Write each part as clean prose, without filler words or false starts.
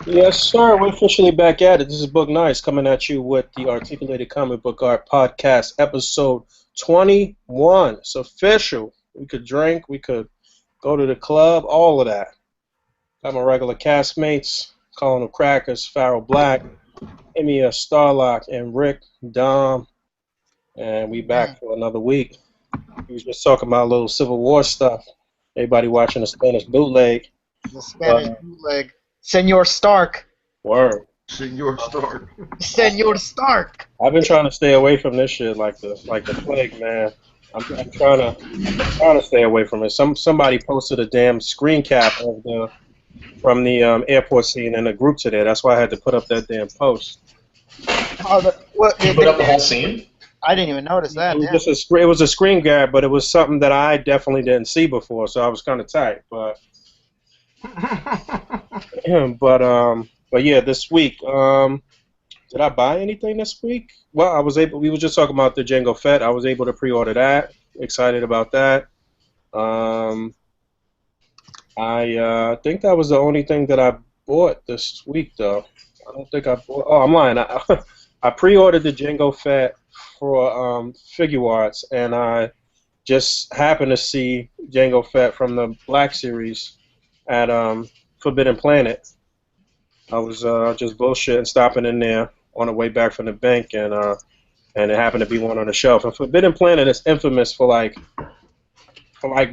Yes, sir. We're officially back at it. This is Book Nice coming at you with the Articulated Comic Book Art Podcast, episode 21. It's official. We could drink, we could go to the club, all of that. Got my regular castmates, calling them crackers, Pharaoh Black, Emiya, Starlock, and Rick, Dom, and we back for another week. We was just talking about a little Civil War stuff. Everybody watching the Spanish bootleg. The Spanish bootleg. Senor Stark. Word. Senor Stark. Senor Stark. I've been trying to stay away from this shit like the plague, man. I'm trying to stay away from it. Somebody posted a damn screen cap of from the airport scene in the group today. That's why I had to put up that damn post. What, You put up the whole scene? I didn't even notice that. It was a screen grab, but it was something that I definitely didn't see before, so I was kind of tight. But but yeah, this week. Did I buy anything this week? Well, we were just talking about the Jango Fett. I was able to pre-order that. Excited about that. I think that was the only thing that I bought this week, though. I don't think I bought. Oh, I'm lying. I pre-ordered the Jango Fett for Figure Arts, and I just happened to see Jango Fett from the Black Series at Forbidden Planet. I was just bullshitting, stopping in there on the way back from the bank, and it happened to be one on the shelf. And Forbidden Planet is infamous for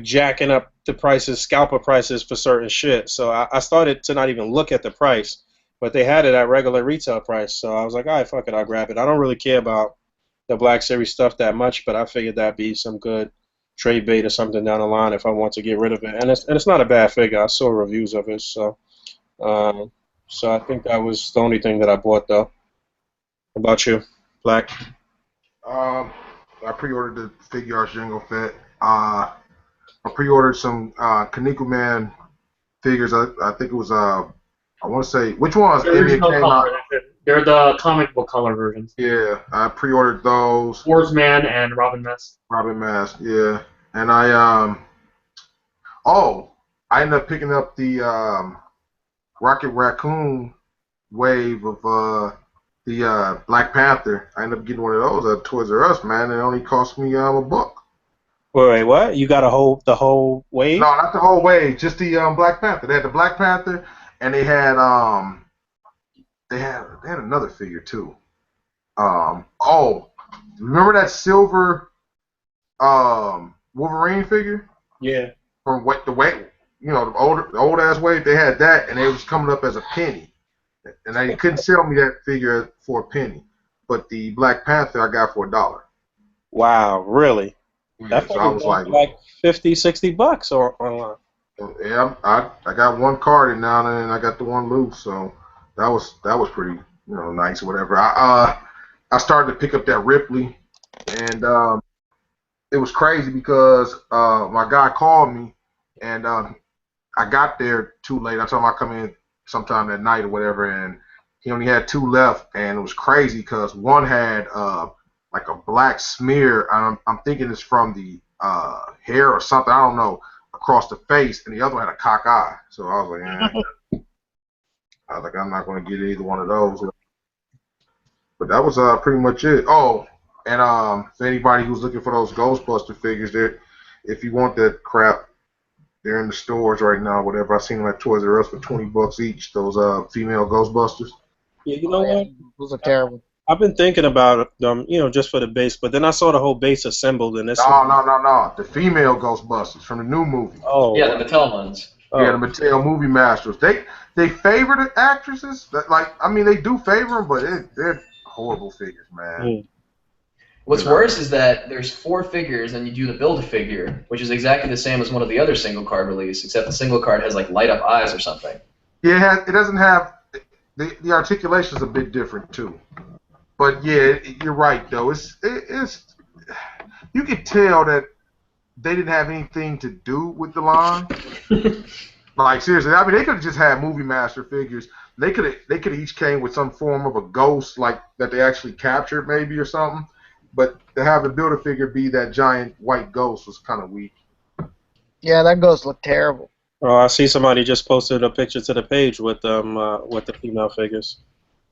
jacking up the prices, scalper prices for certain shit. So I started to not even look at the price, but they had it at regular retail price. So I was like, all right, fuck it, I'll grab it. I don't really care about the Black Series stuff that much, but I figured that'd be some good trade bait or something down the line if I want to get rid of it. And it's not a bad figure. I saw reviews of it, so I think that was the only thing that I bought, though. How about you, Black? I pre-ordered the Figure Arts Jango Fett. I pre-ordered some Kaneko Man figures. I think it was I want to say which ones? The original color. They're the comic book color versions. Yeah, I pre-ordered those. Swordsman and Robin Mask. Robin Mask, yeah, and I ended up picking up the Rocket Raccoon wave of the Black Panther. I ended up getting one of those at Toys R Us, man. It only cost me $1. Wait, what? You got the whole wave? No, not the whole wave, just the Black Panther. They had the Black Panther, and they had another figure too. Remember that silver Wolverine figure? Yeah. From the old ass wave. They had that, and it was coming up as a penny, and they couldn't sell me that figure for a penny. But the Black Panther I got for $1. Wow, really? Yeah, so I was like $50-$60 online. Yeah, I got one card in now, and I got the one loose, so that was pretty nice or whatever. I started to pick up that Ripley, and it was crazy because my guy called me, and I got there too late. I told him I'd come in sometime at night or whatever, and he only had 2 left, and it was crazy because one had like a black smear. I'm thinking it's from the hair or something. I don't know, across the face, and the other one had a cock eye. So I was like, I'm not going to get either one of those. But that was pretty much it. Oh, and for anybody who's looking for those Ghostbuster figures, if you want that crap, they're in the stores right now. Whatever, I seen them at Toys R Us for $20 each. Those female Ghostbusters. Yeah, you know what? Those are terrible. I've been thinking about them, just for the base, but then I saw the whole base assembled in this. No. The female Ghostbusters from the new movie. Oh. Yeah, the Mattel ones. Yeah, the Mattel Movie Masters. They favor the actresses. They do favor them, but they're horrible figures, man. Mm. What's worse is that there's 4 figures, and you do the Build-A-Figure, which is exactly the same as one of the other single card release, except the single card has like light up eyes or something. Yeah, it doesn't have the articulation's a bit different too. But yeah, you're right though. It's you could tell that they didn't have anything to do with the line. Like seriously, they could have just had Movie Master figures. They could have each came with some form of a ghost like that they actually captured maybe or something. But to have the Build-A-Figure be that giant white ghost was kind of weak. Yeah, that ghost looked terrible. Oh, I see somebody just posted a picture to the page with the female figures.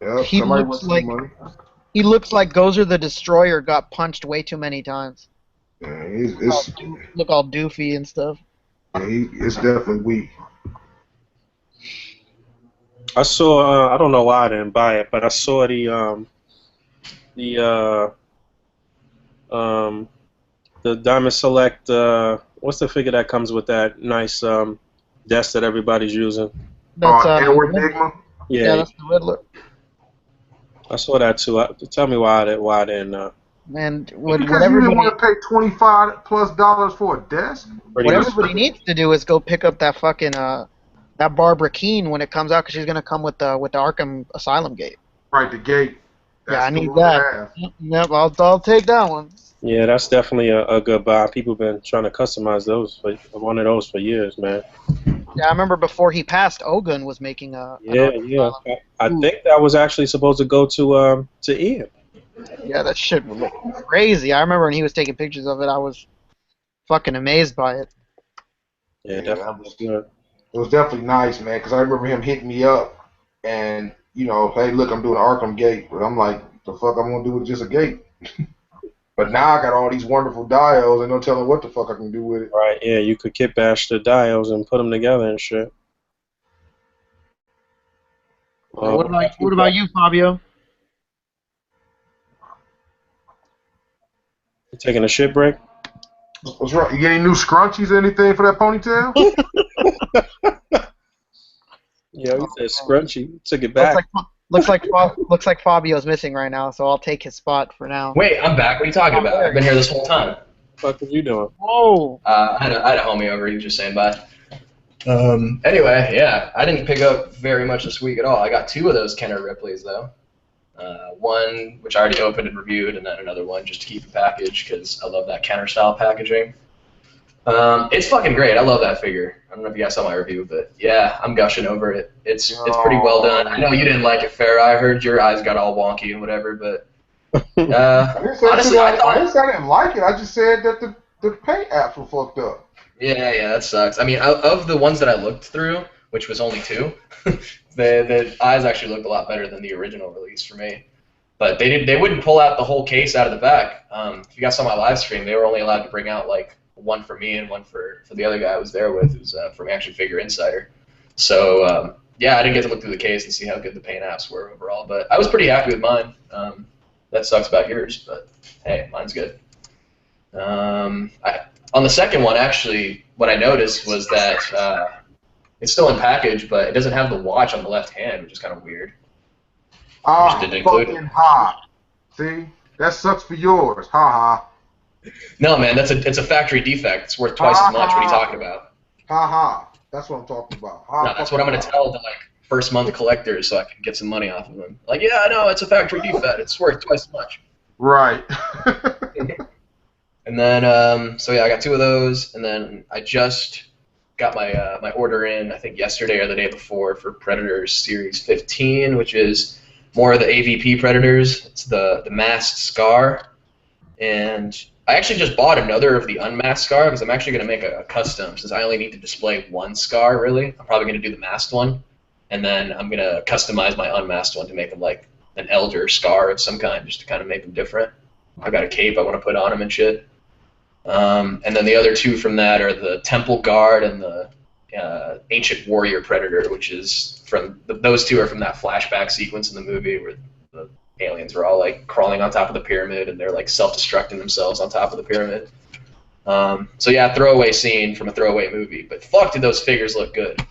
Yep, He somebody looks wants some like money. Gozer the Destroyer got punched way too many times. Yeah, Look all doofy and stuff. it's definitely weak. I saw. I don't know why I didn't buy it, but I saw the the Diamond Select. What's the figure that comes with that nice desk that everybody's using? That's Edward Nigma. yeah, Yeah, that's the Riddler. I saw that too. Tell me why I didn't. And Because you didn't want to pay $25+ for a desk. Pretty what much. everybody needs to do is go pick up that fucking that Barbara Keene when it comes out, because she's gonna come with the Arkham Asylum gate. Right, the gate. Yeah, That's I the need one to that. have. Yep, I'll take that one. Yeah, that's definitely a good buy. People been trying to customize those for one of those for years, man. Yeah, I remember before he passed, Ogun was making an Yeah, Arkham yeah. Asylum. I think that was actually supposed to go to Ian. Yeah, that shit would look crazy. I remember when he was taking pictures of it, I was fucking amazed by it. Yeah, Yeah, definitely good. it was definitely nice, man. Because I remember him hitting me up, and hey, look, I'm doing Arkham Gate, but I'm like, the fuck I'm gonna do with just a gate? But now I got all these wonderful dials, and no telling what the fuck I can do with it. Right, yeah, you could kit bash the dials and put them together and shit. What about you, Fabio? You taking a shit break? What's wrong? You get any new scrunchies or anything for that ponytail? Yeah, he said scrunchy. Took it back. Looks like Fabio's missing right now, so I'll take his spot for now. Wait, I'm back. What are you talking about? I've been here this whole time. What the fuck was you doing? Whoa! I had a homie over. He was just saying bye. Anyway, yeah, I didn't pick up very much this week at all. I got 2 of those Kenner Ripleys though. One which I already opened and reviewed, and then another one just to keep the package because I love that Kenner style packaging. It's fucking great. I love that figure. I don't know if you guys saw my review, but yeah, I'm gushing over it. It's pretty well done. I know you didn't like it, Pharaoh. I heard your eyes got all wonky and whatever, but honestly, I didn't say I didn't like it. I just said that the paint apps were fucked up. Yeah, that sucks. I mean, of the ones that I looked through, which was only 2, the eyes actually looked a lot better than the original release for me. But they wouldn't pull out the whole case out of the back. If you guys saw my live stream, they were only allowed to bring out like one for me and one for the other guy I was there with, who's from Action Figure Insider. So yeah, I didn't get to look through the case and see how good the paint apps were overall, but I was pretty happy with mine. That sucks about yours, but hey, mine's good. On the second one, actually, what I noticed was that it's still in package, but it doesn't have the watch on the left hand, which is kind of weird. Ah, Just didn't include fucking it. ha. See? That sucks for yours. Ha ha. No, man, it's a factory defect. It's worth twice as much. What are you talking about? Ha ha. That's what I'm talking about. Ha, No, that's what I'm going to tell the first month collectors so I can get some money off of them. Like, yeah, I know, it's a factory defect. It's worth twice as much. Right. And then, so yeah, I got 2 of those, and then I just got my my order in, I think yesterday or the day before, for Predators Series 15, which is more of the AVP Predators. It's the masked Scar, and I actually just bought another of the unmasked Scar because I'm actually going to make a custom, since I only need to display one Scar, really. I'm probably going to do the masked one, and then I'm going to customize my unmasked one to make him like an Elder Scar of some kind, just to kind of make him different. I've got a cape I want to put on him and shit. And then the other 2 from that are the Temple Guard and the Ancient Warrior Predator, which is from those 2 are from that flashback sequence in the movie where the aliens are all like crawling on top of the pyramid and they're like self-destructing themselves on top of the pyramid. So yeah, throwaway scene from a throwaway movie, but fuck did those figures look good.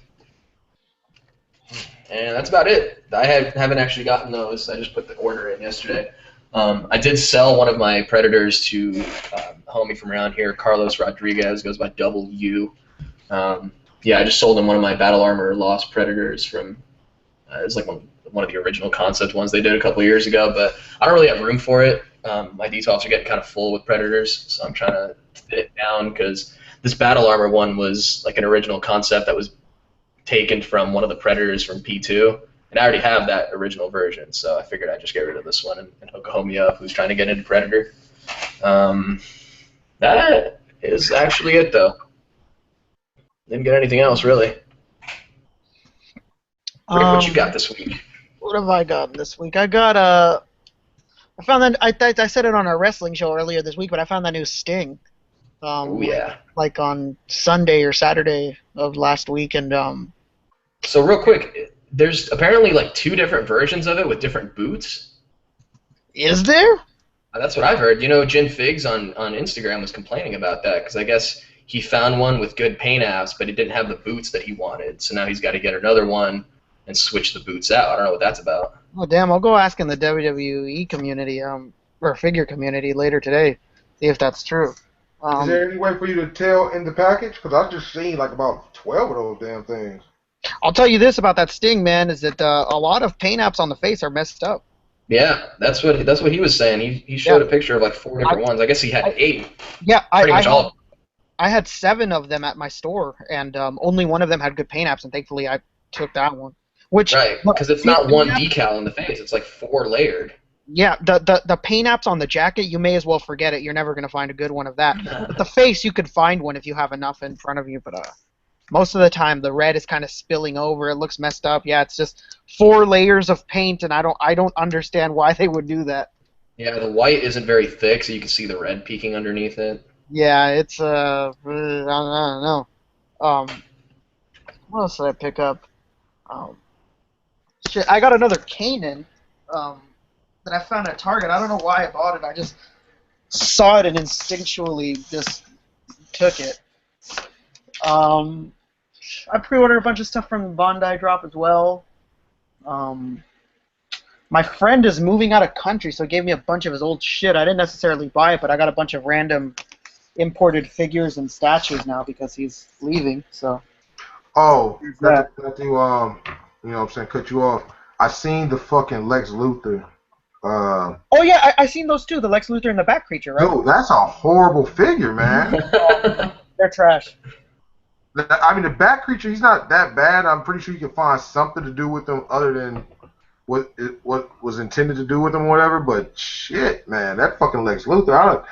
And that's about it. I haven't actually gotten those. I just put the order in yesterday. I did sell one of my Predators to a homie from around here, Carlos Rodriguez, goes by Double U. Yeah, I just sold him one of my Battle Armor Lost Predators from, it was like one of the original concept ones they did a couple years ago, but I don't really have room for it. My details are getting kind of full with Predators, so I'm trying to fit it down because this Battle Armor one was like an original concept that was taken from one of the Predators from P2. And I already have that original version, so I figured I'd just get rid of this one and hook Emiya up, who's trying to get into Predator. That is actually it, though. Didn't get anything else really. Rick, what you Um, got this week? what have I got this week? I got I found that I said it on our wrestling show earlier this week, but I found that new Sting. Oh yeah. Like on Sunday or Saturday of last week, and So real quick, there's apparently like 2 different versions of it with different boots. is there? That's what I've heard. You know, Jin Figs on Instagram was complaining about that because I guess he found one with good paint apps, but it didn't have the boots that he wanted. So now he's got to get another one and switch the boots out. I don't know what that's about. Oh damn! I'll go ask in the WWE community, or figure community later today, see if that's true. Is there any way for you to tell in the package? Because I've just seen like about 12 of those damn things. I'll tell you this about that Sting, man, is that a lot of paint apps on the face are messed up. Yeah, that's what he was saying. He showed a picture of like 4 different ones. I guess he had 8. Yeah, Pretty much all. I had 7 of them at my store, and only one of them had good paint apps, and thankfully I took that one. Which Right, because it's not one decal in the face; it's like 4 layered. Yeah, the paint apps on the jacket, you may as well forget it. You're never gonna find a good one of that. But the face, you could find one if you have enough in front of you. But most of the time, the red is kind of spilling over. It looks messed up. Yeah, it's just 4 layers of paint, and I don't understand why they would do that. Yeah, the white isn't very thick, so you can see the red peeking underneath it. Yeah, it's I don't know. What else did I pick up? Shit, I got another Kanan that I found at Target. I don't know why I bought it. I just saw it and instinctually just took it. I pre-ordered a bunch of stuff from the Bondi drop as well. My friend is moving out of country, so he gave me a bunch of his old shit. I didn't necessarily buy it, but I got a bunch of random imported figures and statues now because he's leaving. So. Oh, That. not to you know what I'm saying, cut you off. I seen the fucking Lex Luthor. Oh yeah, I seen those too. The Lex Luthor and the Bat Creature, right? Dude, that's a horrible figure, man. They're trash. I mean, the Bat Creature, he's not that bad. I'm pretty sure you can find something to do with him other than what was intended to do with him, or whatever. But shit, man, that fucking Lex Luthor,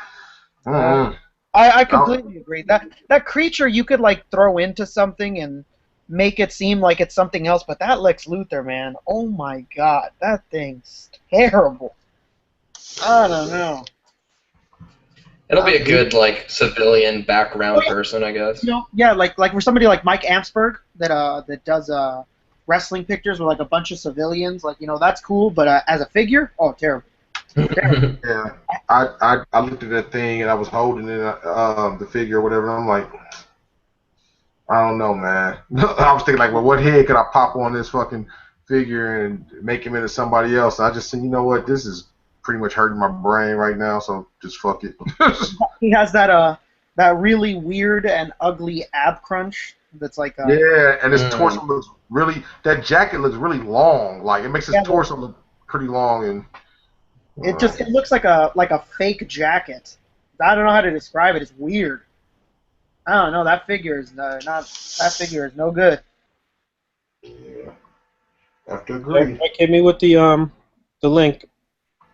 I completely agree. That creature you could like throw into something and make it seem like it's something else, but that Lex Luthor, man, oh my god, that thing's terrible. I don't know. It'll be a good like civilian background person, I guess. You know, yeah, like for somebody like Mike Amsberg that does wrestling pictures with like a bunch of civilians, like that's cool, but as a figure, oh terrible. Yeah, I looked at that thing and I was holding it, the figure or whatever, and I'm like, I don't know, man. I was thinking like, well, what head could I pop on this fucking figure and make him into somebody else? And I just said, you know what, this is pretty much hurting my brain right now, so just fuck it. He has that really weird and ugly ab crunch that's like yeah, and his torso looks really, that jacket looks really long. Like it makes his torso look pretty long, and it looks like a fake jacket. I don't know how to describe it. It's weird. I don't know. That figure is no good. Yeah, I have to agree. Hit me with the link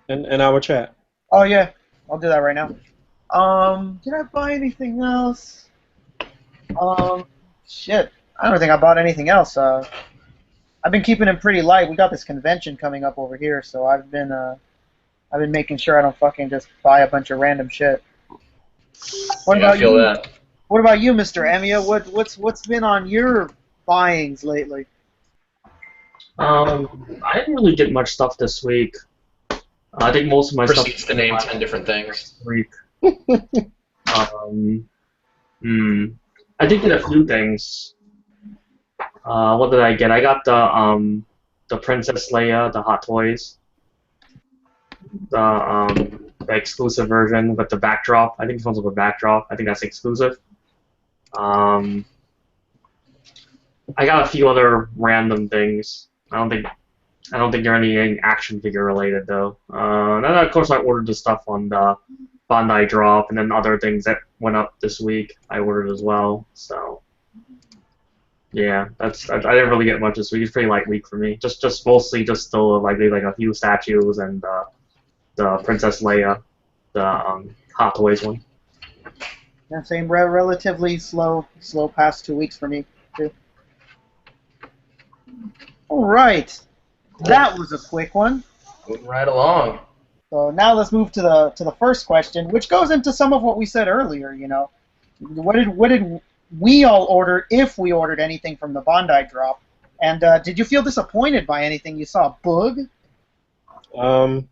in our chat. Oh yeah, I'll do that right now. Did I buy anything else? Shit, I don't think I bought anything else. I've been keeping it pretty light. We got this convention coming up over here, so I've been making sure I don't fucking just buy a bunch of random shit. What about you? That. What about you, Mr. Emiya? What's been on your buyings lately? I didn't really get much stuff this week. I think most of my stuff proceeds to name 10 different things. Week. I did get a few things. What did I get? I got the Princess Leia, the Hot Toys. The exclusive version with the backdrop. I think this one's with a backdrop. I think that's exclusive. I got a few other random things. I don't think they're anything action figure related though. And then of course I ordered the stuff on the Bondi drop, and then other things that went up this week I ordered as well. So yeah, I didn't really get much this week. It's a pretty light week for me. Just mostly just still like a few statues and the Princess Leia, the Hot Toys one. Yeah, same. Relatively slow past 2 weeks for me too. All right, that was a quick one. Moving right along. So now let's move to the first question, which goes into some of what we said earlier. What did we all order, if we ordered anything from the Bondi drop? And did you feel disappointed by anything you saw? Boog? Um,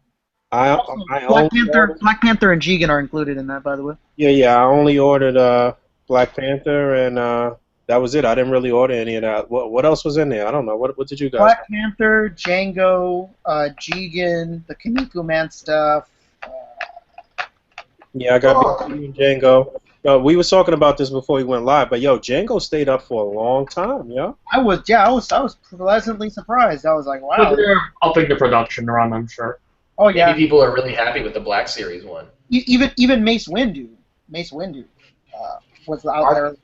I Also, I only ordered. Black Panther and Jigen are included in that, by the way. Yeah. I only ordered Black Panther, and that was it. I didn't really order any of that. What else was in there? I don't know. What did you guys? Black Panther, Django, Jigen, the Kaneko Man stuff. Yeah, I got Oh, BT and Django. We was talking about this before we went live, but yo, Django stayed up for a long time, yo. I was pleasantly surprised. I was like, But wow. they're upping the production run, I'm sure. Oh yeah. Maybe people are really happy with the Black Series one. Even Mace Windu was out there.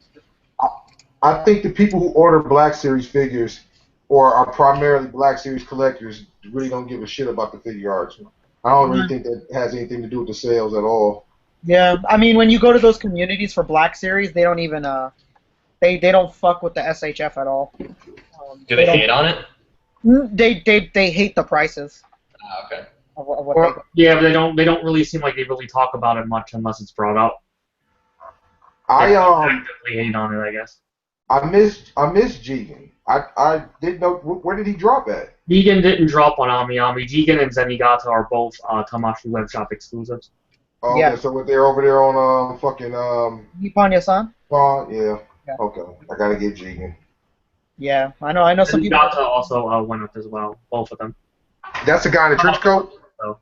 I think the people who order Black Series figures or are primarily Black Series collectors really don't give a shit about the figure arts. I don't really think that has anything to do with the sales at all. Yeah, I mean, when you go to those communities for Black Series, they don't even they don't fuck with the SHF at all. Do they hate on it? They hate the prices Okay. of what Well, they. Yeah, but they don't really seem like they really talk about it much unless it's brought up. They I actively hate on it, I guess. I missed Jigen. I didn't know where did he drop at. Jigen didn't drop on Amiami. Jigen and Zenigata are both Tamashi Web Shop exclusives. Oh, Yeah. okay, so what they're over there on fucking Nippon-san? yeah. Yeah. Okay, I gotta get Jigen. Yeah, I know some people. Zenigata also went up as well, both of them. That's the guy in the trench coat. So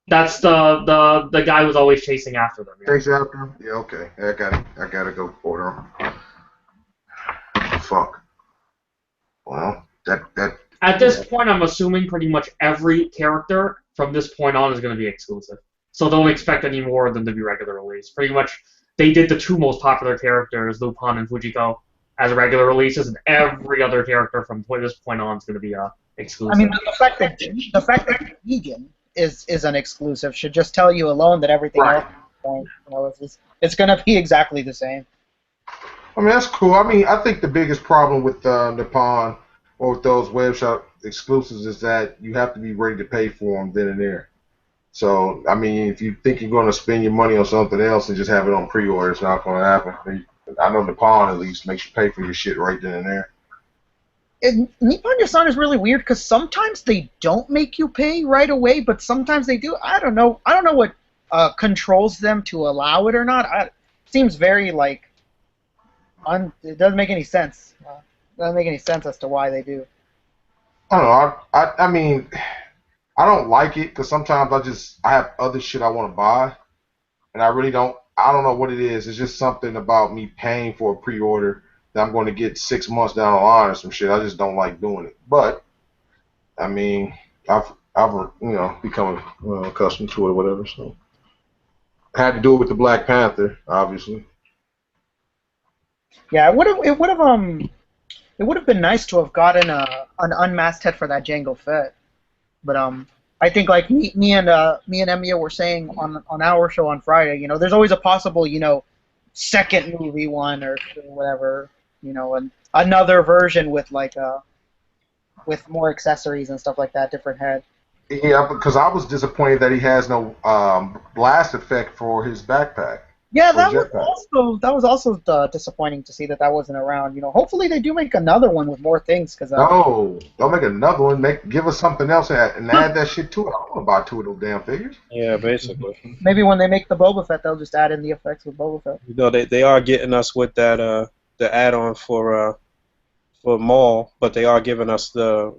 that's the guy who's always chasing after them. Yeah. Chase after him. Yeah, okay. I gotta go order him. Fuck. Well, that. At this point, I'm assuming pretty much every character from this point on is going to be exclusive. So don't expect any more of them to be regular release. Pretty much, they did the two most popular characters, Lupin and Fujiko, as regular releases, and every other character from this point on is going to be exclusive. I mean, the fact that Negan is an exclusive should just tell you alone that everything Right. else, it's going to be exactly the same. I mean, that's cool. I mean, I think the biggest problem with Nippon or with those web shop exclusives is that you have to be ready to pay for them then and there. So, I mean, if you think you're going to spend your money on something else and just have it on pre-order, it's not going to happen. I know Nippon at least makes you pay for your shit right then and there. Nippon-san is really weird because sometimes they don't make you pay right away, but sometimes they do. I don't know what controls them to allow it or not. It seems very it doesn't make any sense. It doesn't make any sense as to why they do. I don't know. I mean, I don't like it because sometimes I have other shit I want to buy, and I really don't. I don't know what it is. It's just something about me paying for a pre-order that I'm going to get 6 months down the line or some shit. I just don't like doing it. But I mean, I've become accustomed to it or whatever. So I had to do it with the Black Panther, obviously. Yeah, it would have been nice to have gotten an unmasked head for that Jango Fett, but I think like me and Emiya were saying on our show on Friday, there's always a possible second movie one or whatever, and another version with with more accessories and stuff like that, different head. Yeah, because I was disappointed that he has no blast effect for his backpack. Yeah, Or jetpack. that was also disappointing to see that wasn't around. Hopefully they do make another one with more things, because No, don't make another one. Give us something else and add that shit to it. I don't want to buy 2 of those damn figures. Yeah, basically. maybe when they make the Boba Fett, they'll just add in the effects with Boba Fett. They are getting us with that the add-on for Maul, but they are giving us the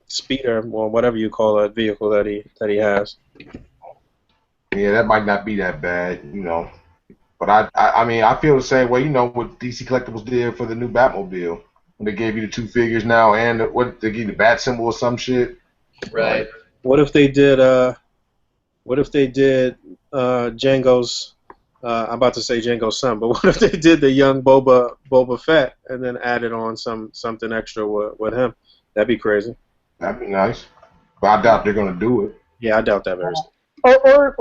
speeder or whatever you call that vehicle that he has. Yeah, that might not be that bad, But I mean, I feel the same way, what DC Collectibles did for the new Batmobile. When they gave you the 2 figures now and they give you the bat symbol or some shit. Right. What if they did Django's I'm about to say Django's son, but what if they did the young Boba Fett and then added on something extra with him? That'd be crazy. That'd be nice. But I doubt they're gonna do it. Yeah, I doubt that very. Or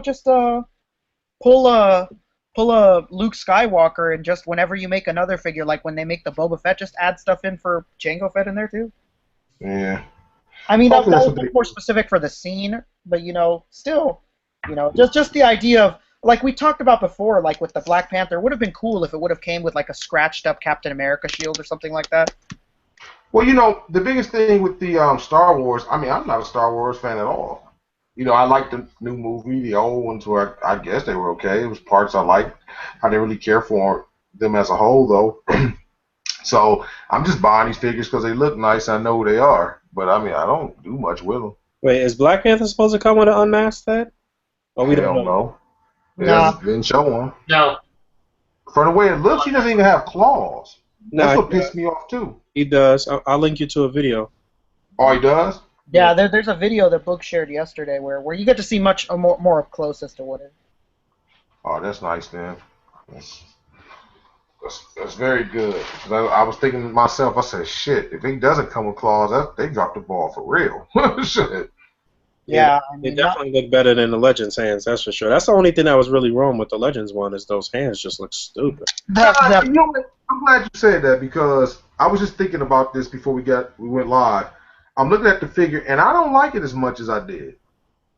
just pull pull a Luke Skywalker and just whenever you make another figure, like when they make the Boba Fett, just add stuff in for Jango Fett in there too. Yeah. I mean, that Hopefully that's was what they more specific for the scene, but still, just the idea of like we talked about before, like with the Black Panther, it would have been cool if it would have came with like a scratched up Captain America shield or something like that. Well, the biggest thing with the Star Wars, I mean, I'm not a Star Wars fan at all. I like the new movie. The old ones were, I guess they were okay. It was parts I liked. I didn't really care for them as a whole, though. So I'm just buying these figures because they look nice. I know who they are. But, I mean, I don't do much with them. Wait, is Black Panther supposed to come with an unmasked head? Oh, we don't Hell know. no. No. It didn't show one. No. From the way it looks, he doesn't even have claws. That's No, what pissed me off, too. he does. I'll link you to a video. Oh, he does? Yeah, there's a video that Boog shared yesterday where you get to see much more up close as to what it is. Oh, that's nice, then. That's very good. I was thinking to myself, I said, shit, if he doesn't come with claws, they dropped the ball for real. Shit. Yeah, They definitely look better than the Legends hands, that's for sure. That's the only thing that was really wrong with the Legends one is those hands just look stupid. You know what? I'm glad you said that because I was just thinking about this before we went live. I'm looking at the figure, and I don't like it as much as I did.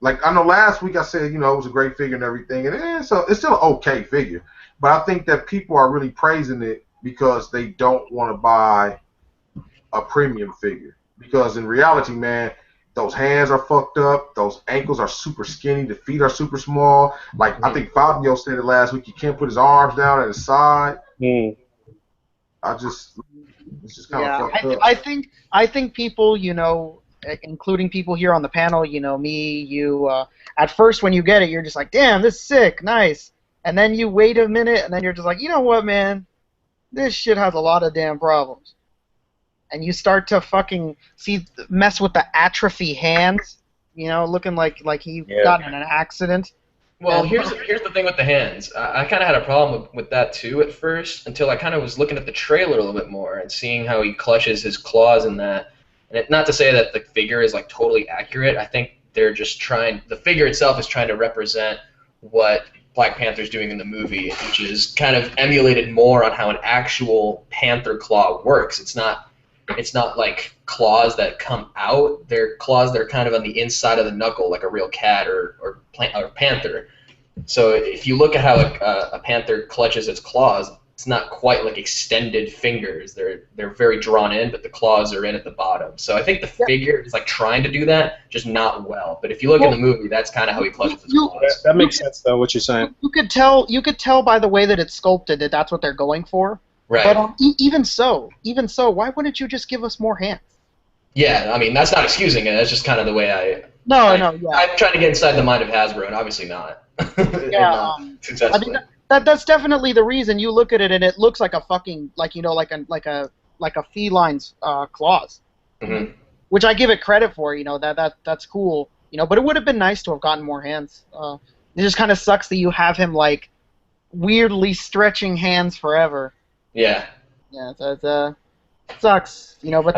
Like, I know last week I said, it was a great figure and everything, and it's still an okay figure. But I think that people are really praising it because they don't want to buy a premium figure. Because in reality, man, those hands are fucked up. Those ankles are super skinny. The feet are super small. Like, I think Fabio said it last week, he can't put his arms down at his side. Mm. It's just kind of fucked up. I think people, including people here on the panel, me, you, at first when you get it, you're just like, damn, this is sick, nice. And then you wait a minute, and then you're just like, you know what, man? This shit has a lot of damn problems. And you start to fucking mess with the atrophy hands, looking like he got in an accident. Well, here's the thing with the hands. I kind of had a problem with that too at first until I kind of was looking at the trailer a little bit more and seeing how he clutches his claws in that. And not to say that the figure is like totally accurate. I think they're just the figure itself is trying to represent what Black Panther's doing in the movie, which is kind of emulated more on how an actual panther claw works. It's not like claws that come out. They're claws that are kind of on the inside of the knuckle, like a real cat or panther. So if you look at how a panther clutches its claws, it's not quite like extended fingers. They're very drawn in, but the claws are in at the bottom. So I think the figure is like trying to do that, just not well. But if you look in the movie, that's kind of how he clutches his claws. That makes sense, though, what you're saying. You could tell by the way that it's sculpted that that's what they're going for. Right. But even so, why wouldn't you just give us more hands? Yeah, I mean, that's not excusing it. That's just kind of the way I'm trying to get inside the mind of Hasbro, and obviously not. Yeah. Successfully. I mean, that's definitely the reason. You look at it and it looks like a fucking like a feline's claws. Mm-hmm. Which I give it credit for. That's cool. But it would have been nice to have gotten more hands. It just kind of sucks that you have him like weirdly stretching hands forever. Yeah. Yeah, that sucks. But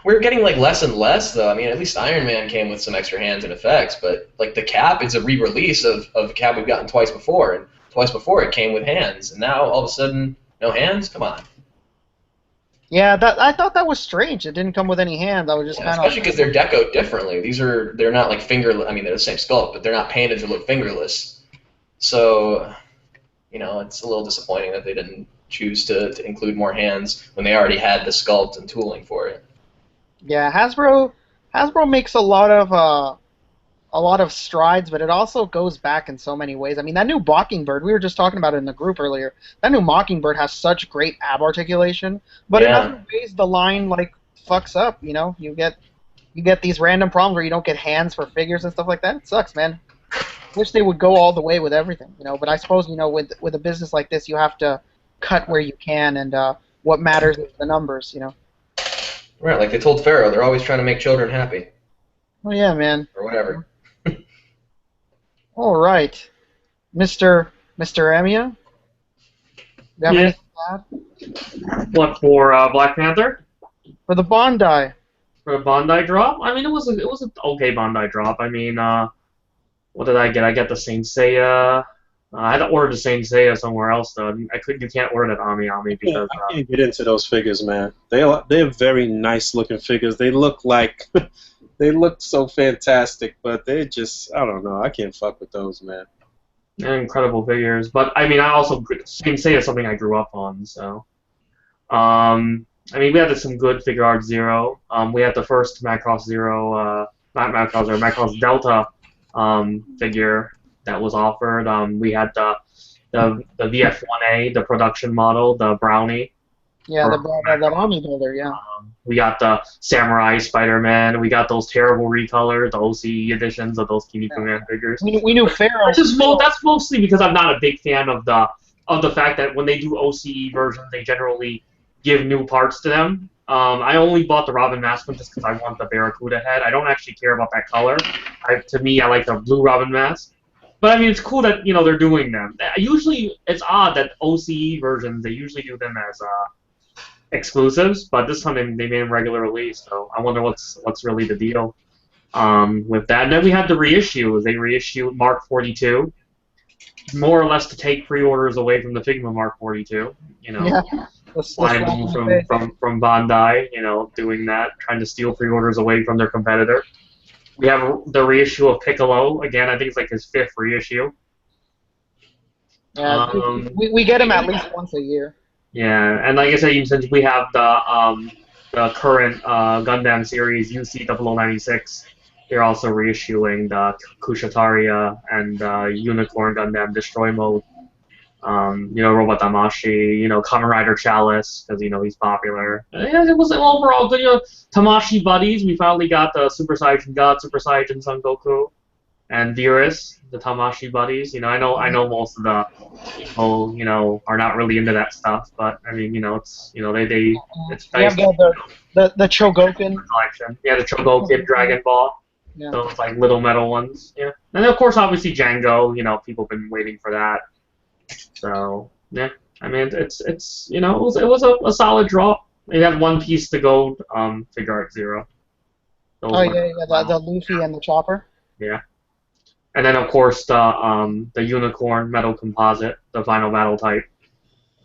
we're getting like less and less though. I mean, at least Iron Man came with some extra hands and effects, but like the Cap is a re-release of the Cap we've gotten twice before, and twice before it came with hands, and now all of a sudden no hands. Come on. Yeah, I thought that was strange. It didn't come with any hands. I was just kind of especially because they're decoed differently. They're not like fingerless. I mean, they're the same sculpt, but they're not painted to look fingerless. So, it's a little disappointing that they didn't choose to include more hands when they already had the sculpt and tooling for it. Yeah, Hasbro makes a lot of strides, but it also goes back in so many ways. I mean, that new Mockingbird, we were just talking about it in the group earlier. That new Mockingbird has such great ab articulation, but in other ways the line like fucks up. You get these random problems where you don't get hands for figures and stuff like that. It sucks, man. Wish they would go all the way with everything, But I suppose with a business like this, you have to cut where you can, and what matters is the numbers, Right, like they told Pharaoh, they're always trying to make children happy. Oh yeah, man. Or whatever. All right, Mr. Emiya. Yeah. What for Black Panther? For the Bondi. For the Bondi drop? I mean, it was an okay Bondi drop. I mean, what did I get? I got the Saint Seiya I had to order the same Seiya somewhere else though. You can't order that Amiami Yeah, because I can't get into those figures, man. They're very nice looking figures. They look like they look so fantastic, but they just I don't know. I can't fuck with those, man. they're incredible figures. But I mean, I also same Seiya is something I grew up on. So I mean, we had some good figure art Zero. We had the first Macross Zero, not Macross Zero, Macross Delta figure that was offered. We had the VF1A, the production model, the Brownie. Yeah, For the army builder. Yeah. We got the Samurai Spider-Man. We got those terrible recolors, the OCE editions of those Kinnikuman Man figures. We knew Pharaoh. That's mostly because I'm not a big fan of the fact that when they do OCE versions, they generally give new parts to them. I only bought the Robin Mask one just because I want the Barracuda head. I don't actually care about that color. To me, I like the blue Robin Mask. But I mean, it's cool that they're doing them. Usually, it's odd that OCE versions they usually do them as exclusives, but this time they made them regular release. So I wonder what's really the deal with that. And then we had the reissue. They reissued Mark 42, more or less to take pre-orders away from the Figma Mark 42. Yeah. Flying from Bandai, doing that, trying to steal pre-orders away from their competitor. We have the reissue of Piccolo again. I think it's like his 5th reissue. Yeah, we get him at least once a year. Yeah, and like I said, since we have the current Gundam series UC0096, they're also reissuing the Kushataria and Unicorn Gundam Destroy Mode. Robot Tamashi, Kamen Rider Chalice, because he's popular. Yeah, it was overall good. Tamashi buddies. We finally got the Super Saiyan God, Super Saiyan Son Goku, and Beerus, the Tamashi buddies. I know most of the people, are not really into that stuff, but I mean, it's it's nice. We have the Chogokin collection. Yeah, the Chogokin Dragon Ball. Yeah. Those like little metal ones. Yeah, and of course, obviously Django. People have been waiting for that. So yeah, I mean it was a solid draw. It had one piece to go. Figure Art Zero. The Luffy and the Chopper. Yeah, and then of course the Unicorn Metal Composite, the Final Battle type,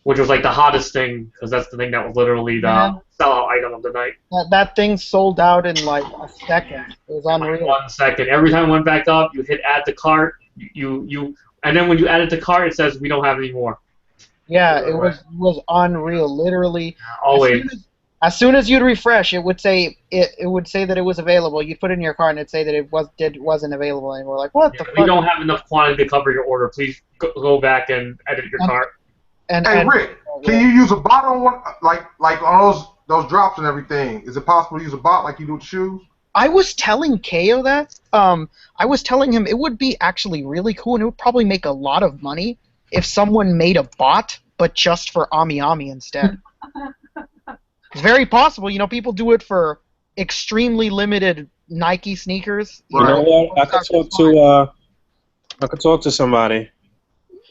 which was like the hottest thing because that's the thing that was literally the sellout item of the night. That thing sold out in like a second. It was unreal. Like 1 second. Every time it went back up, you hit add to cart. And then when you add it to cart, it says we don't have any more. Yeah, it was unreal. Literally, always. As soon as you'd refresh, it would say that it was available. You put it in your cart and it'd say that it wasn't available anymore. Like what the fuck? We don't have enough quantity to cover your order. Please go back and edit your cart. Hey Rick, can you use a bot on one like on those drops and everything? Is it possible to use a bot like you do with shoes? I was telling Keiyo that. I was telling him it would be actually really cool and it would probably make a lot of money if someone made a bot, but just for Ami instead. It's very possible. People do it for extremely limited Nike sneakers. You know what? I could talk to somebody.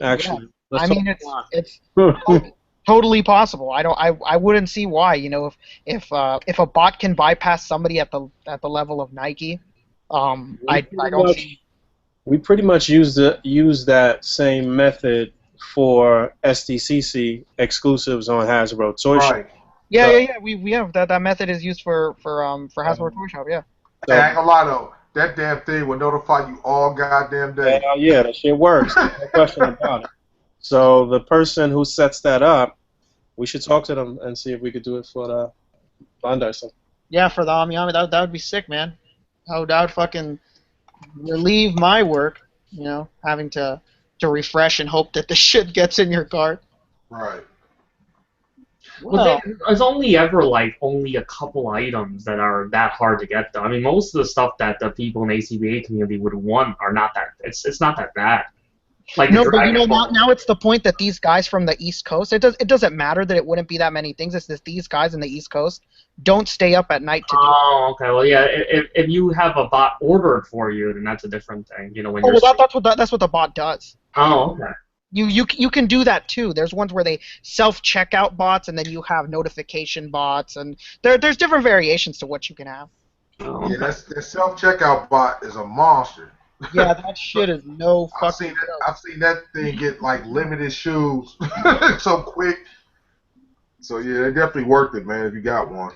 Actually, yeah. I mean, it's totally possible. I wouldn't see why. If a bot can bypass somebody at the level of Nike, I don't see. We pretty much use that same method for SDCC exclusives on Hasbro Toy Shop. Yeah. We have that method is used for Hasbro Toy Shop. Yeah. Hey, I ain't gonna lie though, that damn thing will notify you all goddamn day. Yeah, that shit works. No question about it. So the person who sets that up, we should talk to them and see if we could do it for the Bandai stuff. Yeah, for the Ami, that would be sick, man. That would fucking relieve my work, having to refresh and hope that the shit gets in your cart. Right. Well, there's only ever only a couple items that are that hard to get though. I mean, most of the stuff that the people in the A.C.B.A. community would want are not that. It's not that bad. No, but now it's the point that these guys from the East Coast, it doesn't matter that it wouldn't be that many things. It's that these guys in the East Coast don't stay up at night to do it. Oh, okay. Well, yeah. If you have a bot ordered for you, then that's a different thing. When that's what the bot does. Oh, okay. You can do that too. There's ones where they self-checkout bots, and then you have notification bots, and there's different variations to what you can have. Oh, yeah, that self-checkout bot is a monster. Yeah, that shit is no I've fucking seen that. joke. I've seen that thing get like limited shoes so quick. So yeah, it definitely worth it, man. If you got one.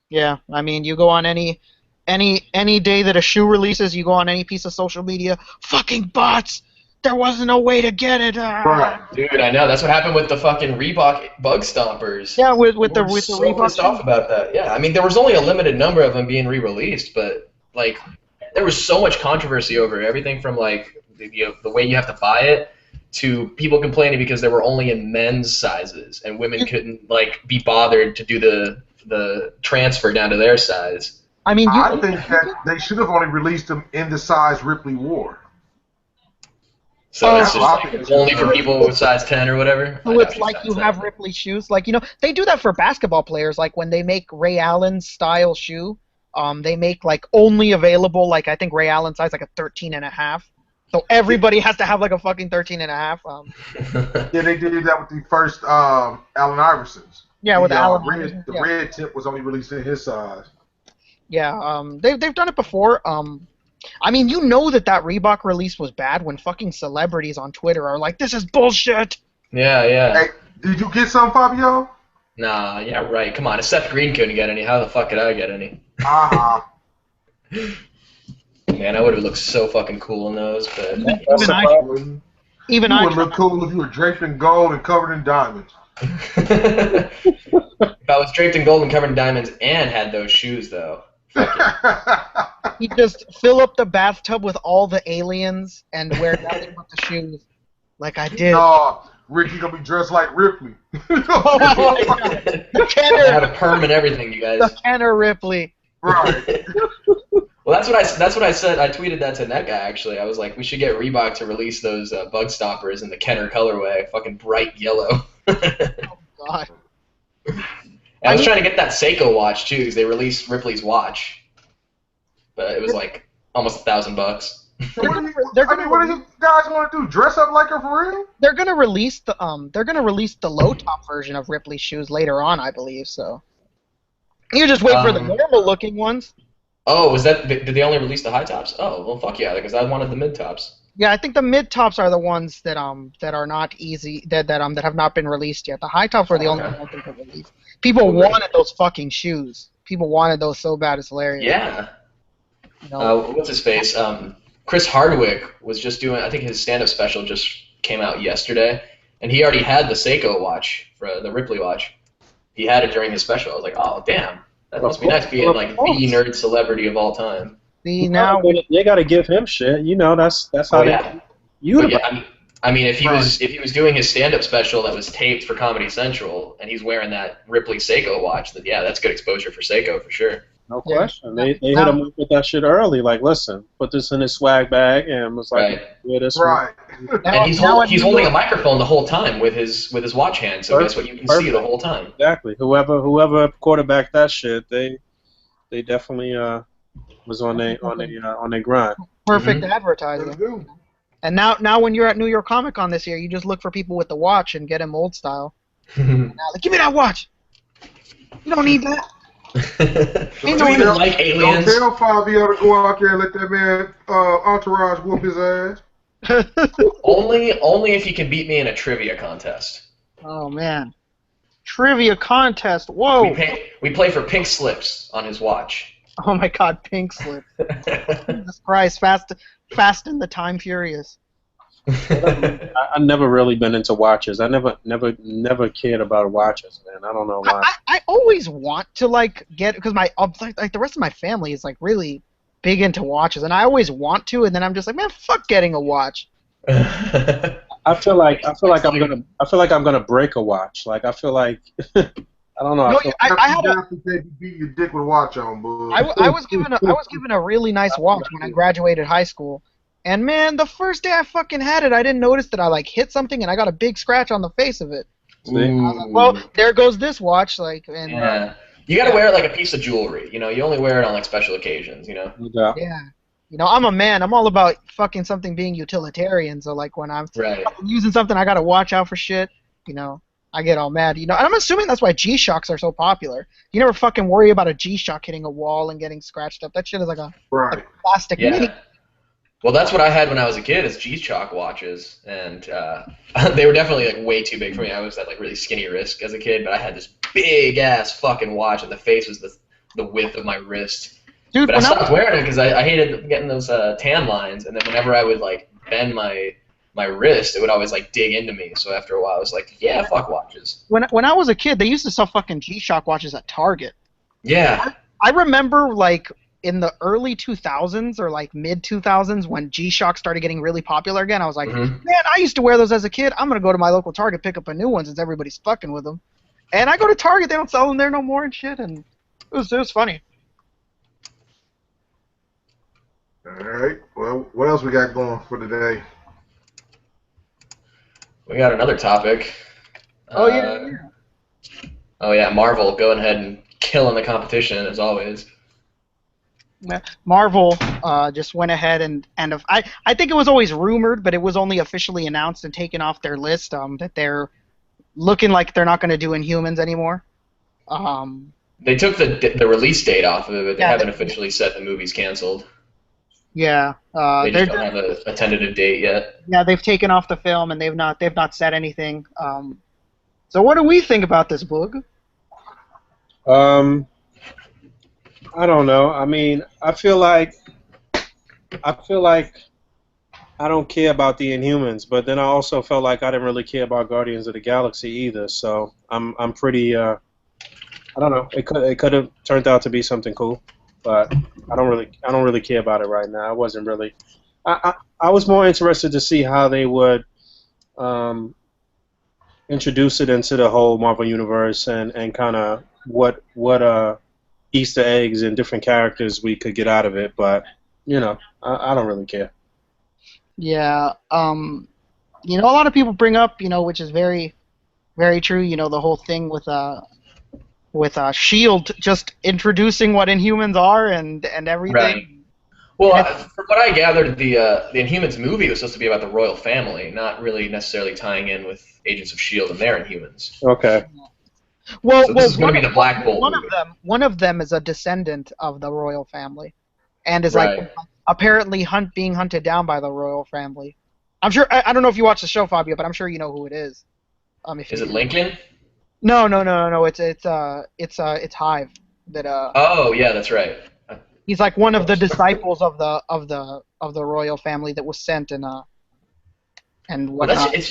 Yeah, I mean, you go on any day that a shoe releases, you go on any piece of social media, fucking bots. There wasn't a way to get it. Right. Dude, I know. That's what happened with the fucking Reebok bug stompers. Yeah, with People the were with the so Reebok pissed off shoe. about that. Yeah, I mean, there was only a limited number of them being re-released, but like, there was so much controversy over it. Everything from like the way you have to buy it to people complaining because they were only in men's sizes and women couldn't like be bothered to do the transfer down to their size. I mean, I think that they should have only released them in the size Ripley wore. So it's That's what I just think. like only for people with size 10 or whatever. so it's like you have Ripley shoes. Like, they do that for basketball players. Like when they make Ray Allen style shoe, they make like only available, like I think Ray Allen size like a 13.5. So everybody has to have like a fucking 13.5. Yeah, they did that with the first Allen Iversons. Yeah, with the Allen red, Iverson, the yeah. red tip was only released in his size. Yeah, they've done it before. I mean, you know that Reebok release was bad when fucking celebrities on Twitter are like, "This is bullshit." Yeah. Hey, did you get some, Fabio? Nah, yeah, right. Come on, if Seth Green couldn't get any, how the fuck could I get any? Man, I would have looked so fucking cool in those, but Even you I would look cool if you were draped in gold and covered in diamonds. if I was draped in gold and covered in diamonds and had those shoes, though. You just fill up the bathtub with all the aliens and wear nothing but the shoes, like I did. No, Ricky gonna be dressed like Ripley. Oh my God. The Kenner, I had a perm and everything, you guys. the Kenner Ripley. Right. Well, that's what I said. I tweeted that to that guy actually. I was like, we should get Reebok to release those bug stompers in the Kenner colorway, fucking bright yellow. Oh God. I was trying to get that Seiko watch too, because they released Ripley's watch, but it was like almost $1,000. What do you guys want to do? Dress up like her for real? They're gonna release the low top version of Ripley's shoes later on, I believe. So you just wait for the normal looking ones. Oh, did they only release the high tops? Oh, well, fuck yeah, because I wanted the mid tops. Yeah, I think the mid tops are the ones that are not easy that have not been released yet. The high tops were the only ones that were released. People wanted those fucking shoes. People wanted those so bad, it's hilarious. Yeah. What's his face? Chris Hardwick was just doing. I think his stand-up special just came out yesterday, and he already had the Seiko watch, for the Ripley watch. He had it during his special. I was like, oh damn, that must be nice being like the nerd celebrity of all time. See, now they got to give him shit. You know, that's how I mean, if he was doing his stand-up special that was taped for Comedy Central, and he's wearing that Ripley Seiko watch, then yeah, that's good exposure for Seiko for sure. No question. They hit him up with that shit early. Like, listen, put this in his swag bag, and was like, yeah, this right. And he's holding a microphone the whole time with his watch hand, so guess what? You can see the whole time. Exactly. Whoever quarterbacked that shit, they definitely was on their grind. Perfect advertising. And now when you're at New York Comic Con this year, you just look for people with the watch and get him old style. Now, like, give me that watch. You don't need that. Do you even like aliens? Don't tell Fabio to go out there and let that man entourage whoop his ass. Only if you can beat me in a trivia contest. Oh man, trivia contest! Whoa. We play for pink slips on his watch. Oh my God, pink slip! Jesus Christ, Fast and the Time Furious. I've never really been into watches. I never cared about watches, man. I don't know why. I always want to get, because the rest of my family is really big into watches, and I always want to, and then I'm just like, man, fuck getting a watch. I feel like I'm gonna break a watch. Like I feel like I don't know. I had to beat your dick with a watch on, bud. I was given a really nice watch when I graduated high school. And man, the first day I fucking had it, I didn't notice that I hit something and I got a big scratch on the face of it. I was like, well, there goes this watch. Yeah. You gotta wear it like a piece of jewelry. You only wear it on special occasions. Yeah. Yeah. I'm a man. I'm all about fucking something being utilitarian. So when I'm using something, I gotta watch out for shit. I get all mad. And I'm assuming that's why G-Shocks are so popular. You never fucking worry about a G-Shock hitting a wall and getting scratched up. That shit is like a plastic mini. Well, that's what I had when I was a kid, is G-Shock watches, and they were definitely like way too big for me. I was at like really skinny wrist as a kid, but I had this big ass fucking watch, and the face was the width of my wrist. Dude, But I stopped wearing it because I hated getting those tan lines, and then whenever I would like bend my wrist, it would always like dig into me. So after a while, I was like, yeah, fuck watches. when I was a kid, they used to sell fucking G-Shock watches at Target. Yeah. I remember like in the early 2000s or like mid 2000s when G-Shock started getting really popular again. I was like, man, I used to wear those as a kid. I'm gonna go to my local Target, pick up a new one since everybody's fucking with them. And I go to Target, they don't sell them there no more and shit. And it was funny. All right. Well, what else we got going for today? We got another topic. Oh yeah. Oh yeah, Marvel going ahead and killing the competition as always. Marvel just went ahead and I think it was always rumored, but it was only officially announced and taken off their list that they're looking like they're not going to do Inhumans anymore. They took the release date off of it, but they haven't officially said the movie's canceled. Yeah, they just don't have a tentative date yet. Yeah, they've taken off the film and they've not said anything. So what do we think about this, Boog? I don't know. I mean, I feel like I don't care about the Inhumans, but then I also felt like I didn't really care about Guardians of the Galaxy either. So I'm pretty I don't know. It could have turned out to be something cool, but I don't really care about it right now. I wasn't really. I was more interested to see how they would introduce it into the whole Marvel universe and kind of what Easter eggs and different characters we could get out of it. But you know, I don't really care. Yeah. You know, a lot of people bring up, you know, which is very, very true. You know, the whole thing with Shield just introducing what Inhumans are and everything. Right. Well, from what I gathered, the Inhumans movie was supposed to be about the royal family, not really necessarily tying in with Agents of Shield and their Inhumans. Okay. Well, so this is going to be the Black Bolt movie. One of them is a descendant of the royal family, and is like apparently being hunted down by the royal family. I'm sure. I don't know if you watch the show, Fabio, but I'm sure you know who it is. Is it Lincoln? No. It's Hive. That Oh yeah, that's right. He's like one of the disciples of the royal family that was sent and whatnot. Well,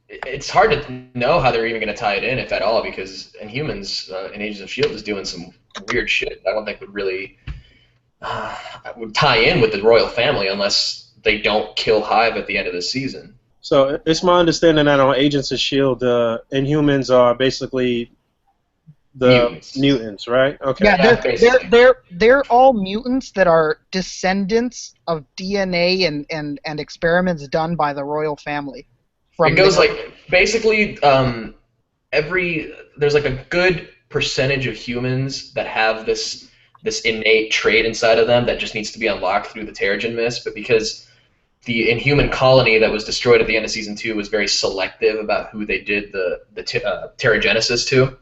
it's hard to know how they're even going to tie it in, if at all, because Inhumans in Agents of S.H.I.E.L.D. is doing some weird shit I don't think would really would tie in with the royal family unless they don't kill Hive at the end of the season. So it's my understanding that on Agents of S.H.I.E.L.D., Inhumans are basically the mutants, right? Okay. Yeah, they're all mutants that are descendants of DNA and experiments done by the royal family. It goes like basically there's like a good percentage of humans that have this innate trait inside of them that just needs to be unlocked through the Terrigen Mist, but because the Inhuman colony that was destroyed at the end of season 2 was very selective about who they did the Terrigenesis to.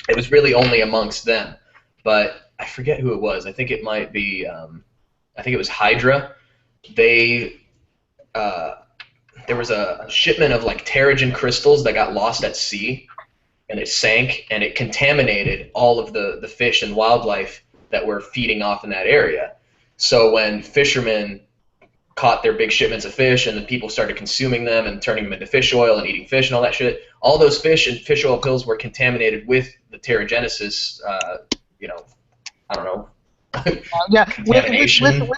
It was really only amongst them, but I forget who it was. I think it might be. I think it was Hydra. There was a shipment of like Terrigen crystals that got lost at sea, and it sank, and it contaminated all of the fish and wildlife that were feeding off in that area. So when fishermen caught their big shipments of fish and the people started consuming them and turning them into fish oil and eating fish and all that shit, all those fish and fish oil pills were contaminated with the Terrigenesis, I don't know, contamination.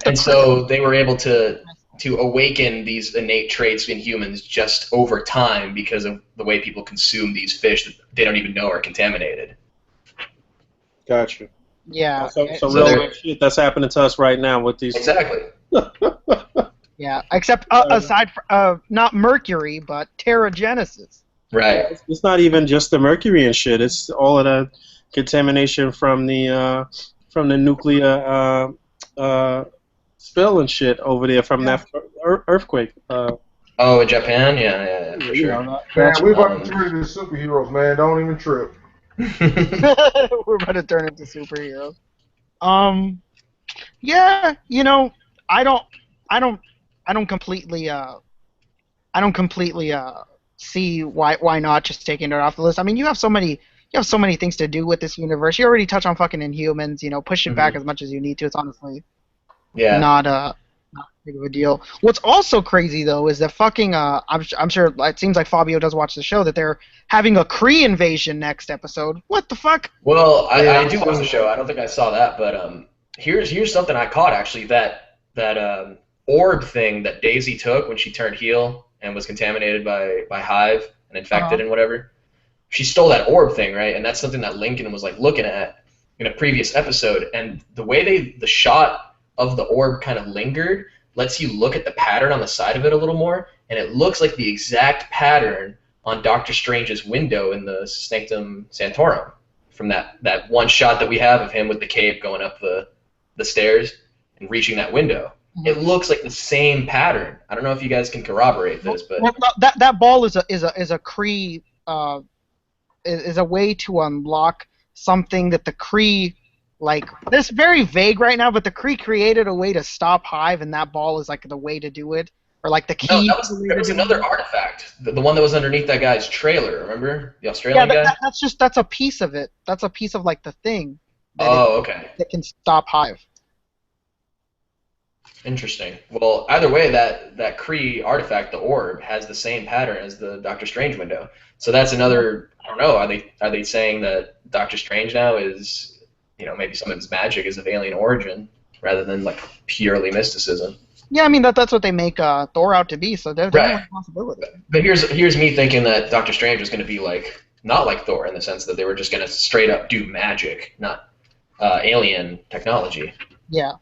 And so they were able to awaken these innate traits in humans just over time because of the way people consume these fish that they don't even know are contaminated. Gotcha. Yeah. So real shit that's happening to us right now with these. Exactly. Yeah, except aside from not mercury, but Terrigenesis. Right. It's not even just the mercury and shit. It's all of the contamination from the nuclear spill and shit over there from that earthquake. Oh, in Japan? Yeah, for sure. Man, we're about to turn into superheroes, man. Don't even trip. We're about to turn into superheroes. Yeah, you know, I don't I don't completely see why not just taking it off the list. I mean, you have so many things to do with this universe. You already touch on fucking Inhumans. You know, push it back as much as you need to. It's honestly not big of a deal. What's also crazy though is that fucking I'm sure it seems like Fabio does watch the show, that they're having a Kree invasion next episode. What the fuck? Well, I do watch the show. I don't think I saw that, but here's something I caught actually. That orb thing that Daisy took when she turned heel and was contaminated by Hive and infected and whatever. She stole that orb thing, right? And that's something that Lincoln was like looking at in a previous episode. And the way the shot of the orb kind of lingered lets you look at the pattern on the side of it a little more, and it looks like the exact pattern on Doctor Strange's window in the Sanctum Sanctorum from that one shot that we have of him with the cape going up the stairs and reaching that window. It looks like the same pattern. I don't know if you guys can corroborate this, but that ball is a Kree is a way to unlock something that the Kree, like, this very vague right now, but the Kree created a way to stop Hive, and that ball is like the way to do it, or like the key. No, there was another artifact, the one that was underneath that guy's trailer. Remember the Australian guy? That's a piece of it. That's a piece of like the thing. Okay. That can stop Hive. Interesting. Well, either way, that Kree artifact, the orb, has the same pattern as the Doctor Strange window. So that's another. I don't know. Are they saying that Doctor Strange now is, maybe some of his magic is of alien origin rather than like purely mysticism? Yeah, I mean that's what they make Thor out to be. So there's a possibility. But here's me thinking that Doctor Strange was going to be not like Thor in the sense that they were just going to straight up do magic, not alien technology. Yeah.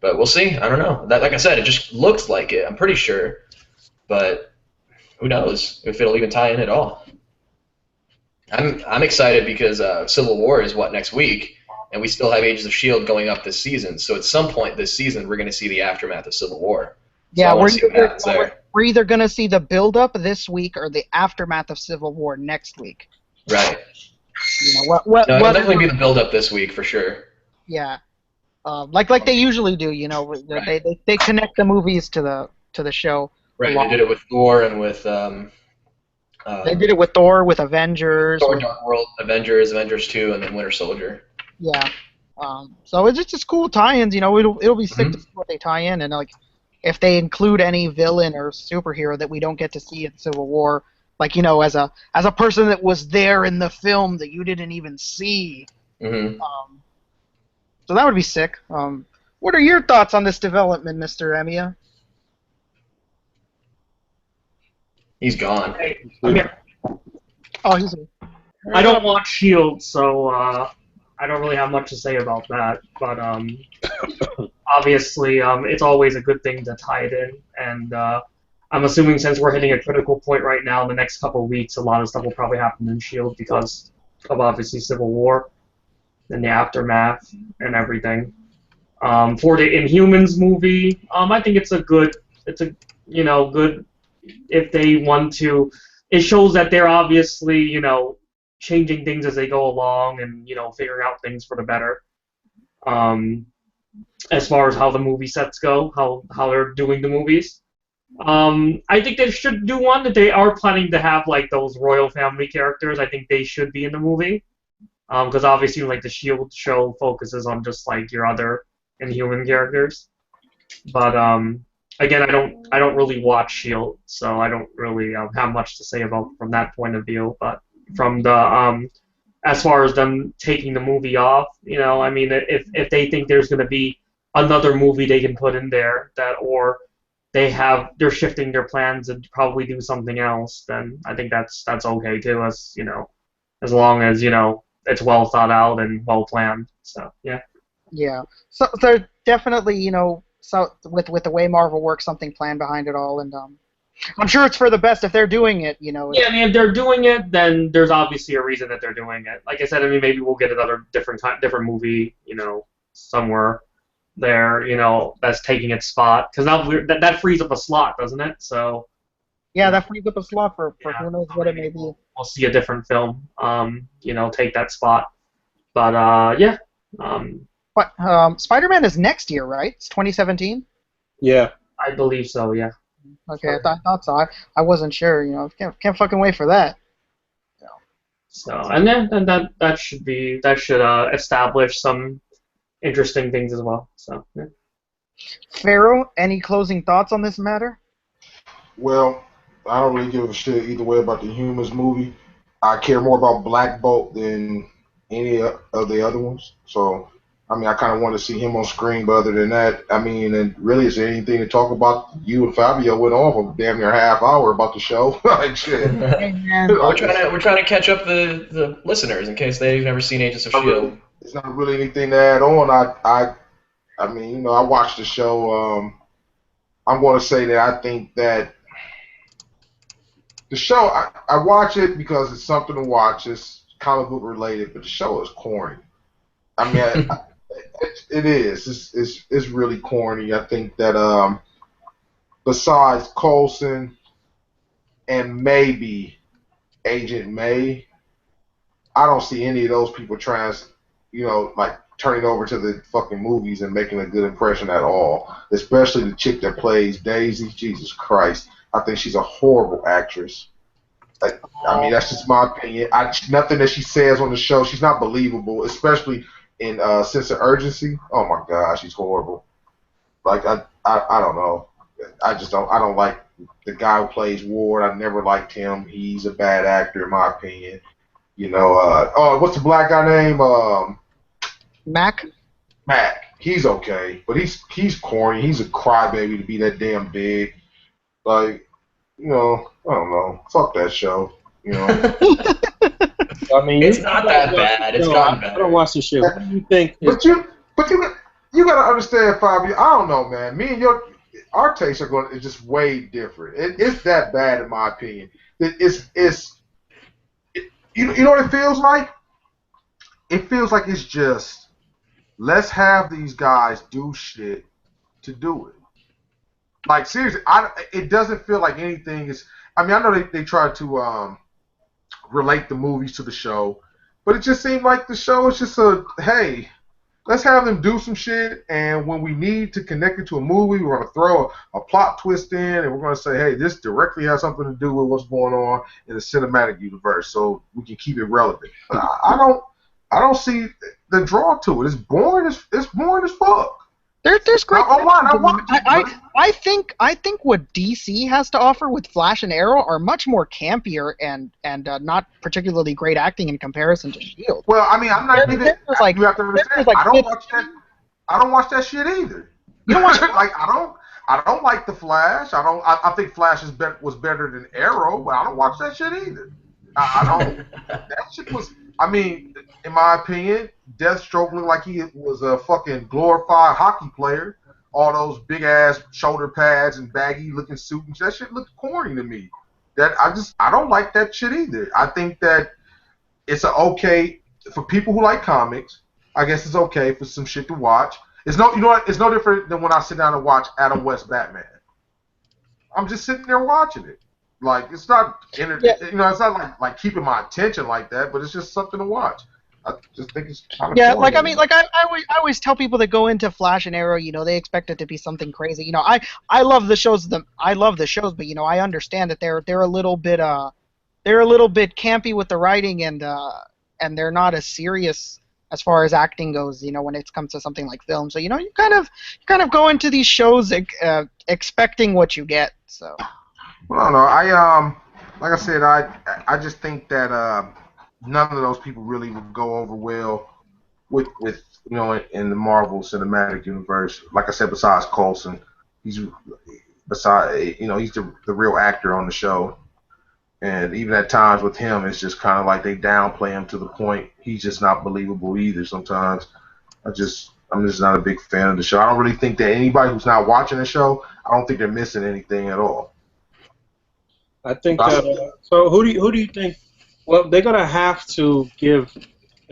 But we'll see. I don't know. That, like I said, it just looks like it. I'm pretty sure, but who knows if it'll even tie in at all. I'm excited because Civil War is next week, and we still have Agents of S.H.I.E.L.D. going up this season. So at some point this season, we're going to see the aftermath of Civil War. So yeah, we're either going to see the build-up this week or the aftermath of Civil War next week. Right. It'll definitely be the build-up this week for sure. Yeah. Like they usually do, Right. They connect the movies to the show. Right, they did it with Thor and with they did it with Thor, with Avengers. Thor: Dark World, Avengers 2, and then Winter Soldier. Yeah. So it's just cool tie-ins, it'll be sick to see what they tie in, and like if they include any villain or superhero that we don't get to see in Civil War, like as a person that was there in the film that you didn't even see. Mm-hmm. So that would be sick. What are your thoughts on this development, Mr. Emiya? He's gone. Oh, he's here. I don't watch S.H.I.E.L.D., so I don't really have much to say about that. But obviously, it's always a good thing to tie it in. And I'm assuming since we're hitting a critical point right now, in the next couple of weeks, a lot of stuff will probably happen in S.H.I.E.L.D. because of obviously Civil War and the aftermath and everything. For the Inhumans movie, I think it's a good if they want to. It shows that they're obviously, changing things as they go along and, figuring out things for the better. As far as how the movie sets go, how they're doing the movies. I think they should do one that they are planning to have like those royal family characters. I think they should be in the movie. Because obviously, like the S.H.I.E.L.D. show focuses on just like your other Inhuman characters, but again, I don't really watch S.H.I.E.L.D., so I don't really have much to say about from that point of view. But from the as far as them taking the movie off, I mean, if they think there's going to be another movie they can put in there or they're shifting their plans and probably do something else, then I think that's okay too, as long as it's well thought out and well planned. So yeah. Yeah. So definitely, so with the way Marvel works, something planned behind it all, and I'm sure it's for the best if they're doing it. Yeah, I mean, if they're doing it, then there's obviously a reason that they're doing it. Like I said, I mean, maybe we'll get another different movie, somewhere there, that's taking its spot, because now that frees up a slot, doesn't it? So. Yeah, that frees up a slot for who knows what it may be. We'll see a different film, take that spot. But But Spider-Man is next year, right? It's 2017. Yeah. I I believe so. Yeah. Okay, I thought so. I wasn't sure. Can't fucking wait for that. So and then and that should establish some interesting things as well. So yeah. Pharaoh, any closing thoughts on this matter? Well, I don't really give a shit either way about the Humans movie. I care more about Black Bolt than any of the other ones. So, I mean, I kind of want to see him on screen, but other than that, I mean, and really, is there anything to talk about? You and Fabio went on for damn near a half hour about the show. Like shit. Hey, man. We're trying to catch up the listeners in case they've never seen Agents of Shield. It's not really anything to add on. I mean, I watched the show. I'm going to say that I think that the show, I watch it because it's something to watch. It's comic book related, but the show is corny. I mean, it is. It's really corny. I think that besides Coulson and maybe Agent May, I don't see any of those people trying to, like turning over to the fucking movies and making a good impression at all. Especially the chick that plays Daisy. Jesus Christ. I think she's a horrible actress. I mean, that's just my opinion. Nothing that she says on the show, she's not believable, especially in Sense of Urgency. Oh my God, she's horrible. Like I don't know. I don't like the guy who plays Ward. I never liked him. He's a bad actor in my opinion. What's the black guy name? Mac? Mac. He's okay, but he's corny. He's a crybaby to be that damn big. Like, I don't know. Fuck that show. I mean, it's not that bad. It's gotten better. I don't watch the shit. What do you think? But you gotta understand, Fabio. I don't know, man. Me and our tastes are just way different. It's that bad in my opinion. You know what it feels like? It feels like it's just let's have these guys do shit to do it. Like seriously, it doesn't feel like anything is. I mean, I know they try to relate the movies to the show, but it just seemed like the show is just hey, let's have them do some shit, and when we need to connect it to a movie, we're gonna throw a plot twist in, and we're gonna say, hey, this directly has something to do with what's going on in the cinematic universe, so we can keep it relevant. But I don't see the draw to it. It's boring as fuck. There's great. I think what DC has to offer with Flash and Arrow are much more campier and not particularly great acting in comparison to Shield. Well, I mean, I'm not even. You have to understand. I don't watch that shit either. You don't watch like I don't like the Flash. I think Flash was better than Arrow, but I don't watch that shit either. I don't. That shit was. I mean, in my opinion, Deathstroke looked like he was a fucking glorified hockey player. All those big ass shoulder pads and baggy looking suit and that shit looked corny to me. I don't like that shit either. I think that it's okay for people who like comics. I guess it's okay for some shit to watch. It's no different than when I sit down and watch Adam West Batman. I'm just sitting there watching it. Like it's not, it's not like keeping my attention like that, but it's just something to watch. I just think it's kind of like I mean, like I always tell people that go into Flash and Arrow, they expect it to be something crazy. I love the shows. But I understand that they're a little bit campy with the writing and they're not as serious as far as acting goes. When it comes to something like film, so you kind of go into these shows expecting what you get. So. Well, I don't know. Like I said, I just think that none of those people really would go over well with in the Marvel Cinematic Universe. Like I said, besides Coulson, he's the real actor on the show, and even at times with him, it's just kind of like they downplay him to the point he's just not believable either. Sometimes I'm just not a big fan of the show. I don't really think that anybody who's not watching the show, I don't think they're missing anything at all. I think so. Who do you think? Well, they're gonna have to give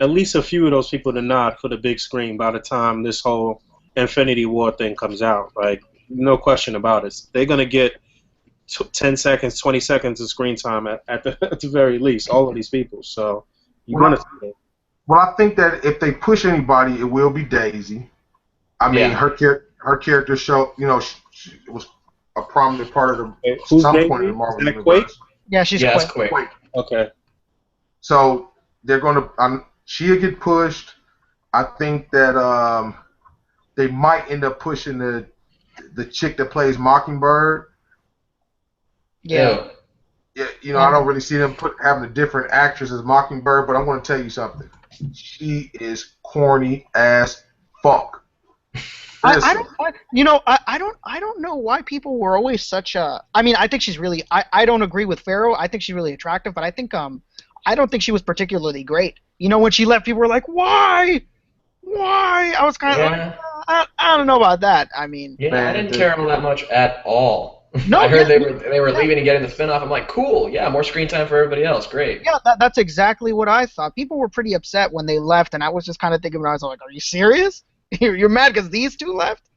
at least a few of those people the nod for the big screen by the time this whole Infinity War thing comes out. Like, no question about it. They're gonna get 10 seconds, 20 seconds of screen time at the very least. All of these people. So you're gonna. Well, I think that if they push anybody, it will be Daisy. I mean, her character show. It was a prominent part of Wait, the who's some point in Daisy? the Marvel Is that Quake? universe. Yeah, she's Yeah, quick. that's quick. Wait, Okay. so they're gonna she'll get pushed. I think that they might end up pushing the chick that plays Mockingbird. Yeah. Ew. Yeah, you know, I don't really see them having a different actress as Mockingbird, but I'm going to tell you something. She is corny as fuck. Listen, I don't know why people were always such a. I mean, I think she's really. I don't agree with Pharaoh. I think she's really attractive, but I think I don't think she was particularly great. You know, when she left, people were like, why? I was kind of like, Yeah. I don't know about that. I mean, Yeah, I man, didn't care all that much at all. No, I heard yeah, they were leaving and getting the spinoff. I'm like, cool, yeah, more screen time for everybody else. Great. yeah, that's exactly what I thought. People were pretty upset when they left, and I was just kind of thinking, I was like, are you serious? You're mad because these two left?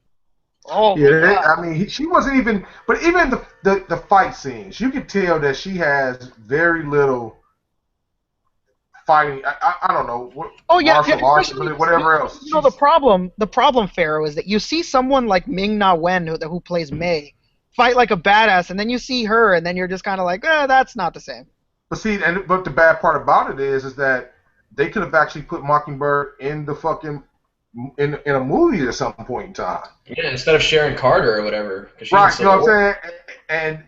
Oh my yeah, god. I mean, she wasn't even. But even the fight scenes, you could tell that she has very little fighting. I don't know what Oh yeah, martial arts, especially whatever else. you know the problem, Pharaoh, is that you see someone like Ming Na Wen who plays Mei fight like a badass, and then you see her, and then you're just kind of like, that's not the same. But see, but the bad part about it is that they could have actually put Mockingbird in the fucking in a movie at some point in time. Yeah, instead of Sharon Carter or whatever, because she's in Right, you know Civil what War. I'm saying? And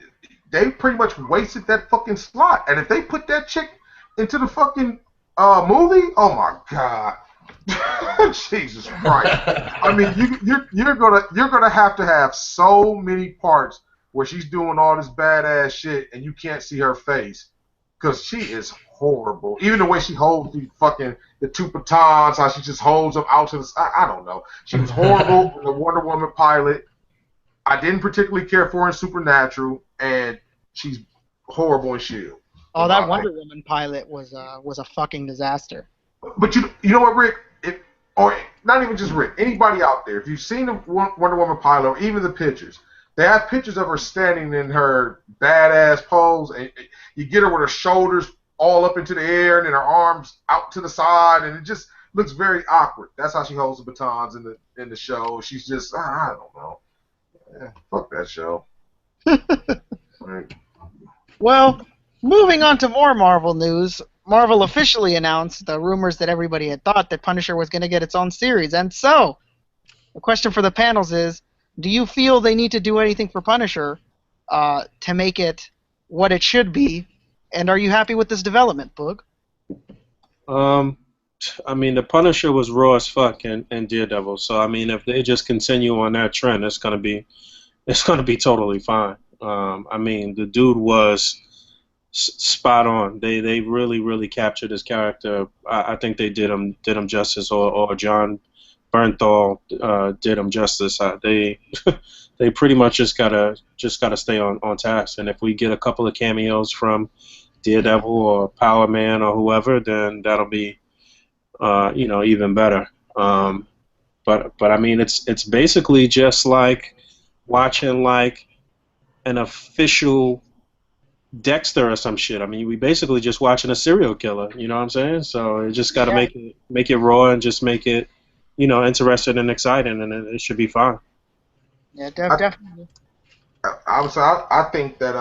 they pretty much wasted that fucking slot. And if they put that chick into the fucking movie, oh my god, Jesus Christ! I mean, you're gonna have to have so many parts where she's doing all this badass shit and you can't see her face because she is horrible. Even the way she holds the two batons, how she just holds them out to the side. I don't know. She was horrible in the Wonder Woman pilot. I didn't particularly care for her in Supernatural, and she's horrible in Shield. Oh, that Wonder Woman pilot was a fucking disaster. But you know what, Rick? Or not even just Rick. Anybody out there, if you've seen the Wonder Woman pilot or even the pictures, they have pictures of her standing in her badass pose, and you get her with her shoulders all up into the air and then her arms out to the side, and it just looks very awkward. That's how she holds the batons in the show. She's just I don't know. Yeah, fuck that show. Right. Well, moving on to more Marvel news, Marvel officially announced the rumors that everybody had thought that Punisher was going to get its own series. And so, the question for the panels is, do you feel they need to do anything for Punisher to make it what it should be? And are you happy with this development, Boog? I mean, the Punisher was raw as fuck in Daredevil. So I mean, if they just continue on that trend, it's gonna be totally fine. I mean, the dude was spot on. They really captured his character. I think they did him justice, or John Bernthal did him justice. They they pretty much just gotta stay on task. And if we get a couple of cameos from Daredevil or Power Man or whoever, then that'll be even better. But I mean, it's basically just like watching like an official Dexter or some shit. I mean, we basically just watching a serial killer. You know what I'm saying? So you just got to make it raw and just make it, interesting and exciting, and it should be fine. Yeah, definitely. I think that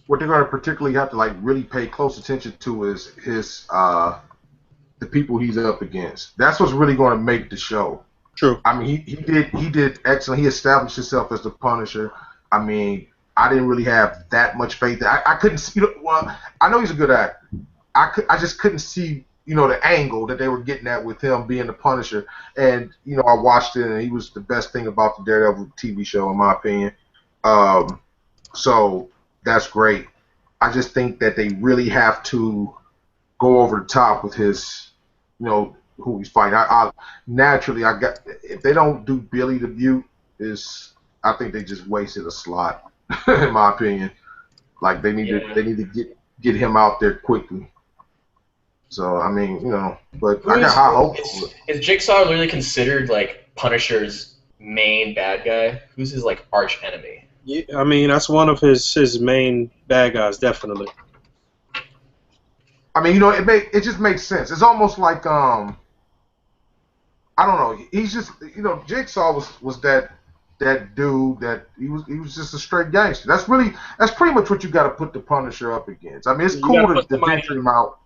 what they're going to particularly have to like really pay close attention to is his the people he's up against. That's what's really going to make the show. True. I mean, he did excellent. He established himself as the Punisher. I mean, I didn't really have that much faith. I couldn't see. Well, I know he's a good actor. I just couldn't see the angle that they were getting at with him being the Punisher. And I watched it, and he was the best thing about the Daredevil TV show, in my opinion. So that's great. I just think that they really have to go over the top with his, who he's fighting. If they don't do Billy the Beaut, I think they just wasted a slot, in my opinion. Like they need to get him out there quickly. So I mean, but I got high hopes. Is Jigsaw really considered like Punisher's main bad guy? Who's his like arch enemy? Yeah, I mean, that's one of his main bad guys, definitely. I mean, it just makes sense. It's almost like I don't know. He's just Jigsaw was that that dude that he was just a straight gangster. That's pretty much what you got to put the Punisher up against. I mean, it's cool to venture him out.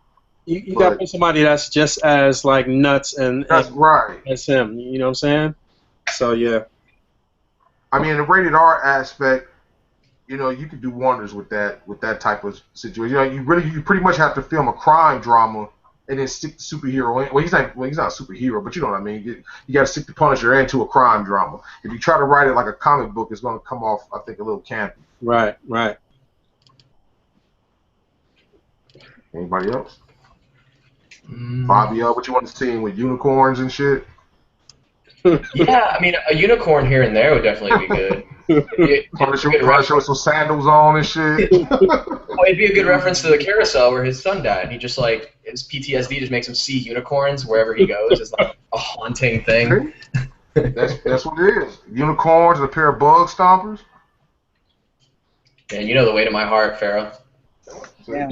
You got to put somebody that's just as like nuts That's right as him. You know what I'm saying? So yeah. I mean, the rated R aspect, you could do wonders with that type of situation. You pretty much have to film a crime drama and then stick the superhero in. Well, he's not a superhero, but you know what I mean. You got to stick the Punisher into a crime drama. If you try to write it like a comic book, it's going to come off, I think, a little campy. Right. Anybody else? Fabio, what you want to see with unicorns and shit? Yeah, I mean, a unicorn here and there would definitely be good. Punisher with some sandals on and shit. Well, it'd be a good reference to the carousel where his son died. He just like his PTSD just makes him see unicorns wherever he goes. It's like a haunting thing. That's what it is. Unicorns and a pair of bug stompers. Man, you know the way to my heart, Pharaoh. Yeah.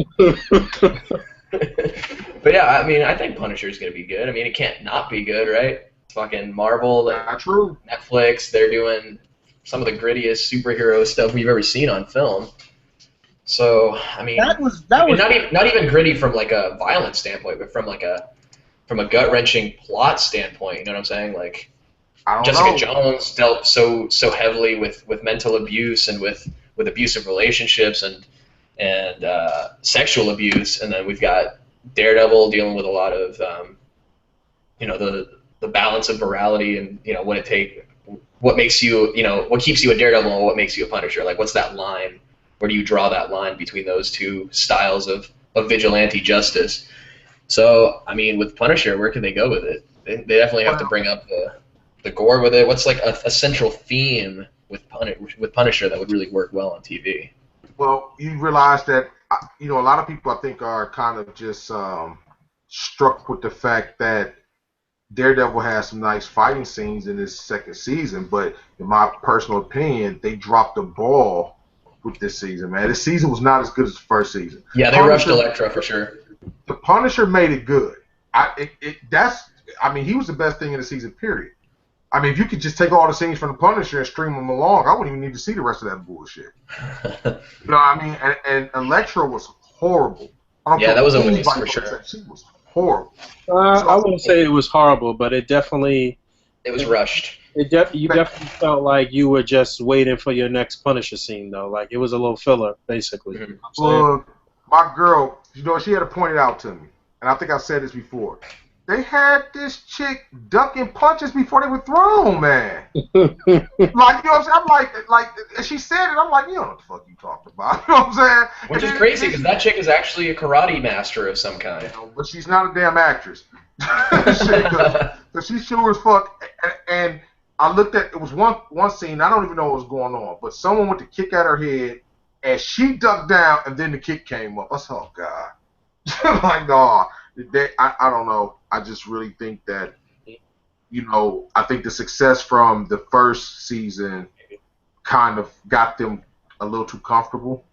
But yeah, I mean, I think Punisher's gonna be good. I mean, it can't not be good, right? Fucking Marvel, Not true. Netflix, they're doing some of the grittiest superhero stuff we've ever seen on film. So, I mean, That was not even gritty from like a violent standpoint, but from a gut-wrenching plot standpoint. You know what I'm saying? Like Jessica Jones dealt so heavily with mental abuse and with abusive relationships and sexual abuse, and then we've got Daredevil dealing with a lot of the balance of morality and what makes you what keeps you a Daredevil and what makes you a Punisher. Like, what's that line? Where do you draw that line between those two styles of vigilante justice? So, I mean, with Punisher, where can they go with it? They definitely have to bring up the gore with it. What's like a central theme with Punisher that would really work well on TV? Well, you realize that a lot of people I think are kind of just struck with the fact that Daredevil has some nice fighting scenes in this second season, but in my personal opinion, they dropped the ball with this season, man. This season was not as good as the first season. Yeah, they rushed Elektra for sure. The Punisher made it good. He was the best thing in the season, period. I mean, if you could just take all the scenes from the Punisher and stream them along, I wouldn't even need to see the rest of that bullshit. You know what I mean? And Elektra was horrible. That was a waste for sure. She was horrible. I wouldn't say it was horrible, but it was rushed. You definitely felt like you were just waiting for your next Punisher scene, though. Like, it was a little filler, basically. Mm-hmm. Well, my girl, she had to point it out to me, and I think I've said this before. They had this chick ducking punches before they were thrown, man. Like, you know what I'm saying? I'm like, and she said it. I'm like, you don't know what the fuck you talking about. You know what I'm saying? Which is crazy, because that chick is actually a karate master of some kind. But she's not a damn actress. She's sure as fuck. And I looked at, it was one scene, I don't even know what was going on, but someone went to kick at her head, and she ducked down, and then the kick came up. I said, oh, God. Like, no. I don't know. I just really think that, I think the success from the first season kind of got them a little too comfortable.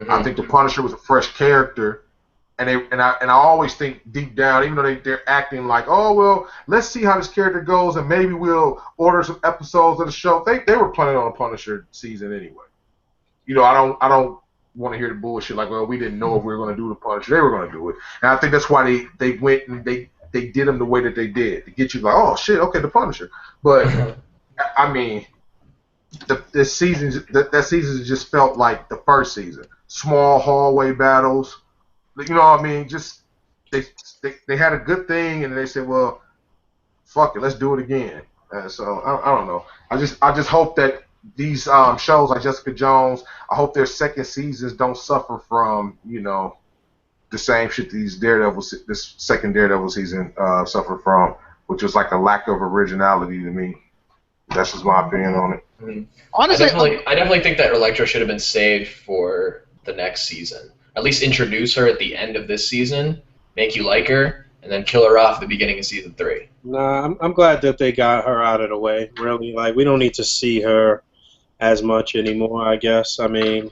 Mm-hmm. I think the Punisher was a fresh character, and I always think deep down, even though they're acting like, oh well, let's see how this character goes, and maybe we'll order some episodes of the show. They were planning on a Punisher season anyway. I don't want to hear the bullshit like, well, we didn't know if we were going to do the Punisher. They were going to do it, and I think that's why they went and they did him the way that they did to get you like, oh shit, okay, the Punisher. But I mean, that season just felt like the first season. Small hallway battles, you know what I mean? Just they had a good thing, and they said, well, fuck it, let's do it again. So I don't know. I just hope that these shows like Jessica Jones, I hope their second seasons don't suffer from the same shit this second Daredevil season suffered from, which was like a lack of originality to me. That's just my opinion on it. Mm-hmm. Honestly, I definitely think that Elektra should have been saved for the next season. At least introduce her at the end of this season, make you like her, and then kill her off at the beginning of season 3. Nah, I'm glad that they got her out of the way. Really, like, we don't need to see her as much anymore, I guess. I mean,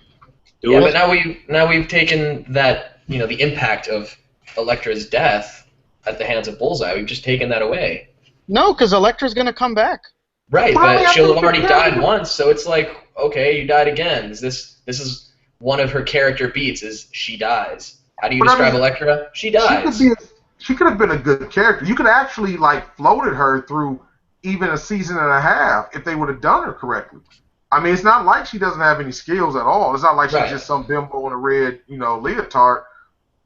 but now we've taken that, the impact of Elektra's death at the hands of Bullseye. We've just taken that away. No, because Elektra's gonna come back. Right, Well, I mean, but I she'll think have already the died character- once, so it's like, okay, you died again. This is one of her character beats is she dies. How do you But I describe mean, Elektra? She she could be. dies. She could have been a good character. You could actually like floated her through even a season and a half if they would have done her correctly. I mean, it's not like she doesn't have any skills at all. It's not like she's Right. just some bimbo in a red, leotard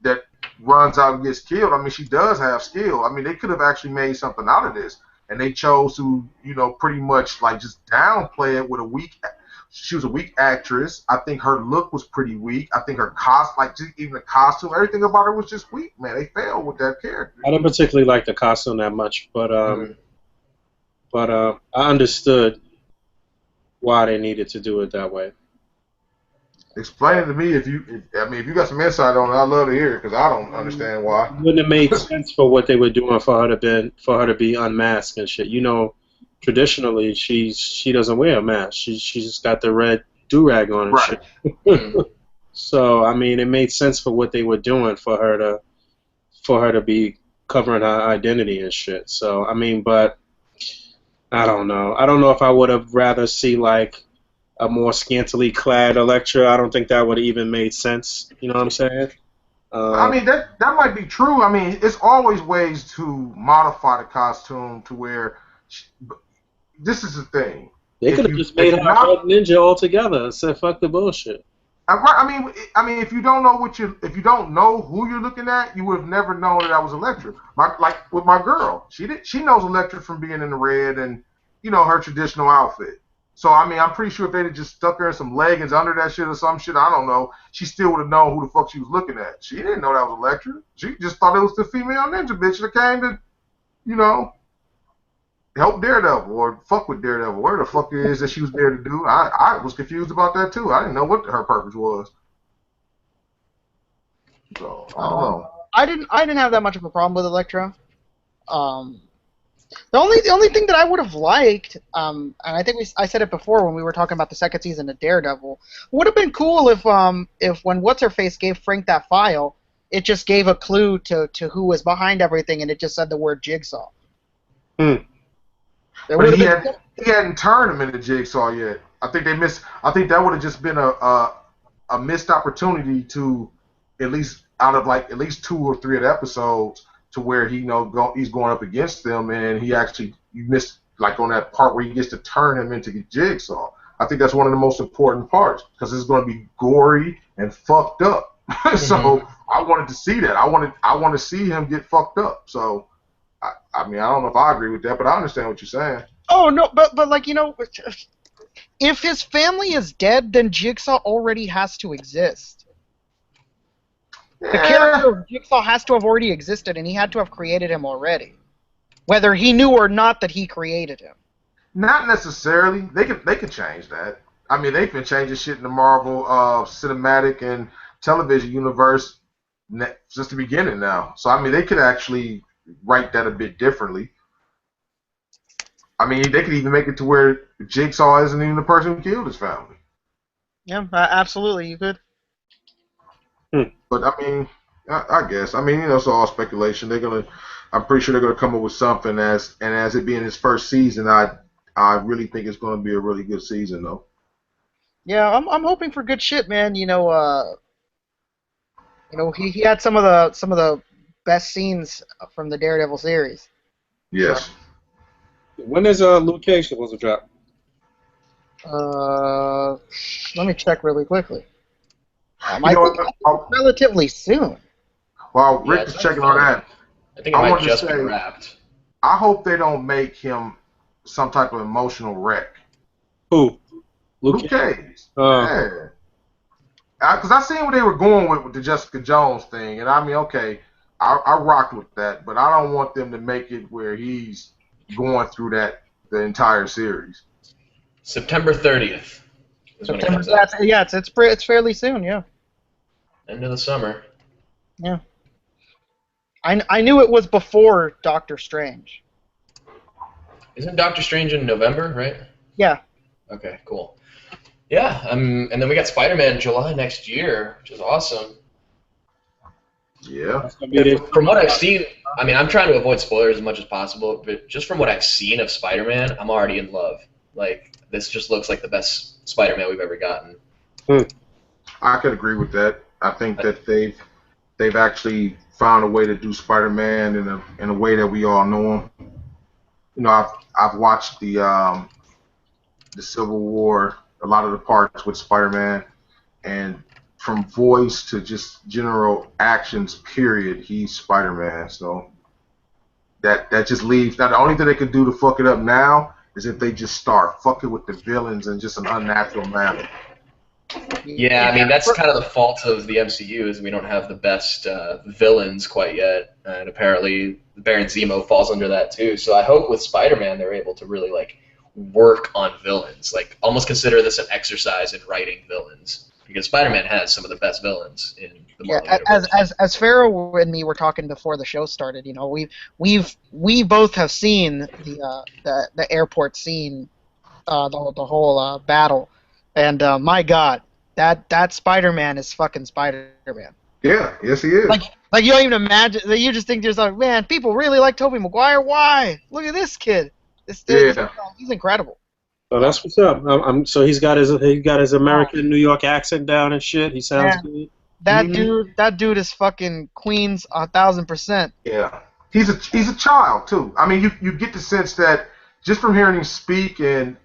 that runs out and gets killed. I mean, she does have skill. I mean, they could have actually made something out of this, and they chose to, pretty much like just downplay it with a weak. She was a weak actress. I think her look was pretty weak. I think her even the costume, everything about her was just weak. Man, they failed with that character. I didn't particularly like the costume that much, but Mhm. I understood why they needed to do it that way. Explain it to me if you got some insight on it. I'd love to hear it because I don't understand why. It wouldn't have made sense for what they were doing for her to be unmasked and shit. Traditionally she doesn't wear a mask. She's just got the red do-rag on and Right. shit. So I mean, it made sense for what they were doing for her to be covering her identity and shit. So I mean, but I don't know. I don't know if I would have rather see like a more scantily clad Elektra. I don't think that would have even made sense. You know what I'm saying? I mean, that might be true. I mean, it's always ways to modify the costume to where this is the thing. They could have just If made her you're a not, red ninja altogether and said fuck the bullshit. if you don't know if you don't know who you're looking at, you would have never known that was Elektra. Like with my girl, she knows Elektra from being in the red and her traditional outfit. So I mean, I'm pretty sure if they'd have just stuck her in some leggings under that shit or some shit, I don't know, she still would have known who the fuck she was looking at. She didn't know that was Elektra. She just thought it was the female ninja bitch that came to, you know, help Daredevil or fuck with Daredevil. Where the fuck it is that she was there to do? I was confused about that too. I didn't know what her purpose was. So I don't know. I didn't have that much of a problem with Elektra. The only thing that I would have liked, and I think I said it before when we were talking about the second season of Daredevil, would have been cool if when What's Her Face gave Frank that file, it just gave a clue to who was behind everything, and it just said the word Jigsaw. Hmm. But he hadn't turned him into Jigsaw yet. I think they missed. I think that would have just been a missed opportunity to at least out of like at least 2 or 3 of the episodes to where he's going up against them and you missed like on that part where he gets to turn him into Jigsaw. I think that's one of the most important parts because it's going to be gory and fucked up. So I wanted to see that. I want to see him get fucked up. So I mean I don't know if I agree with that, but I understand what you're saying. Oh no, but like if his family is dead, then Jigsaw already has to exist. The character of Jigsaw has to have already existed, and he had to have created him already, whether he knew or not that he created him. Not necessarily. They could change that. I mean, they've been changing shit in the Marvel cinematic and television universe since the beginning now. So I mean, they could actually write that a bit differently. I mean, they could even make it to where Jigsaw isn't even the person who killed his family. Yeah, absolutely, you could. But I mean, I guess. I mean, it's all speculation. I'm pretty sure they're gonna come up with something as it being his first season. I really think it's gonna be a really good season though. Yeah, I'm hoping for good shit, man. He had some of the best scenes from the Daredevil series. Yes. When is Luke Cage supposed to drop? Let me check really quickly. I think relatively soon. While Yeah, Rick is checking on that, I think it might just be say, wrapped. I hope they don't make him some type of emotional wreck. Who? Luke Cage. Yeah. Because I seen what they were going with the Jessica Jones thing, and I mean, okay, I rocked with that, but I don't want them to make it where he's going through that the entire series. September 30th is when it comes out. Yeah, it's fairly soon. Yeah. End of the summer. Yeah. I knew it was before Doctor Strange. Isn't Doctor Strange in November, right? Yeah. Okay, cool. Yeah, and then we got Spider-Man in July next year, which is awesome. Yeah. That's gonna be the, From what I've seen, I mean, I'm trying to avoid spoilers as much as possible, but just from what I've seen of Spider-Man, I'm already in love. Like, this just looks like the best Spider-Man we've ever gotten. I could agree with that. I think that they've actually found a way to do Spider-Man in a way that we all know him. You know, I've watched the Civil War, a lot of the parts with Spider-Man, and from voice to just general actions, period, he's Spider-Man. So that just leaves. Now the only thing they could do to fuck it up now is if they just start fucking with the villains in just an unnatural manner. Yeah, I mean, that's kind of the fault of the MCU is we don't have the best villains quite yet, and apparently Baron Zemo falls under that too. So I hope with Spider-Man they're able to really like work on villains, like almost consider this an exercise in writing villains, because Spider-Man has some of the best villains in the Marvel universe. As Pharaoh and me were talking before the show started, you know, we both have seen the airport scene, the whole battle, and my God, that Spider-Man is fucking Spider-Man. Yeah, yes he is. Like you don't even imagine. You just think to yourself, man, people really like Tobey Maguire. Why? Look at this kid. He's incredible. so that's what's up. So he's got his American New York accent down and shit. He sounds good. That dude is fucking Queens 1000%. Yeah, he's a child too. I mean, you get the sense that just from hearing him speak, and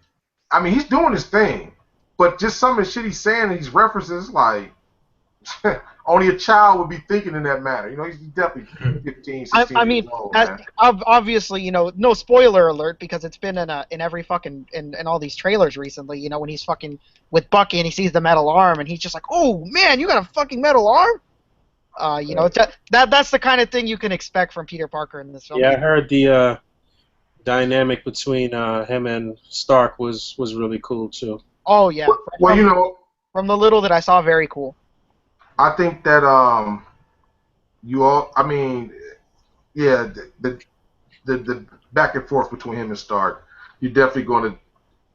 I mean he's doing his thing, but just some of the shit he's saying, these references, like only a child would be thinking in that manner. You know, he's definitely 15, 16 I mean, years old, man. obviously, you know, no spoiler alert because it's been in every fucking in all these trailers recently. You know, when he's fucking with Bucky and he sees the metal arm and he's just like, "Oh man, you got a fucking metal arm!" You know, that's the kind of thing you can expect from Peter Parker in this film. Yeah, I heard the dynamic between him and Stark was really cool too. Oh yeah. Well, you know, from the little that I saw, very cool. I think that I mean, yeah, the back and forth between him and Stark, you're definitely going to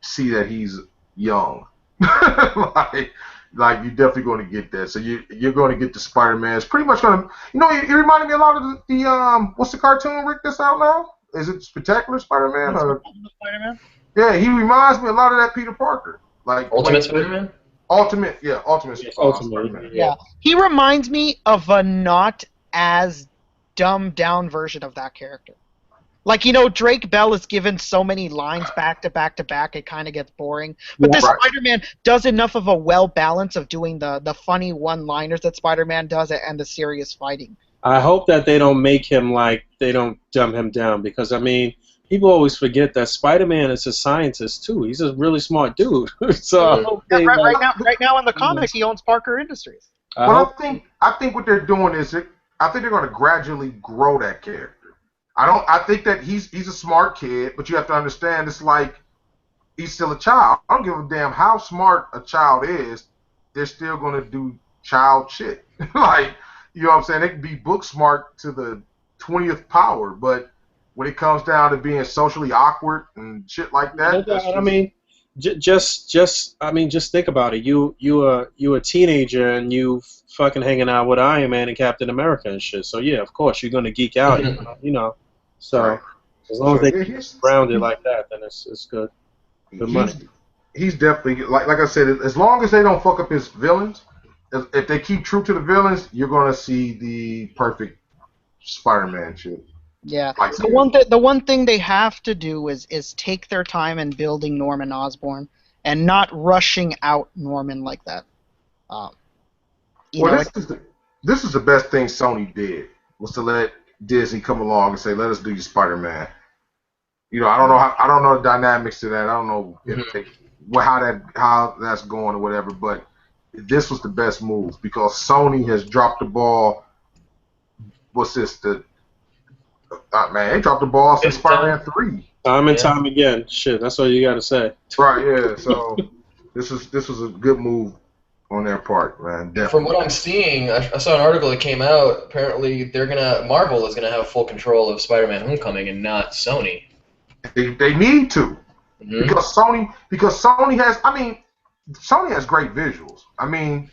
see that he's young. like you're definitely going to get that. So you're going to get the Spider-Man. It's pretty much going to, you know, it reminded me a lot of the what's the cartoon, Rick, that's out now? Is it Spectacular Spider-Man? Spider-Man? Yeah, he reminds me a lot of that Peter Parker. Like Ultimate Spider-Man? Ultimate Ultimate. Yeah. He reminds me of a not as dumbed down version of that character. Like, you know, Drake Bell is given so many lines back to back to back, it kind of gets boring. But this Spider-Man does enough of a well balance of doing the funny one-liners that Spider-Man does and the serious fighting. I hope that they don't make him like they don't dumb him down because I mean people always forget that Spider-Man is a scientist too. He's a really smart dude. So I hope they, right now in the comics he owns Parker Industries. I think what they're doing is I think they're going to gradually grow that character. I think that he's a smart kid, but you have to understand it's like he's still a child. I don't give a damn how smart a child is. They're still going to do child shit. Like, you know what I'm saying? They can be book smart to the 20th power, but when it comes down to being socially awkward and shit like that, I mean, just think about it. You a teenager and you fucking hanging out with Iron Man and Captain America and shit. So yeah, of course you're gonna geek out. You know. So as long as they keep grounded like that, then it's good. Good money. He's definitely like I said. As long as they don't fuck up his villains, if they keep true to the villains, you're gonna see the perfect Spider-Man shit. Yeah. The one thing they have to do is take their time in building Norman Osborn and not rushing out Norman like that. This is the best thing Sony did was to let Disney come along and say, "Let us do your Spider-Man." You know, I don't know the dynamics to that. I don't know how that's going or whatever, but this was the best move because Sony has dropped the ball. What's this? Man, they dropped the ball since Spider-Man 3. Time and time again. Shit, that's all you got to say. Right, yeah. So this was a good move on their part, man. Definitely. From what I'm seeing, I saw an article that came out. Apparently, Marvel is gonna have full control of Spider-Man: Homecoming and not Sony. They need to because Sony has. I mean, Sony has great visuals. I mean,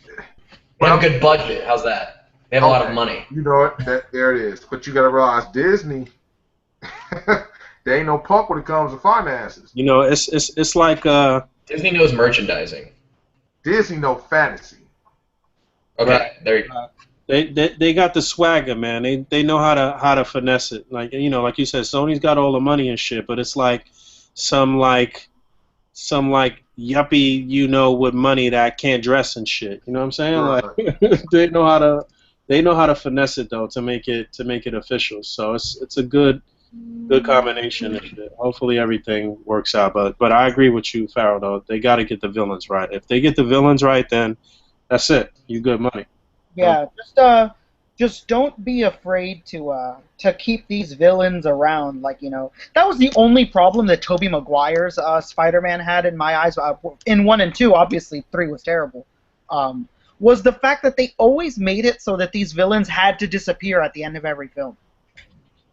they have a good budget. How's that? They have a lot of money. You know it. There it is. But you got to realize Disney, they ain't no punk when it comes to finances. You know, it's like Disney knows merchandising. Disney know fantasy. Okay, Right. there you go. They got the swagger, man. They know how to finesse it. Like like you said, Sony's got all the money and shit, but it's like some yuppie, with money that can't dress and shit. You know what I'm saying? Right. Like they know how to finesse it though to make it official. So it's a good combination of shit. Hopefully everything works out. But I agree with you, Pharaoh, though. They got to get the villains right. If they get the villains right, then that's it. You good money. Yeah, just don't be afraid to keep these villains around. Like, that was the only problem that Tobey Maguire's Spider-Man had in my eyes. In 1 and 2, obviously 3 was terrible. Was the fact that they always made it so that these villains had to disappear at the end of every film.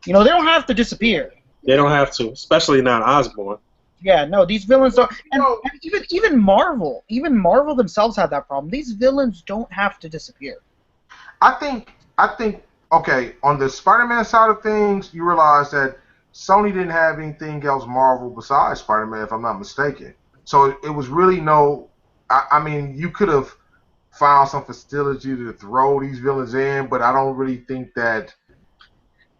They don't have to disappear. They don't have to, especially not Osborn. Yeah, no, these villains don't. And even Marvel themselves had that problem. These villains don't have to disappear. I think okay, on the Spider-Man side of things, you realize that Sony didn't have anything else Marvel besides Spider-Man, if I'm not mistaken. So it was really no. I mean, you could have found some facility to throw these villains in, but I don't really think that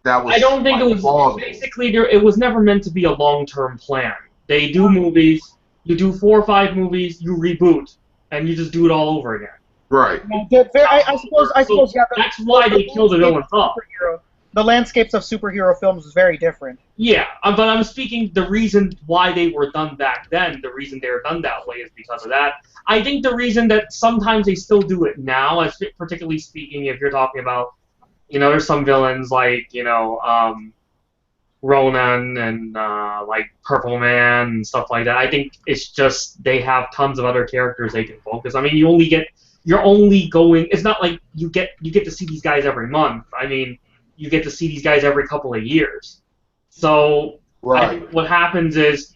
was. I don't think it was plausible. basically it was never meant to be a long-term plan. They do movies, you do 4 or 5 movies, you reboot, and you just do it all over again. Right. I suppose, yeah. That's why they killed the villains off. The landscapes of superhero films is very different. Yeah, but I'm speaking the reason why they were done back then, the reason they were done that way is because of that. I think the reason that sometimes they still do it now, as particularly speaking, if you're talking about, there's some villains like, Ronan and like Purple Man and stuff like that. I think it's just they have tons of other characters they can focus. I mean, you're only going. It's not like you get to see these guys every month. I mean, you get to see these guys every couple of years. So right. I think what happens is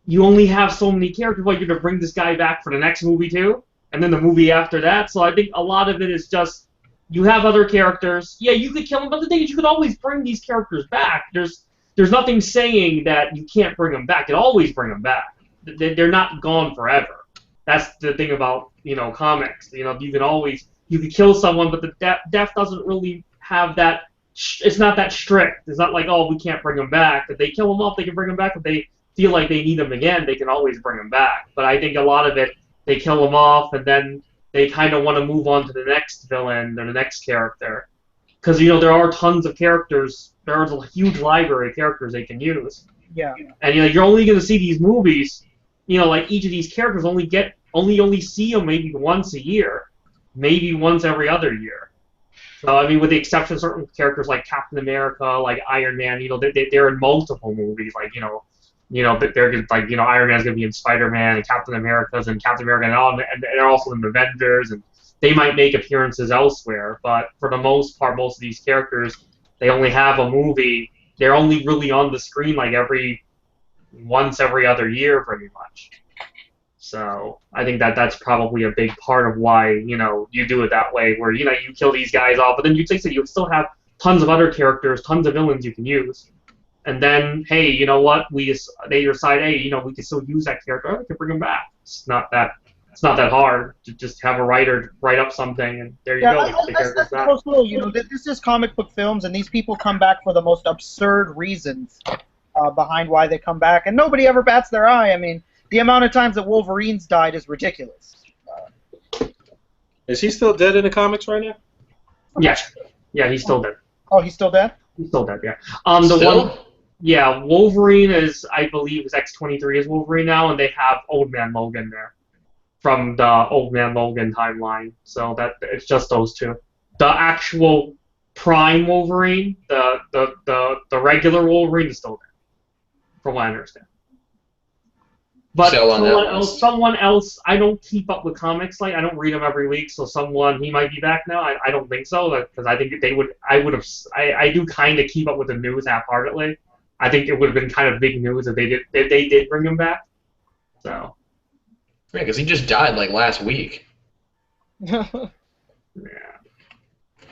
you only have so many characters. Like, you're going to bring this guy back for the next movie too, and then the movie after that. So I think a lot of it is just you have other characters. Yeah, you could kill them, but the thing is, you could always bring these characters back. There's nothing saying that you can't bring them back. You can always bring them back. They're not gone forever. That's the thing about comics. You can kill someone, but the death doesn't really have that. It's not that strict. It's not like, oh, we can't bring them back. If they kill them off, they can bring them back. If they feel like they need them again, they can always bring them back. But I think a lot of it, they kill them off, and then they kind of want to move on to the next villain or the next character. Because, there are tons of characters. There's a huge library of characters they can use. Yeah. And, you're only going to see these movies, like each of these characters only see them maybe once a year. Maybe once every other year. So, I mean, with the exception of certain characters like Captain America, like Iron Man, they're in multiple movies. Like, they're like, Iron Man's going to be in Spider-Man, and Captain America's in Captain America, and they're also in the Avengers, and they might make appearances elsewhere. But for the most part, most of these characters, they only have a movie. They're only really on the screen like once every other year, pretty much. So I think that's probably a big part of why you do it that way, where you kill these guys off, but then you still have tons of other characters, tons of villains you can use, and then hey, you know what? They decide, hey, we can still use that character. We can bring them back. It's not that hard to just have a writer write up something, and there you go. That's cool. This is comic book films, and these people come back for the most absurd reasons behind why they come back, and nobody ever bats their eye. I mean, the amount of times that Wolverine's died is ridiculous. Is he still dead in the comics right now? Yes. Yeah, he's still dead. Oh, he's still dead? He's still dead, yeah. Wolverine I believe is X-23 is Wolverine now, and they have Old Man Logan there from the Old Man Logan timeline. So that it's just those two. The actual Prime Wolverine, the regular Wolverine is still dead, from what I understand. But someone else, I don't keep up with comics, I don't read them every week, so he might be back now. I don't think so, because I think I do kind of keep up with the news half-heartedly. I think it would have been kind of big news if they did bring him back. So. Yeah, because he just died last week. Yeah.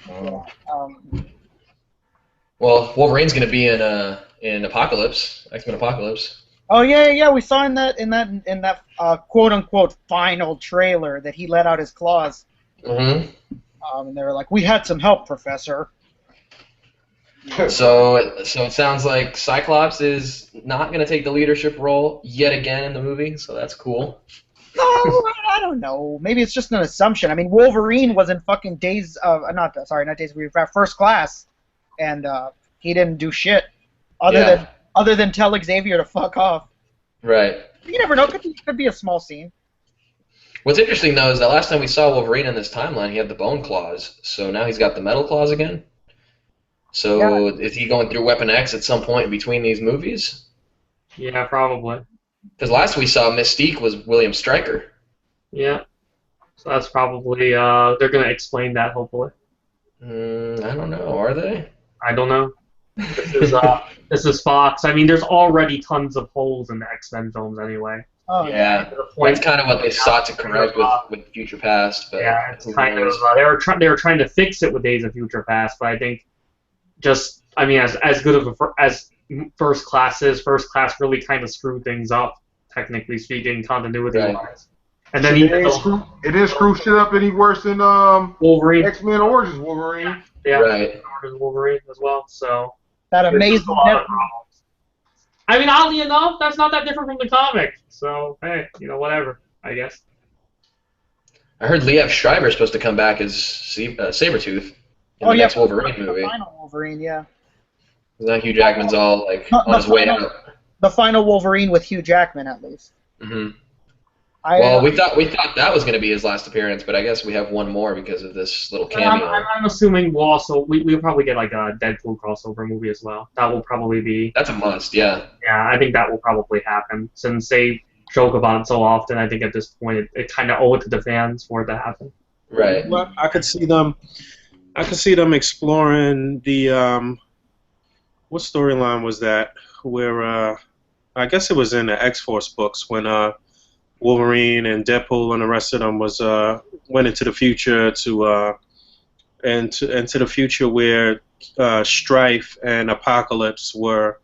Oh. Um, Well, Wolverine's gonna be in Apocalypse, X-Men Apocalypse. oh yeah, we saw in that quote unquote final trailer that he let out his claws. Mm-hmm. And they were like, "We had some help, Professor." So it sounds like Cyclops is not gonna take the leadership role yet again in the movie, so that's cool. No, I don't know. Maybe it's just an assumption. I mean, Wolverine was in fucking not Days of First Class, and he didn't do shit other than tell Xavier to fuck off. Right. You never know. Could be a small scene. What's interesting though is that last time we saw Wolverine in this timeline, he had the bone claws, so now he's got the metal claws again. So is he going through Weapon X at some point in between these movies? Yeah, probably. Because last we saw Mystique was William Stryker. Yeah. So that's probably they're gonna explain that hopefully. I don't know. Are they? I don't know. This is Fox. I mean, there's already tons of holes in the X-Men films anyway. Oh Yeah, that's kind of what they sought to correct with Future Past. But yeah, it's kind of they were trying to fix it with Days of Future Past, but I think as good of as First Class is, First Class really kind of screwed things up, technically speaking, continuity wise. And then it didn't screw shit up any worse than Wolverine, X-Men Origins Wolverine. Yeah, right. Wolverine as well. So that amazing. I mean, oddly enough, that's not that different from the comic. So hey, whatever, I guess. I heard Liev Schreiber is supposed to come back as Sabretooth in the next Wolverine movie. The final Wolverine, yeah. Now Hugh Jackman's all on his way out. The final Wolverine with Hugh Jackman, at least. Mm-hmm. Well, we thought that was going to be his last appearance, but I guess we have one more because of this little cameo. I'm assuming we'll probably get like a Deadpool crossover movie as well. That will probably be. That's a must, yeah. Yeah, I think that will probably happen since they joke about it so often. I think at this point it kind of owe it to the fans for it to happen. Right. Well, I could see them exploring the what storyline was that? Where I guess it was in the X-Force books when Wolverine and Deadpool and the rest of them went into the future into the future where Strife and Apocalypse were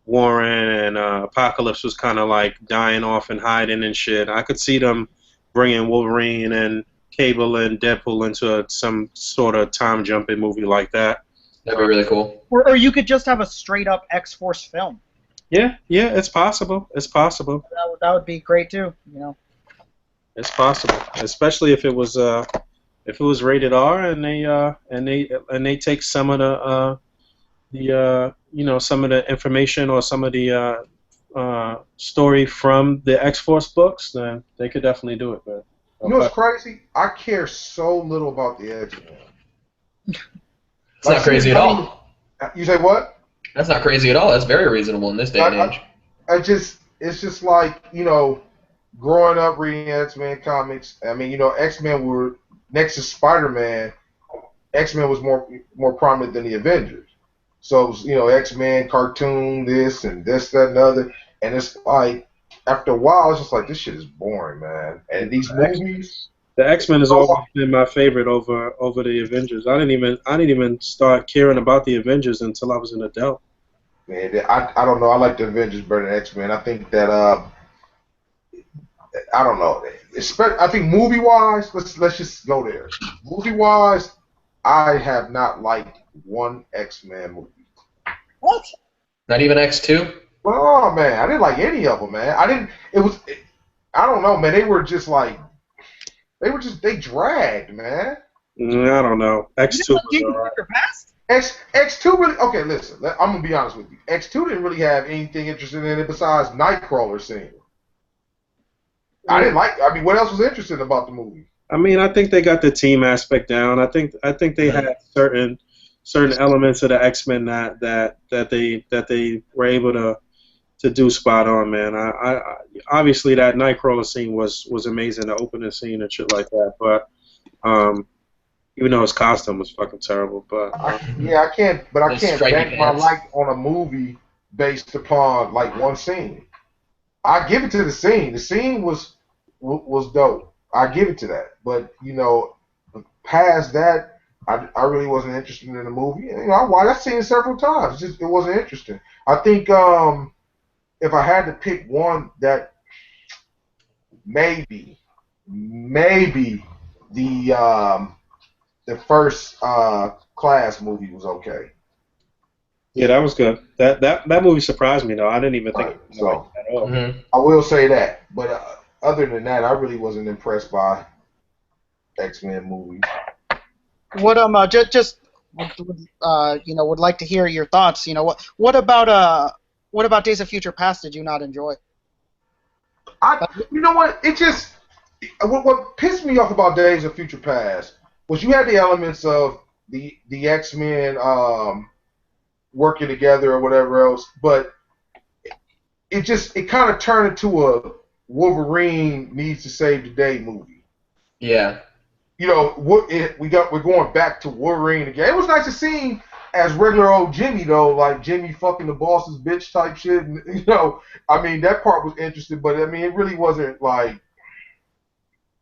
warring, and Apocalypse was kind of like dying off and hiding and shit. I could see them bringing Wolverine and Cable and Deadpool into some sort of time jumping movie like that. That'd be really cool. Or you could just have a straight up X-Force film. Yeah, it's possible. It's possible. That would be great too. It's possible, especially if it was rated R and they take some of some of the information or some of the story from the X-Force books, then they could definitely do it, man. You know what's crazy? I care so little about the X-Men. It's not crazy at all. You say what? That's not crazy at all. That's very reasonable in this day and age. It's just like, growing up reading X-Men comics. I mean, X-Men were next to Spider-Man. X-Men was more prominent than the Avengers. So it was, X-Men cartoon, this and this, that, and other, and it's like after a while, it's just like this shit is boring, man. And these movies. The X-Men has always been my favorite over the Avengers. I didn't even start caring about the Avengers until I was an adult. Man, I don't know. I like the Avengers better than X-Men. I think that I don't know. I think movie wise, let's just go there. Movie wise, I have not liked one X-Men movie. What? Not even X2? Oh man, I didn't like any of them, man. I don't know, man. They were just like. They dragged, man. I don't know. X2 was alright. X2 really, okay, listen, I'm going to be honest with you. X2 didn't really have anything interesting in it besides Nightcrawler scene. What else was interesting about the movie? I mean, I think they got the team aspect down. I think they had certain elements of the X-Men that they were able to do spot on, man. I obviously that Nightcrawler scene was amazing, the opening scene and shit like that. But even though his costume was fucking terrible, but I can't bank my life on a movie based upon like one scene. I give it to the scene. The scene was dope. I give it to that. But past that, I really wasn't interested in the movie. You know, I've seen it several times. It wasn't interesting. I think if I had to pick one that maybe the first Class movie was okay. Yeah, that was good. That movie surprised me though. I didn't even think Right. it was like So that at all. Mm-hmm. I will say that. But other than that, I really wasn't impressed by X-Men movies. What just would like to hear your thoughts. You know, what about Days of Future Past did you not enjoy? You know what? What pissed me off about Days of Future Past was you had the elements of the X-Men working together or whatever else, but it kind of turned into a Wolverine needs to save the day movie. Yeah. You know, we're going back to Wolverine again. It was nice to see him as regular old Jimmy though, like Jimmy fucking the boss's bitch type shit. And, you know, I mean that part was interesting, but I mean it really wasn't like,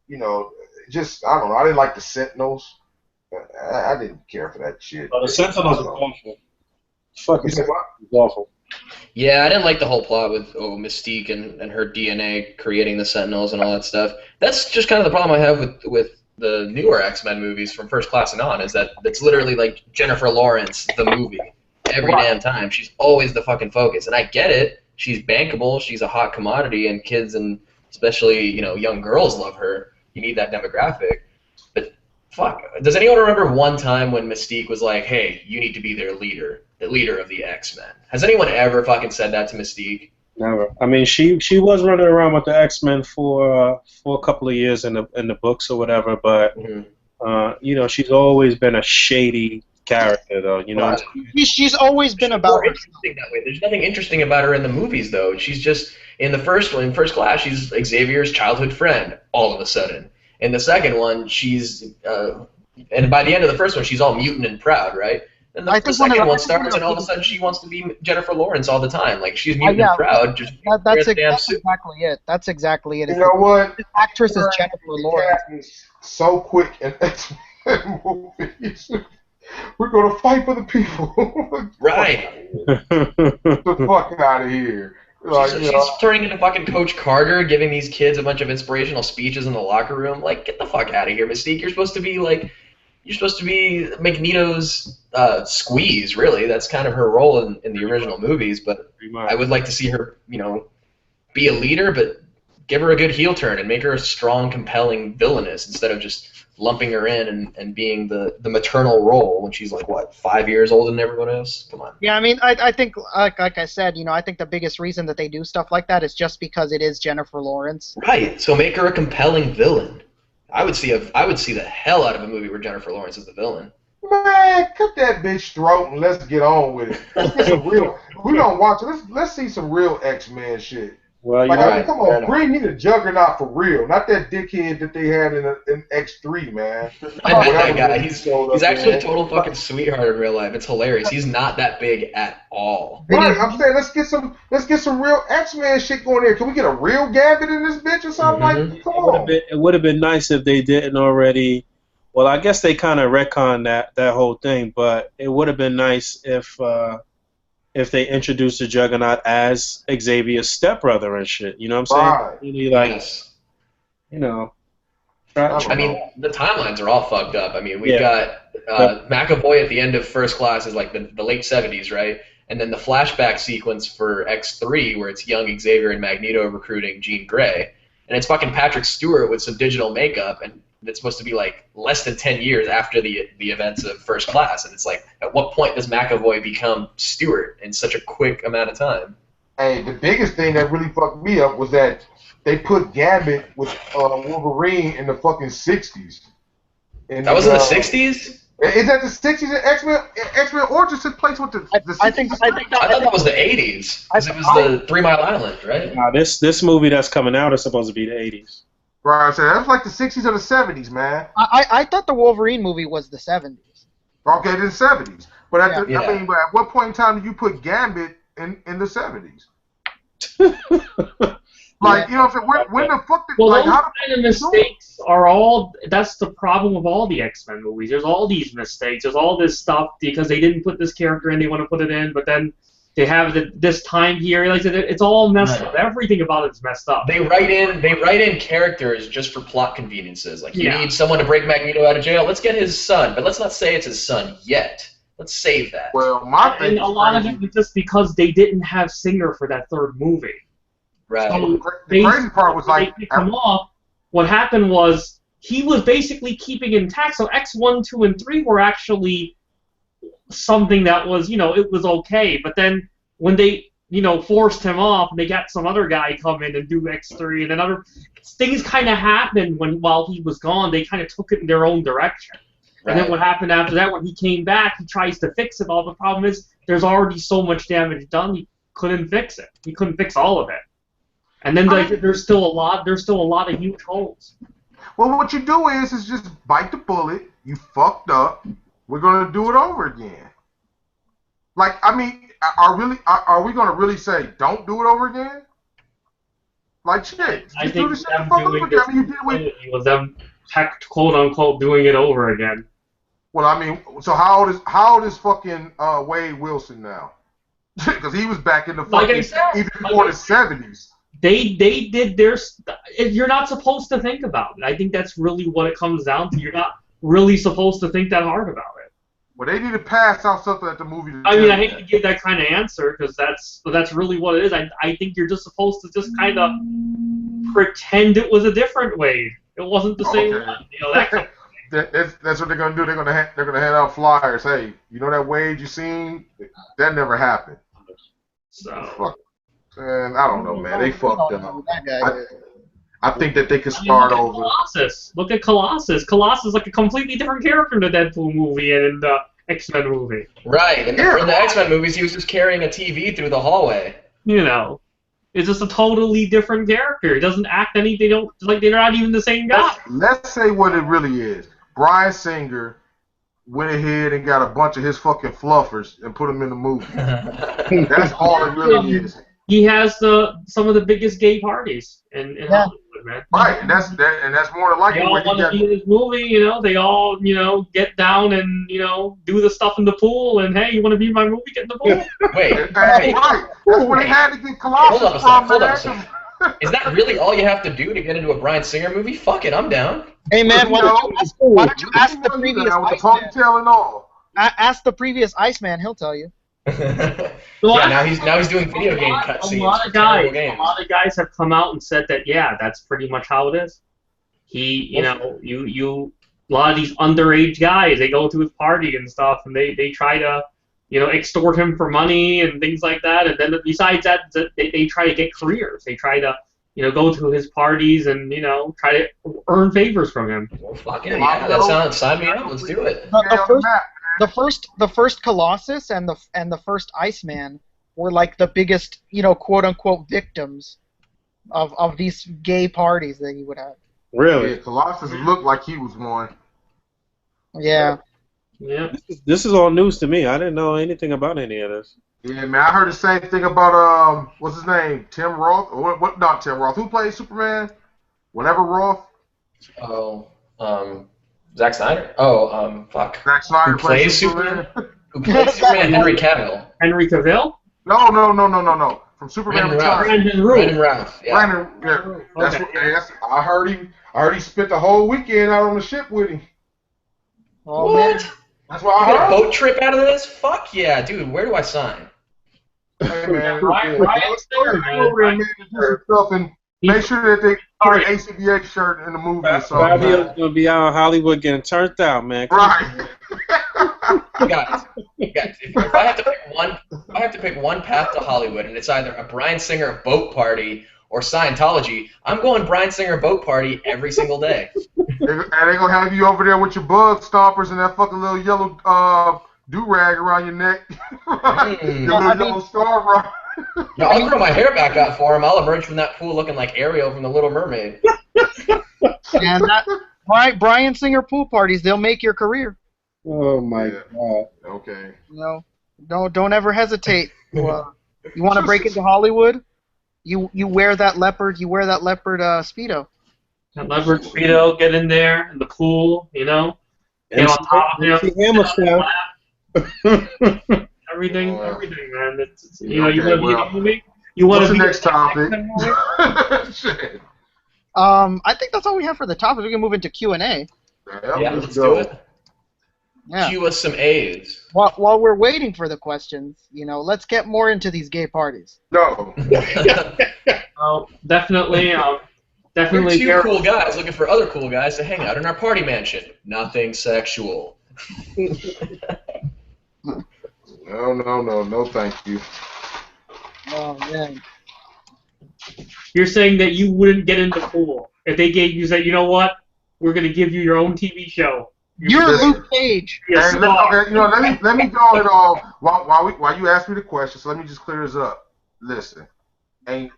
you know, just I don't know. I didn't like the Sentinels. I didn't care for that shit. The Sentinels was awful. Fucking You said what? Sentinels was awful. Yeah, I didn't like the whole plot with Mystique and her DNA creating the Sentinels and all that stuff. That's just kind of the problem I have with the newer X-Men movies from First Class and on, is that it's literally like Jennifer Lawrence, the movie, every damn time. She's always the fucking focus. And I get it. She's bankable. She's a hot commodity, and kids and especially, you know, young girls love her. You need that demographic. But fuck, does anyone remember one time when Mystique was like, hey, you need to be their leader, the leader of the X-Men? Has anyone ever fucking said that to Mystique? Never. I mean, she was running around with the X-Men for a couple of years in the books or whatever, but you know, she's always been a shady character, though. You know, Right. She's always been about more interesting that way. There's nothing interesting about her in the movies, though. She's just in the first one, in First Class, she's Xavier's childhood friend. All of a sudden, in the second one, she's and by the end of the first one, she's all mutant and proud, right? And the second one starts, and all of a sudden, she wants to be Jennifer Lawrence all the time. Like she's mutant and proud. Just that's exactly it. That's exactly it. You know what? The actress is Jennifer Lawrence. So quick in X-Men movies. We're gonna fight for the people. Right. Get the fuck out of here. Like, she's turning into fucking Coach Carter, giving these kids a bunch of inspirational speeches in the locker room. Like, get the fuck out of here, Mystique. You're supposed to be Magneto's squeeze, really. That's kind of her role in the original movies. But I would like to see her, you know, be a leader, but give her a good heel turn and make her a strong, compelling villainess instead of just lumping her in and being the maternal role when she's like, what, 5 years older than everyone else? Come on. Yeah, I mean, I think, like I said, you know, I think the biggest reason that they do stuff like that is just because it is Jennifer Lawrence. Right. So make her a compelling villain. I would see the hell out of a movie where Jennifer Lawrence is the villain. Man, cut that bitch throat and let's get on with it. Let's get some real. We don't watch it. Let's see some real X-Men shit. Well, like, right. Come on, bring me the Juggernaut for real, not that dickhead that they had in X3, man. I met that guy. He's actually a total fucking sweetheart in real life. It's hilarious. He's not that big at all. Right, I'm saying let's get some real X-Men shit going there. Can we get a real Gambit in this bitch or something like? Come on. It would have been nice if they didn't already. Well, I guess they kind of retconned that whole thing, but it would have been nice if they introduced the Juggernaut as Xavier's stepbrother and shit. You know what I'm saying? Right. Really, like, yes. You know. I mean, the timelines are all fucked up. I mean, we've got McAvoy at the end of First Class is like the late 70s, right? And then the flashback sequence for X3 where it's young Xavier and Magneto recruiting Jean Grey. And it's fucking Patrick Stewart with some digital makeup, and it's supposed to be like less than 10 years after the events of First Class. And it's like, at what point does McAvoy become Stewart in such a quick amount of time? Hey, the biggest thing that really fucked me up was that they put Gambit with Wolverine in the fucking 60s. That was in the 60s? Is that the 60s? X-Men Origins took place with the 60s? I thought that was the 80s. Because it was the 3 Mile Island, right? Nah, this movie that's coming out is supposed to be the 80s. Right, so that was like the 60s or the 70s, man. I thought the Wolverine movie was the 70s. Okay, the 70s. But I mean, but at what point in time did you put Gambit in the 70s? Like, you know what I'm saying? When the fuck did, Well, like, those how kind of mistakes are all. That's the problem with all the X-Men movies. There's all these mistakes. There's all this stuff because they didn't put this character in. They want to put it in, but then they have this time here. Like it's all messed up. Everything about it's messed up. They write in characters just for plot conveniences. Like you need someone to break Magneto out of jail. Let's get his son, but let's not say it's his son yet. Let's save that. Well, my thing and a lot of it was just because they didn't have Singer for that third movie. Right. So the crazy part was like, they picked him off. What happened was he was basically keeping intact. So X1, 2, and 3 were actually something that was, it was okay. But then when they, forced him off, and they got some other guy come in and do X3, and then other things kind of happened while he was gone. They kind of took it in their own direction. Right. And then what happened after that? When he came back, he tries to fix it. All the problem is there's already so much damage done. He couldn't fix it. He couldn't fix all of it. And then there's still a lot of huge holes. Well, what you do is just bite the bullet. You fucked up. We're gonna do it over again. Like, I mean, are we gonna really say don't do it over again? Like shit. I think them doing this was them quote unquote doing it over again. Well, I mean, so how old is fucking Wade Wilson now? Because he was back in the fucking even before the 70s. They did their. You're not supposed to think about it. I think that's really what it comes down to. You're not really supposed to think that hard about it. Well, they need to pass out something at the movie. I mean, I hate to give that kind of answer because that's really what it is. I think you're just supposed to just kind of pretend it was a different Wade. It wasn't the same one. That kind of thing. That's what they're gonna do. They're gonna hand out flyers. Hey, you know that Wade you seen? That never happened. So. Fuck. And I don't know, man. They fucked up. I think that they could start over. Colossus. Look at Colossus. Colossus is like a completely different character in the Deadpool movie and in the X-Men movie. Right. In the X-Men movies, he was just carrying a TV through the hallway. It's just a totally different character. He doesn't act anything. They're not even the same guy. Let's say what it really is. Bryan Singer went ahead and got a bunch of his fucking fluffers and put them in the movie. That's all it really is. He has some of the biggest gay parties in Hollywood, man. Right, and that's more than likely. They all want to be in this movie, They all, get down and do the stuff in the pool. And hey, you want to be in my movie? Get in the pool. Wait, right. That's where they had to get Colossus from. Hold on a second. Is that really all you have to do to get into a Bryan Singer movie? Fuck it, I'm down. Hey man, why don't you ask the previous Iceman? Ask the previous Iceman, he'll tell you. Now he's doing video game cutscenes. A lot of guys have come out and said that that's pretty much how it is. A lot of these underage guys, they go to his party and stuff, and they try to extort him for money and things like that. And then besides that, they try to get careers. They try to go to his parties and try to earn favors from him. Well, fuck it, that sounds. Sign me up. Let's do it. The first Colossus and the first Iceman were like the biggest, quote unquote victims of these gay parties that he would have. Really? Yeah, Colossus looked like he was one. Yeah. Yeah. This is all news to me. I didn't know anything about any of this. Yeah, man. I heard the same thing about what's his name? Tim Roth? Or what? Not Tim Roth. Who plays Superman? Whatever Roth. Oh, Zack Snyder? Oh, fuck. Zack Snyder Who plays Superman? Who plays Superman? Henry Cavill. Henry Cavill? No. From Superman Returns. Brandon Routh. Yeah. That's Okay. what. I heard he spent the whole weekend out on the ship with him. Oh, What? man. That's why I You get a heard. boat trip out of this? Fuck yeah, dude. Where do I sign? Hey, man. Ryan Singer, man. Over, man, to do some stuff and make sure that they put an A.C.B.A. shirt in the movie or something. Fabio's gonna be out in Hollywood getting turned out, man. Right. Guys, if I have to pick one path to Hollywood, and it's either a Bryan Singer boat party or Scientology, I'm going Bryan Singer boat party every single day. And they're gonna have you over there with your bug stompers and that fucking little yellow do-rag around your neck. Your little yellow scarf around. Yeah, I'll grow my hair back out for him. I'll emerge from that pool looking like Ariel from The Little Mermaid. And Bryan Singer pool parties, they'll make your career. Oh my God. Okay. Don't ever hesitate. You want to break into Hollywood? You wear that leopard. You wear that leopard speedo. That leopard speedo, get in there in the pool, you know, get on top of him, MC Hammer style. everything, man. It's you know, Okay, you want to be in a movie. You want What's to the be next topic? Shit. I think that's all we have for the topic. We can move into Q&A. Yeah, let's do it. Yeah. Cue us some A's. While we're waiting for the questions, let's get more into these gay parties. No. Oh, definitely. We're Definitely. two cool guys looking for other cool guys to hang out in our party mansion. Nothing sexual. No, thank you. Oh man. You're saying that you wouldn't get in the pool if they gave you said, you know what, we're gonna give you your own TV show. You're Luke Cage. Yes. And let me go it all while you ask me the question. So let me just clear this up. Listen, I'm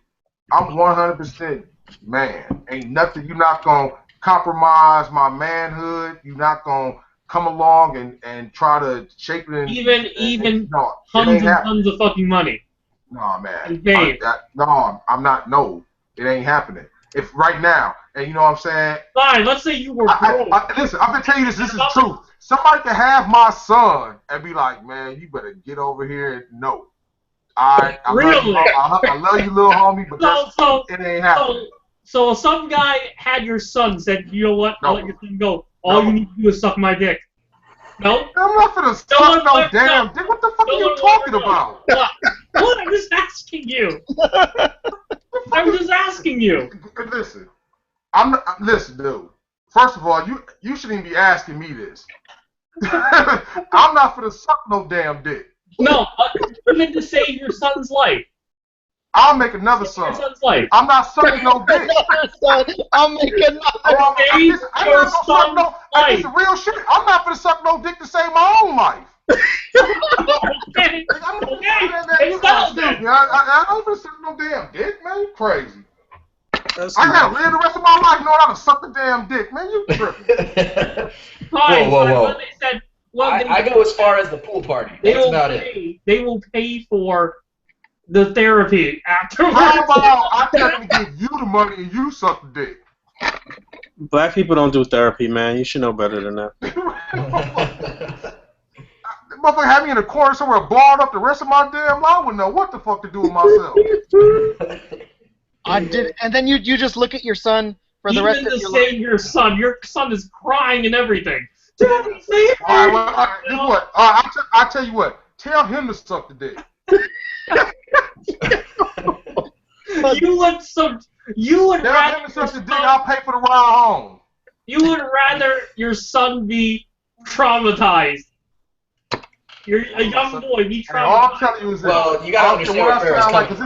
100% man. Ain't nothing. You're not gonna compromise my manhood. You're not gonna come along and try to shape it. Even no, tons and tons of fucking money. No, man. I'm not. No, it ain't happening. If right now, and you know what I'm saying. Fine. Let's say you were broke. Listen, I'm gonna tell you this. This is the truth. Somebody can have my son and be like, man, you better get over here and no. I Really? love you, little homie, but it ain't happening. So some guy had your son said, you know what? I'll let your son go. All you need to do is suck my dick. No? I'm not gonna suck no damn dick. What the fuck are you talking about? What? I'm just asking you. I'm just asking you. Listen, listen, dude. First of all, you shouldn't even be asking me this. I'm not gonna suck no damn dick. No, even to save your son's life. I'll make another son. Your son's life. I'm not sucking no dick. I'll make another son. It's real shit. I'm not gonna suck no dick to save my own life. Okay. I don't gonna suck no damn dick, man. You crazy. I gotta live the rest of my life knowing how to suck the damn dick, man. You tripping. Fine. Whoa. They said, I go as far as the pool party. That's about it. They will pay for the therapy afterwards. How about I tell them to give you the money and you suck the dick? Black people don't do therapy, man. You should know better than that. Motherfucker had me in a corner somewhere barred up the rest of my damn life. I wouldn't know what the fuck to do with myself. And then you just look at your son for the rest of your life. Even to save your son is crying and everything. Daddy, save me! All right, guess what? I'll tell you what. Tell him to suck the dick. You would Tell rather him to suck the dick. I'll pay for the ride home. You would rather your son be traumatized. You're a young boy, be traumatized. All I'm telling you is that. Well, you gotta understand what Pharaoh's coming from.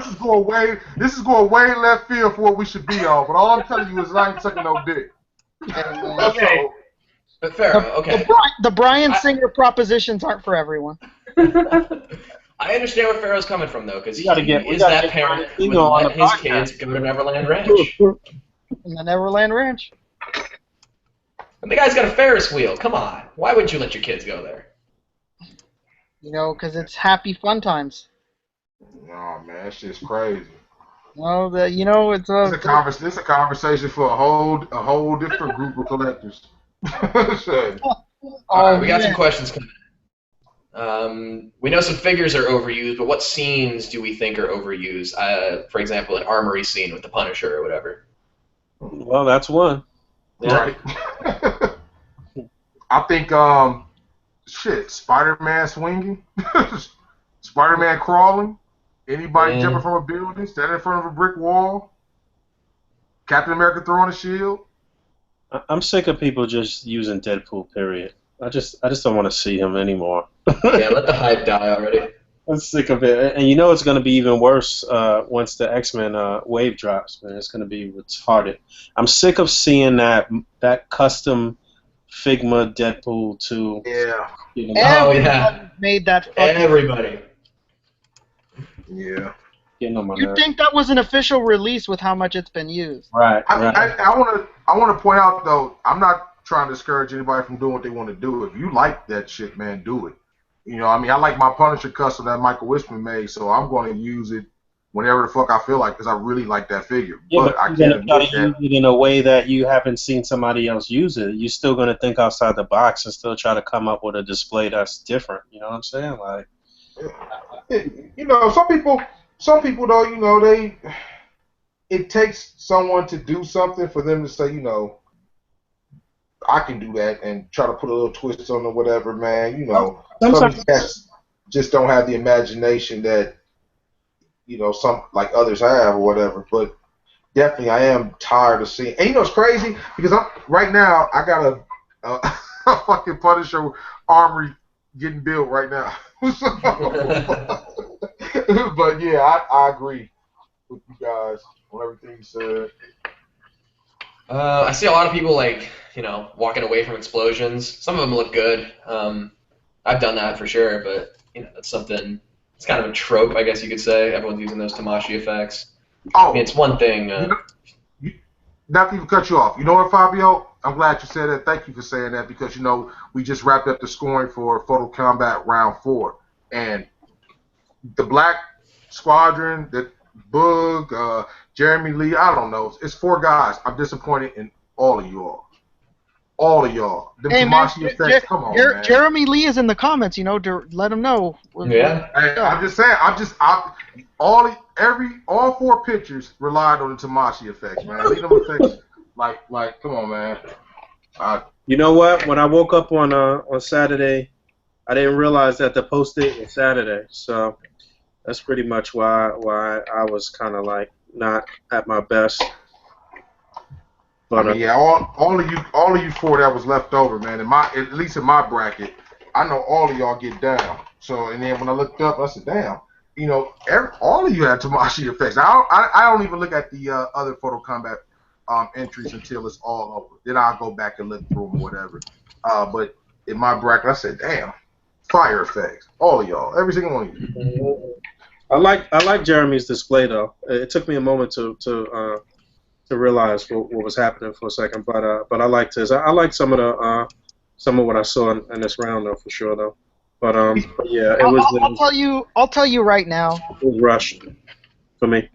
This is going way left field for what we should be on. But all I'm telling you is I ain't sucking no dick. Okay. But Pharaoh, okay. The Bryan Singer propositions aren't for everyone. I understand where Pharaoh's coming from, though, because he is gotta that get parent who would Keiyo on let the his podcast. kids go to Neverland Ranch. In the Neverland Ranch. And the guy's got a Ferris wheel. Come on. Why wouldn't you let your kids go there? Because it's happy fun times. No, man, that's just crazy. Well, it's a conversation for a whole different group of collectors. All right, we got some questions coming in. We know some figures are overused, but what scenes do we think are overused? For example, an armory scene with the Punisher or whatever. Well, that's one. Yeah. Right. I think, Spider-Man swinging, Spider-Man crawling, anybody jumping from a building, standing in front of a brick wall, Captain America throwing a shield. I'm sick of people just using Deadpool, period. I just don't want to see him anymore. Yeah, let the hype die already. I'm sick of it. And you know it's going to be even worse once the X-Men wave drops, man. It's going to be retarded. I'm sick of seeing that custom Figma Deadpool 2. Yeah. Everybody made that fucking... Everybody. Yeah. You'd think that was an official release with how much it's been used. Right. I want to point out, though, I'm not trying to discourage anybody from doing what they want to do. If you like that shit, man, do it. I like my Punisher custom that Michael Wiseman made, so I'm going to use it whenever the fuck I feel like, because I really like that figure. Yeah, But but I you're can't gonna try admit to use that. it in a way that you haven't seen somebody else use it. You're still gonna think outside the box and still try to come up with a display that's different. You know what I'm saying? Like, You know, some people though, you know, it takes someone to do something for them to say, you know, I can do that and try to put a little twist on it or whatever, man. You know, some of sometimes these cats just don't have the imagination that, you know, some like others have or whatever. But definitely, I am tired of seeing. And you know, it's crazy because I'm right now. I got a a fucking Punisher armory getting built right now. But yeah, I agree with you guys on everything you said. I see a lot of people like, walking away from explosions. Some of them look good. I've done that for sure, but it's something. It's kind of a trope, I guess you could say. Everyone's using those Tamashi effects. I mean, Oh, it's one thing. you know, you, not to even cut you off. You know what, Fabio? I'm glad you said that. Thank you for saying that because you know we just wrapped up the scoring for Photo Combat Round 4, and the Black Squadron, the Boog, Jeremy Lee. I don't know. It's four guys. I'm disappointed in all of y'all. All of y'all. Them Hey man, Tamashi effects. Come on, man. Jeremy Lee is in the comments. You know, to let him know. Yeah. Hey, I'm just saying. All four pictures relied on the Tamashi effects, man. Leave them effects. Come on, man. you know what? When I woke up on Saturday, I didn't realize that the post date was Saturday. So that's pretty much why I was kind of like not at my best. I But mean, yeah, all of you four that was left over, man. At least in my bracket, I know all of y'all get down. So, and then when I looked up, I said, damn, you know, all of you had Tamashi effects. I don't even look at the other Photo Combat entries until it's all over. Then I'll go back and look through them or whatever. But in my bracket, I said, damn, fire effects, all of y'all, every single one of you. I like Jeremy's display though. It took me a moment to realize what was happening for a second, but I liked his. I liked some of what I saw in this round though for sure though. But yeah, I'll tell you right now. it was rushed for me.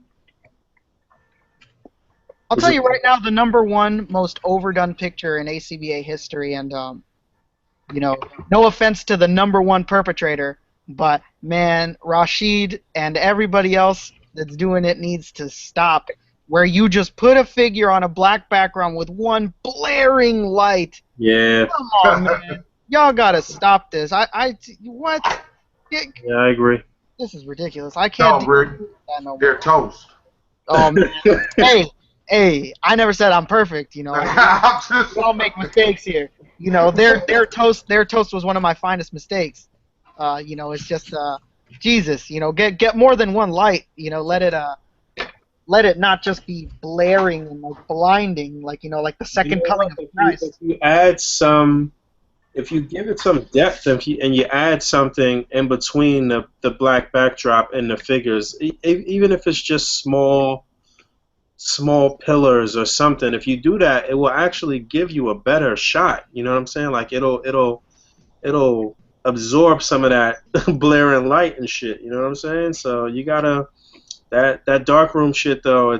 I'll Was tell it? you right now the number one most overdone picture in A.C.B.A. history, and no offense to the number one perpetrator, but man, Rashid and everybody else that's doing it needs to stop. Where you just put a figure on a black background with one blaring light. Yeah, Come on, man. Y'all gotta stop this. What? yeah, I agree. This is ridiculous. I Tell can't them, do Rick, that no they're more. toast. Oh man. Hey, I never said I'm perfect, you know. I'm just, We all make mistakes here. You know, their toast was one of my finest mistakes. It's just Jesus, get more than one light, let it not just be blaring and like blinding, like the You second know coming what? of If Christ. you add some, if you give it some depth, and you add something in between the black backdrop and the figures, even if it's just small pillars or something, if you do that, it will actually give you a better shot. You know what I'm saying? Like it'll absorb some of that blaring light and shit. You know what I'm saying? So you gotta that dark room shit though. You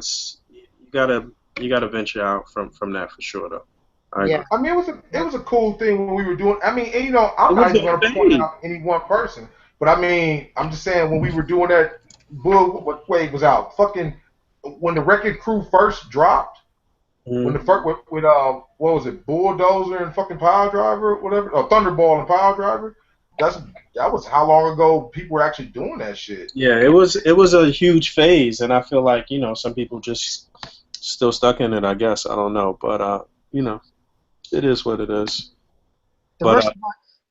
gotta venture out from that for sure though. I Yeah. agree. I mean, it was a cool thing when we were doing. I mean, and, you know, It I'm not was even a going to point fade. out any one person, but I mean, I'm just saying when we were doing that, what Wade was out, fucking when the Wrecking Crew first dropped, when the Mm. first with what was it, Bulldozer and fucking Power Driver, whatever, or Thunderball and Power Driver. That was how long ago people were actually doing that shit. Yeah, it was a huge phase, and I feel like some people just still stuck in it. I guess I don't know, but it is what it is. But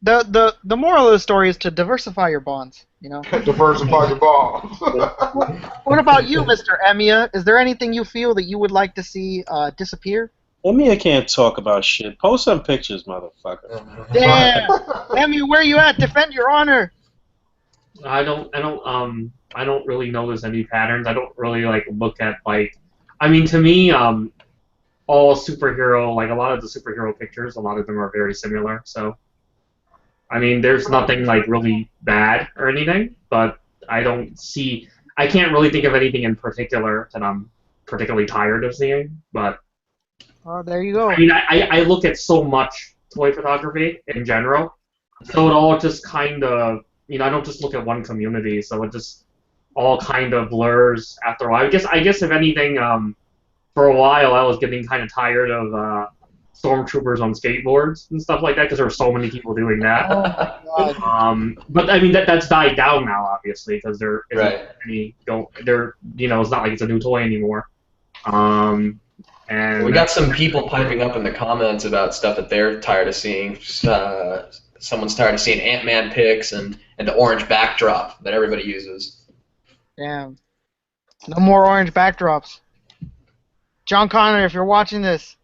Diversify. The moral of the story is to diversify your bonds, you know. Diversify your bombs. What about you, Mr. Emiya? Is there anything you feel that you would like to see disappear? Emiya can't talk about shit. Post some pictures, motherfucker. Damn! Emiya, where you at? Defend your honor! I don't really notice any patterns. I don't really like look at like, I mean, to me, all superhero, like a lot of the superhero pictures, a lot of them are very similar. So, I mean, there's nothing like really bad or anything, but I don't see. I can't really think of anything in particular that I'm particularly tired of seeing, but Oh, there you go. I mean, I look at so much toy photography in general, so it all just kind of, I don't just look at one community, so it just all kind of blurs after a while. I guess if anything, for a while I was getting kind of tired of stormtroopers on skateboards and stuff like that because there were so many people doing that. Oh my god. But I mean that's died down now, obviously, because there isn't Right. any there. It's not like it's a new toy anymore. And We got some people piping up in the comments about stuff that they're tired of seeing. Someone's tired of seeing Ant-Man pics and the orange backdrop that everybody uses. Damn. No more orange backdrops. John Connor, if you're watching this,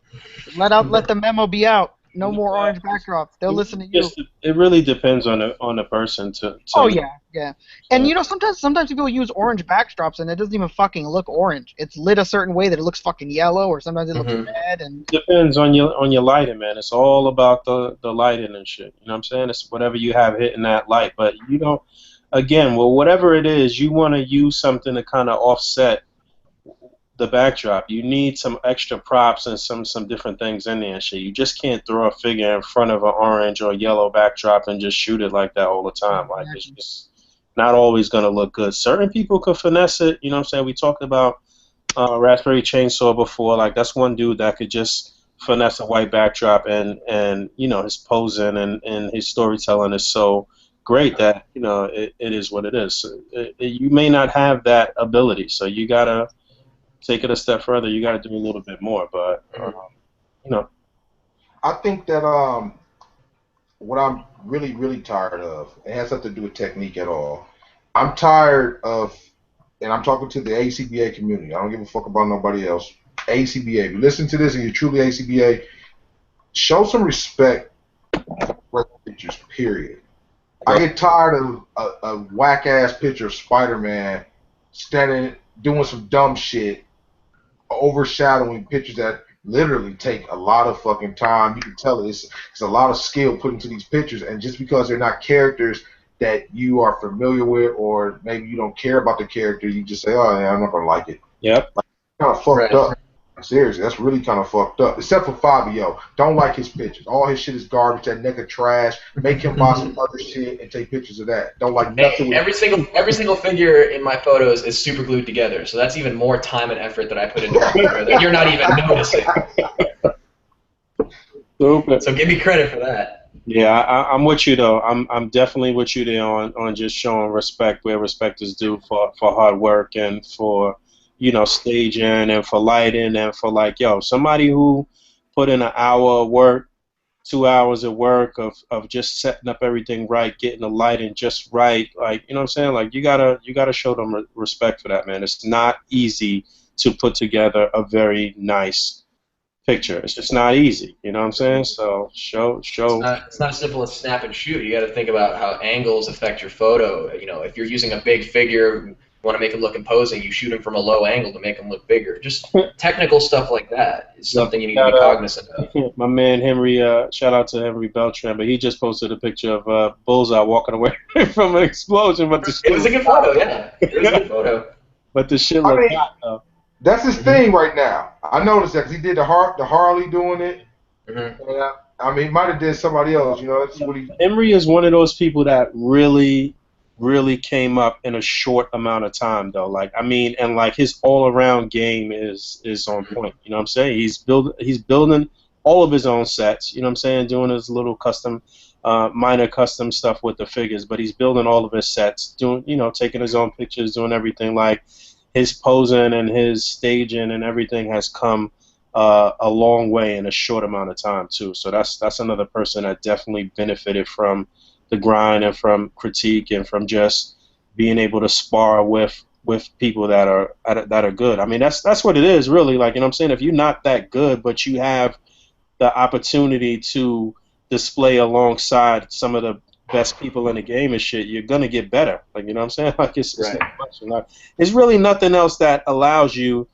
let the memo be out. No more orange backdrops. They'll listen to you. It really depends on the person to Oh yeah. And sometimes people use orange backdrops and it doesn't even fucking look orange. It's lit a certain way that it looks fucking yellow, or sometimes it looks red. And depends on your lighting, man. It's all about the lighting and shit. You know what I'm saying? It's whatever you have hitting that light. But again, whatever it is, you want to use something to kind of offset the backdrop. You need some extra props and some different things in there and shit. You just can't throw a figure in front of an orange or yellow backdrop and just shoot it like that all the time. Like, it's just not always going to look good. Certain people could finesse it. You know what I'm saying? We talked about Raspberry Chainsaw before. Like, that's one dude that could just finesse a white backdrop, and his posing and his storytelling is so great that it is what it is. You may not have that ability, so you gotta take it a step further. You got to do a little bit more, but I think that what I'm really, really tired of, it has nothing to do with technique at all. I'm tired of, and I'm talking to the A.C.B.A. community. I don't give a fuck about nobody else. A.C.B.A. If you listen to this and you're truly A.C.B.A., show some respect for pictures, period. I get tired of a whack-ass picture of Spider-Man standing, doing some dumb shit, overshadowing pictures that literally take a lot of fucking time. You can tell it's a lot of skill put into these pictures, and just because they're not characters that you are familiar with, or maybe you don't care about the character, you just say, oh yeah, I'm not gonna like it. Yep. Like, kind of fucked up. Seriously, that's really kind of fucked up. Except for Fabio. Don't like his pictures. All his shit is garbage. That nigga trash. Make him buy some other shit and take pictures of that. Don't like nothing. Every single figure in my photos is super glued together, so that's even more time and effort that I put into my photo that you're not even noticing. So give me credit for that. Yeah, I'm with you though. I'm definitely with you there on just showing respect where respect is due for hard work and for staging and for lighting and for somebody who put in an hour of work, 2 hours of work of just setting up everything right, getting the lighting just right. Like, you know what I'm saying? Like, you gotta show them respect for that, man. It's not easy to put together a very nice picture. It's just not easy. You know what I'm saying? So show. It's not as simple as snap and shoot. You got to think about how angles affect your photo. If you're using a big figure, want to make him look imposing, you shoot him from a low angle to make him look bigger. Just technical stuff like that is something you need to be cognizant of. My man Henry, shout out to Henry Beltran, but he just posted a picture of Bullseye walking away from an explosion. But it was a good photo, yeah. It was a good photo. But the shit looked hot, though. That's his thing right now. I noticed that because he did the Harley doing it. Mm-hmm. And he might have did somebody else. That's what he. Emery is one of those people that really came up in a short amount of time, though. And his all-around game is on point. You know what I'm saying? He's building all of his own sets. You know what I'm saying? Doing his little custom, minor custom stuff with the figures, but he's building all of his sets. Doing, taking his own pictures, doing everything. Like, his posing and his staging and everything has come a long way in a short amount of time too. So that's another person that definitely benefited from the grind and from critique and from just being able to spar with people that are good. I mean, that's what it is, really. Like, you know what I'm saying? If you're not that good, but you have the opportunity to display alongside some of the best people in the game and shit, you're gonna get better. Like, you know what I'm saying? Like, it's it's really nothing else that allows you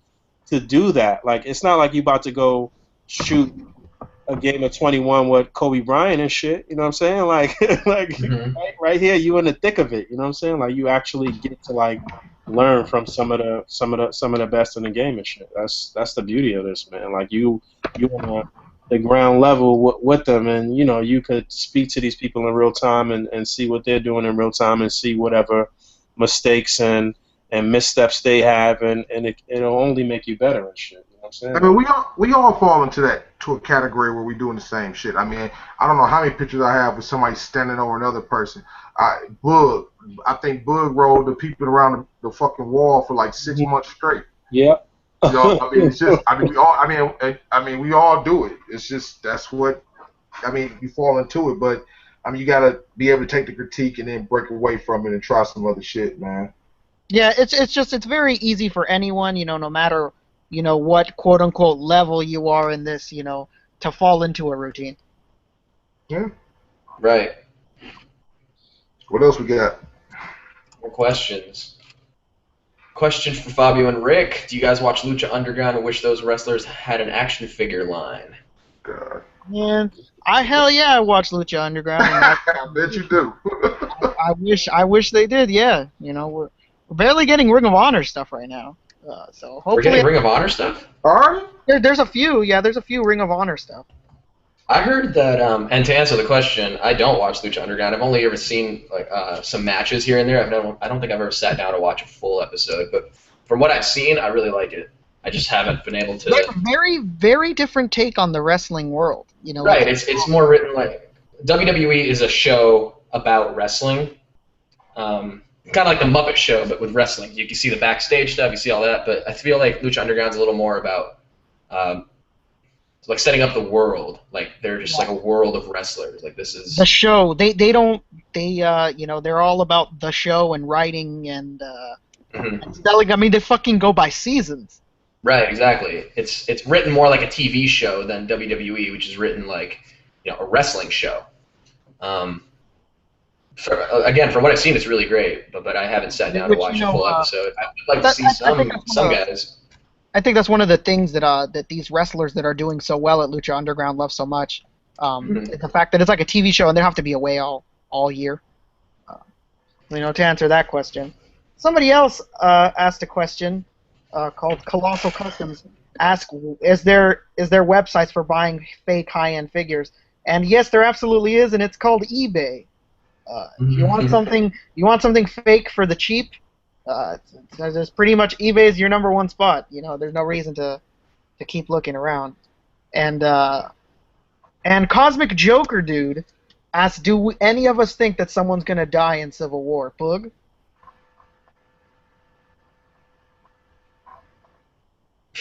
to do that. Like, it's not like you about to go shoot a game of 21 with Kobe Bryant and shit. You know what I'm saying? Like, right here, you in the thick of it. You know what I'm saying? Like, you actually get to learn from some of the best in the game and shit. That's the beauty of this, man. Like you on the ground level with them, and you could speak to these people in real time and see what they're doing in real time and see whatever mistakes and missteps they have, and it'll only make you better and shit. You know what I'm saying? I mean, we all fall into a category where we're doing the same shit. I mean, I don't know how many pictures I have with somebody standing over another person. Boog, I think Boog rolled the people around the fucking wall for like 6 months straight. Yeah. You know, I mean, it's just, I mean, we all, we all do it. It's just that's what, I mean, you fall into it, but I mean, you gotta be able to take the critique and then break away from it and try some other shit, man. Yeah, it's very easy for anyone, no matter what quote unquote level you are in this, to fall into a routine. Yeah. Right. What else we got? More questions. Question for Fabio and Rick. Do you guys watch Lucha Underground and wish those wrestlers had an action figure line? God. Man, hell yeah, I watch Lucha Underground. And I bet you do. I wish they did. Yeah, we're barely getting Ring of Honor stuff right now. So hopefully We're getting Ring of Honor stuff? Are you? there's a few. Yeah, there's a few Ring of Honor stuff. I heard that, and to answer the question, I don't watch Lucha Underground. I've only ever seen like some matches here and there. I don't think I've ever sat down to watch a full episode, but from what I've seen, I really like it. I just haven't been able to. There's a very, very different take on the wrestling world. Right, it's more written like WWE is a show about wrestling, kind of like the Muppet Show, but with wrestling. You can see the backstage stuff, you see all that, but I feel like Lucha Underground's a little more about like setting up the world. Like they're just like a world of wrestlers. Like this is the show. They don't they're all about the show and writing and selling. I mean, they fucking go by seasons. Right, exactly. It's written more like a TV show than WWE, which is written like a wrestling show. Again, from what I've seen, it's really great, but I haven't sat down to watch a full episode. I'd like to see some guys. I think that's one of the things that these wrestlers that are doing so well at Lucha Underground love so much. The fact that it's like a TV show and they have to be away all year. To answer that question. Somebody else asked a question called Colossal Customs. Ask, is there websites for buying fake high-end figures? And yes, there absolutely is, and it's called eBay. If you want something fake for the cheap, there's pretty much eBay is your number one spot. There's no reason to keep looking around. And Cosmic Joker Dude asks, do any of us think that someone's gonna die in Civil War? Boog?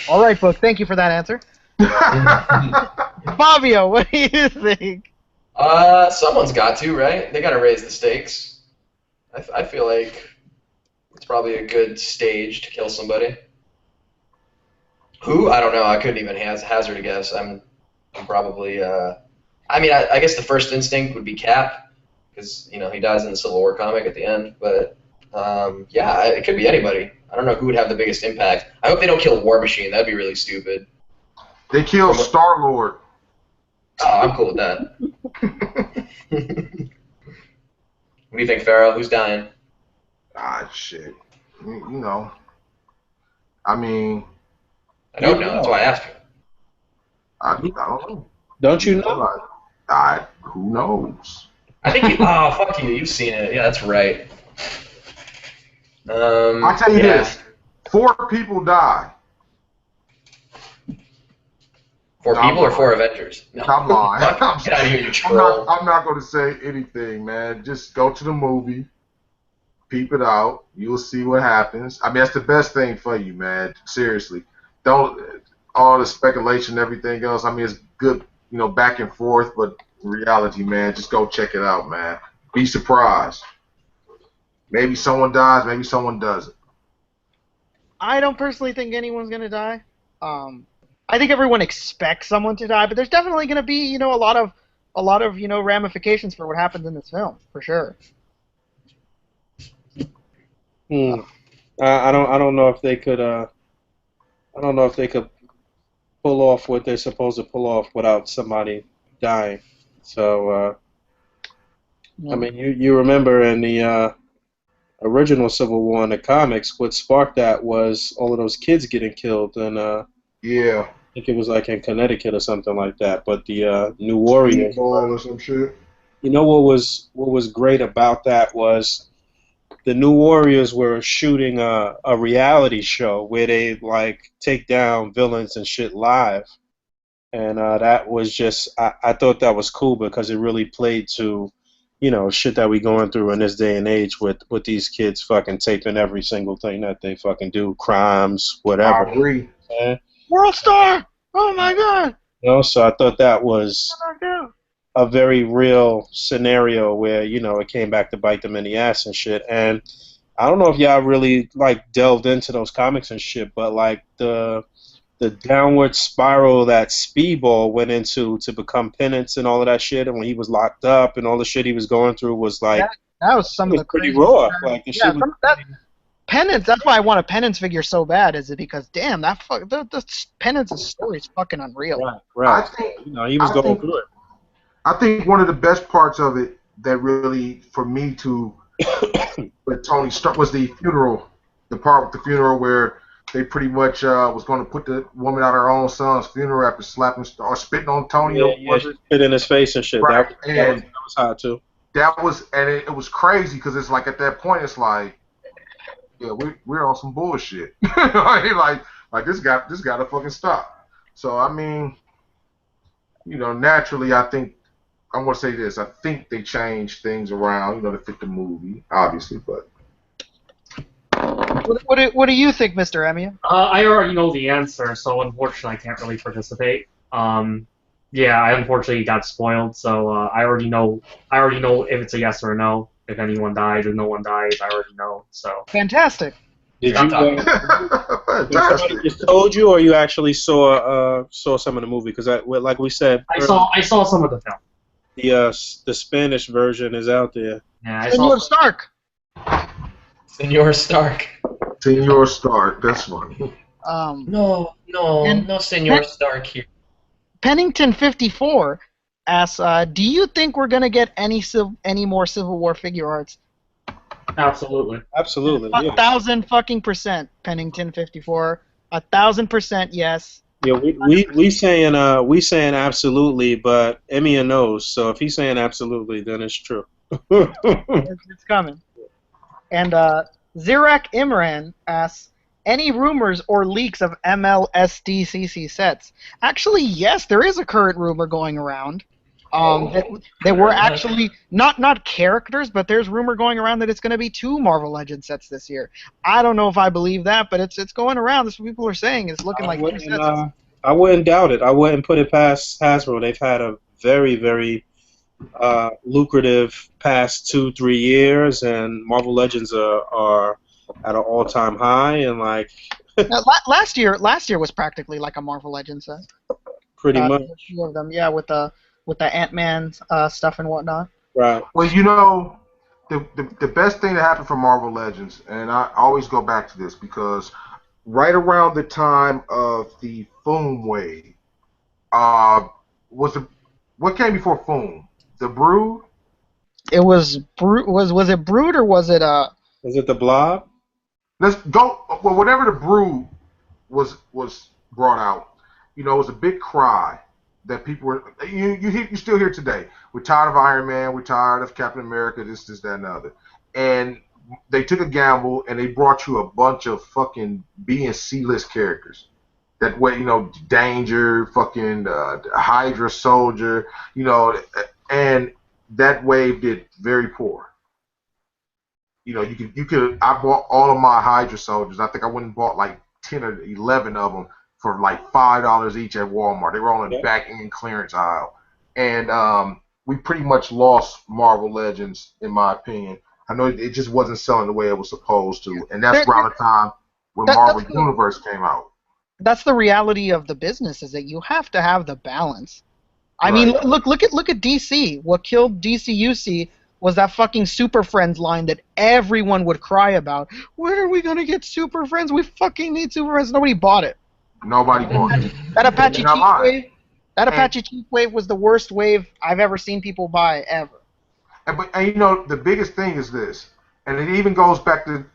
All right, Boog. Thank you for that answer. Fabio, what do you think? Someone's got to, right? They got to raise the stakes. I feel like it's probably a good stage to kill somebody. Who? I don't know. I couldn't even hazard a guess. I'm probably. I guess the first instinct would be Cap, because he dies in the Civil War comic at the end. But yeah, it could be anybody. I don't know who would have the biggest impact. I hope they don't kill War Machine. That'd be really stupid. They killed Starlock. Oh, I'm cool with that. What do you think, Pharaoh? Who's dying? Shit. I mean. I don't know. That's why I asked you. I don't know. Don't you know? Who knows? I think oh, fuck you. You've seen it. Yeah, that's right. I'll tell you this. 4 people die. 4 people or 4 Avengers? No. I'm lying. Get out of here, you troll. I'm not going to say anything, man. Just go to the movie, peep it out. You'll see what happens. I mean, that's the best thing for you, man. Seriously. Don't all the speculation and everything else. I mean, it's good, back and forth, but in reality, man, just go check it out, man. Be surprised. Maybe someone dies, maybe someone doesn't. I don't personally think anyone's gonna die. I think everyone expects someone to die, but there's definitely gonna be, a lot of ramifications for what happens in this film, for sure. I don't know if they could. I don't know if they could pull off what they're supposed to pull off without somebody dying. So, I mean, you remember in the original Civil War in the comics, what sparked that was all of those kids getting killed, and Yeah. I think it was like in Connecticut or something like that. But the New Warriors, Speedball or some shit. you know what was great about that was the New Warriors were shooting a reality show where they like take down villains and shit live, and that was just I thought that was cool because it really played to, you know, shit that we going through in this day and age with these kids fucking taping every single thing that they fucking do, crimes, whatever. I agree. Yeah. World Star! Oh my god! You know, so I thought that was What do I do? a very real scenario where, you know, it came back to bite them in the ass and shit. And I don't know if y'all really like delved into those comics and shit, but like the downward spiral that Speedball went into to become Penance and all of that shit, and when he was locked up and all the shit he was going through was like That was some it of was the pretty crazy raw. shit. Like the Yeah, shit was that Penance. That's why I want a Penance figure so bad. Is it because damn the Penance's story is fucking unreal. right. I think You know, he was going through it. I think one of the best parts of it that really, for me to, with Tony Stark was the funeral, the part with the funeral where they pretty much was going to put the woman at her own son's funeral after slapping or spitting on Tony. Yeah, she spit in his face and shit. Right. That was hot too. It was crazy because it's like at that point it's like, yeah, we're on some bullshit. like this got to fucking stop. So I mean, you know, naturally I think I'm gonna say this. I think they changed things around, you know, to fit the movie, obviously, but. What do you think, Mr. Emiya? I already know the answer, so unfortunately I can't really participate. Yeah, I unfortunately got spoiled, so I already know. I already know if it's a yes or a no. If anyone dies, if no one dies, I already know. So. Fantastic. Did Stop you? talking. Somebody just told you, or you actually saw some of the movie? Because like we said, I saw some of the film. the Spanish version is out there. Yeah, I Senor saw. Stark. Senor Stark. Senor Stark, that's funny. No, Senor Stark here. Pennington 54 asks, do you think we're gonna get any more Civil War figure arts? Absolutely. Absolutely. Yeah. 1,000% Pennington 54. 1,000% yes. Yeah, we saying absolutely, but Emiya knows. So if he's saying absolutely, then it's true. It's coming. And Zirak Imran asks, any rumors or leaks of MLSDCC sets? Actually, yes, there is a current rumor going around. There were actually not characters, but there's rumor going around that it's going to be 2 Marvel Legends sets this year. I don't know if I believe that, but it's going around. That's what people are saying. It's looking like 2 sets. I wouldn't doubt it. I wouldn't put it past Hasbro. They've had a very, very lucrative past 2-3 years, and Marvel Legends are at an all-time high, and like Last year was practically like a Marvel Legends set. pretty much. A few of them, yeah, with the Ant-Man stuff and whatnot. Right. Well, you know, the best thing that happened for Marvel Legends, and I always go back to this because right around the time of the Foom wave, what came before Foom? The Brood? It was was it Brood or was it Is it the Blob? Let's go. Well, whatever the Brood was brought out, you know, it was a big cry that people were. You still hear today. We're tired of Iron Man. We're tired of Captain America. This, that, and the other. And they took a gamble and they brought you a bunch of fucking B and C list characters. That way, you know, Danger, fucking Hydra Soldier, you know, and that wave did very poor. You know, you could. I bought all of my Hydra Soldiers. I think I went and bought like 10 or 11 of them for like $5 each at Walmart. They were on the back end clearance aisle, and we pretty much lost Marvel Legends, in my opinion. I know it just wasn't selling the way it was supposed to, and that's around the time when Marvel Universe came out. That's the reality of the business, is that you have to have the balance. I mean, look at DC. What killed DCUC was that fucking Super Friends line that everyone would cry about. When are we gonna get Super Friends? We fucking need Super Friends. Nobody bought it. Nobody bought it. That Apache Chief wave. That Apache Chief wave was the worst wave I've ever seen people buy ever. But you know, the biggest thing is this: and it even goes back to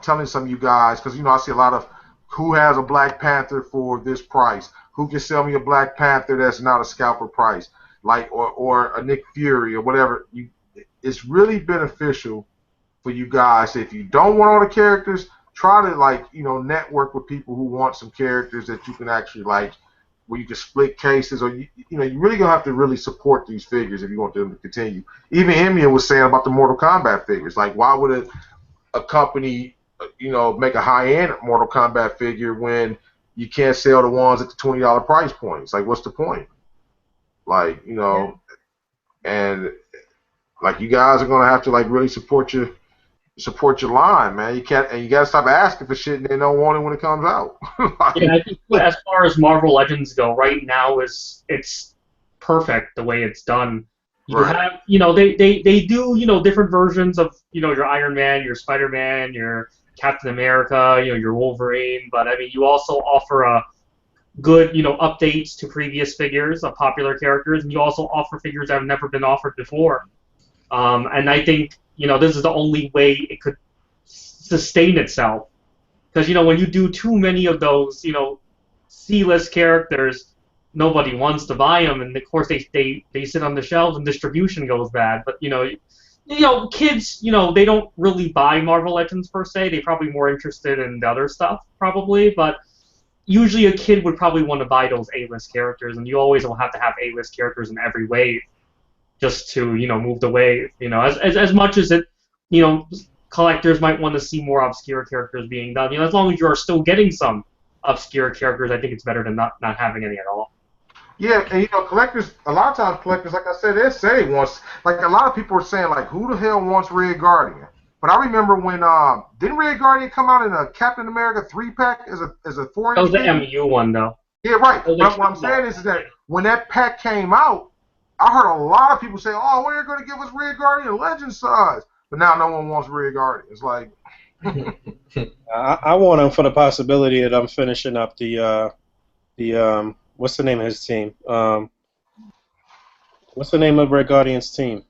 telling some of you guys, because I see a lot of who has a Black Panther for this price, who can sell me a Black Panther that's not a scalper price, like or a Nick Fury or whatever. It's really beneficial for you guys. If you don't want all the characters, try to network with people who want some characters that you can actually where you can split cases, or you really gonna have to really support these figures if you want them to continue. Even Emiya was saying about the Mortal Kombat figures. Like, why would a company make a high-end Mortal Kombat figure when you can't sell the ones at the $20 price points? Like, what's the point? And like, you guys are gonna have to really support your line, man. You gotta stop asking for shit and they don't want it when it comes out. Yeah, I think as far as Marvel Legends go, right now it's perfect the way it's done. You Right. have, they do, different versions of, your Iron Man, your Spider-Man, your Captain America, your Wolverine, but I mean, you also offer a good, updates to previous figures of popular characters, and you also offer figures that have never been offered before. And I think, this is the only way it could sustain itself. Because, when you do too many of those, C-list characters, nobody wants to buy them, and of course they sit on the shelves and distribution goes bad. But, kids, they don't really buy Marvel Legends per se. They're probably more interested in the other stuff, probably. But usually a kid would probably want to buy those A-list characters, and you always will have to have A-list characters in every wave just to, move the wave. As much as it, collectors might want to see more obscure characters being done. As long as you are still getting some obscure characters, I think it's better than not having any at all. Yeah, and collectors, a lot of times collectors, like I said, they say once, like a lot of people are saying, like, who the hell wants Red Guardian? But I remember when didn't Red Guardian come out in a Captain America 3-pack as a 4-inch? That was the MU one though. Yeah, right. But what I'm saying is that when that pack came out, I heard a lot of people say, "Oh, when are you going to give us Red Guardian Legend size?" But now no one wants Red Guardian. It's like I want him for the possibility that I'm finishing up the what's the name of his team? What's the name of Red Guardian's team?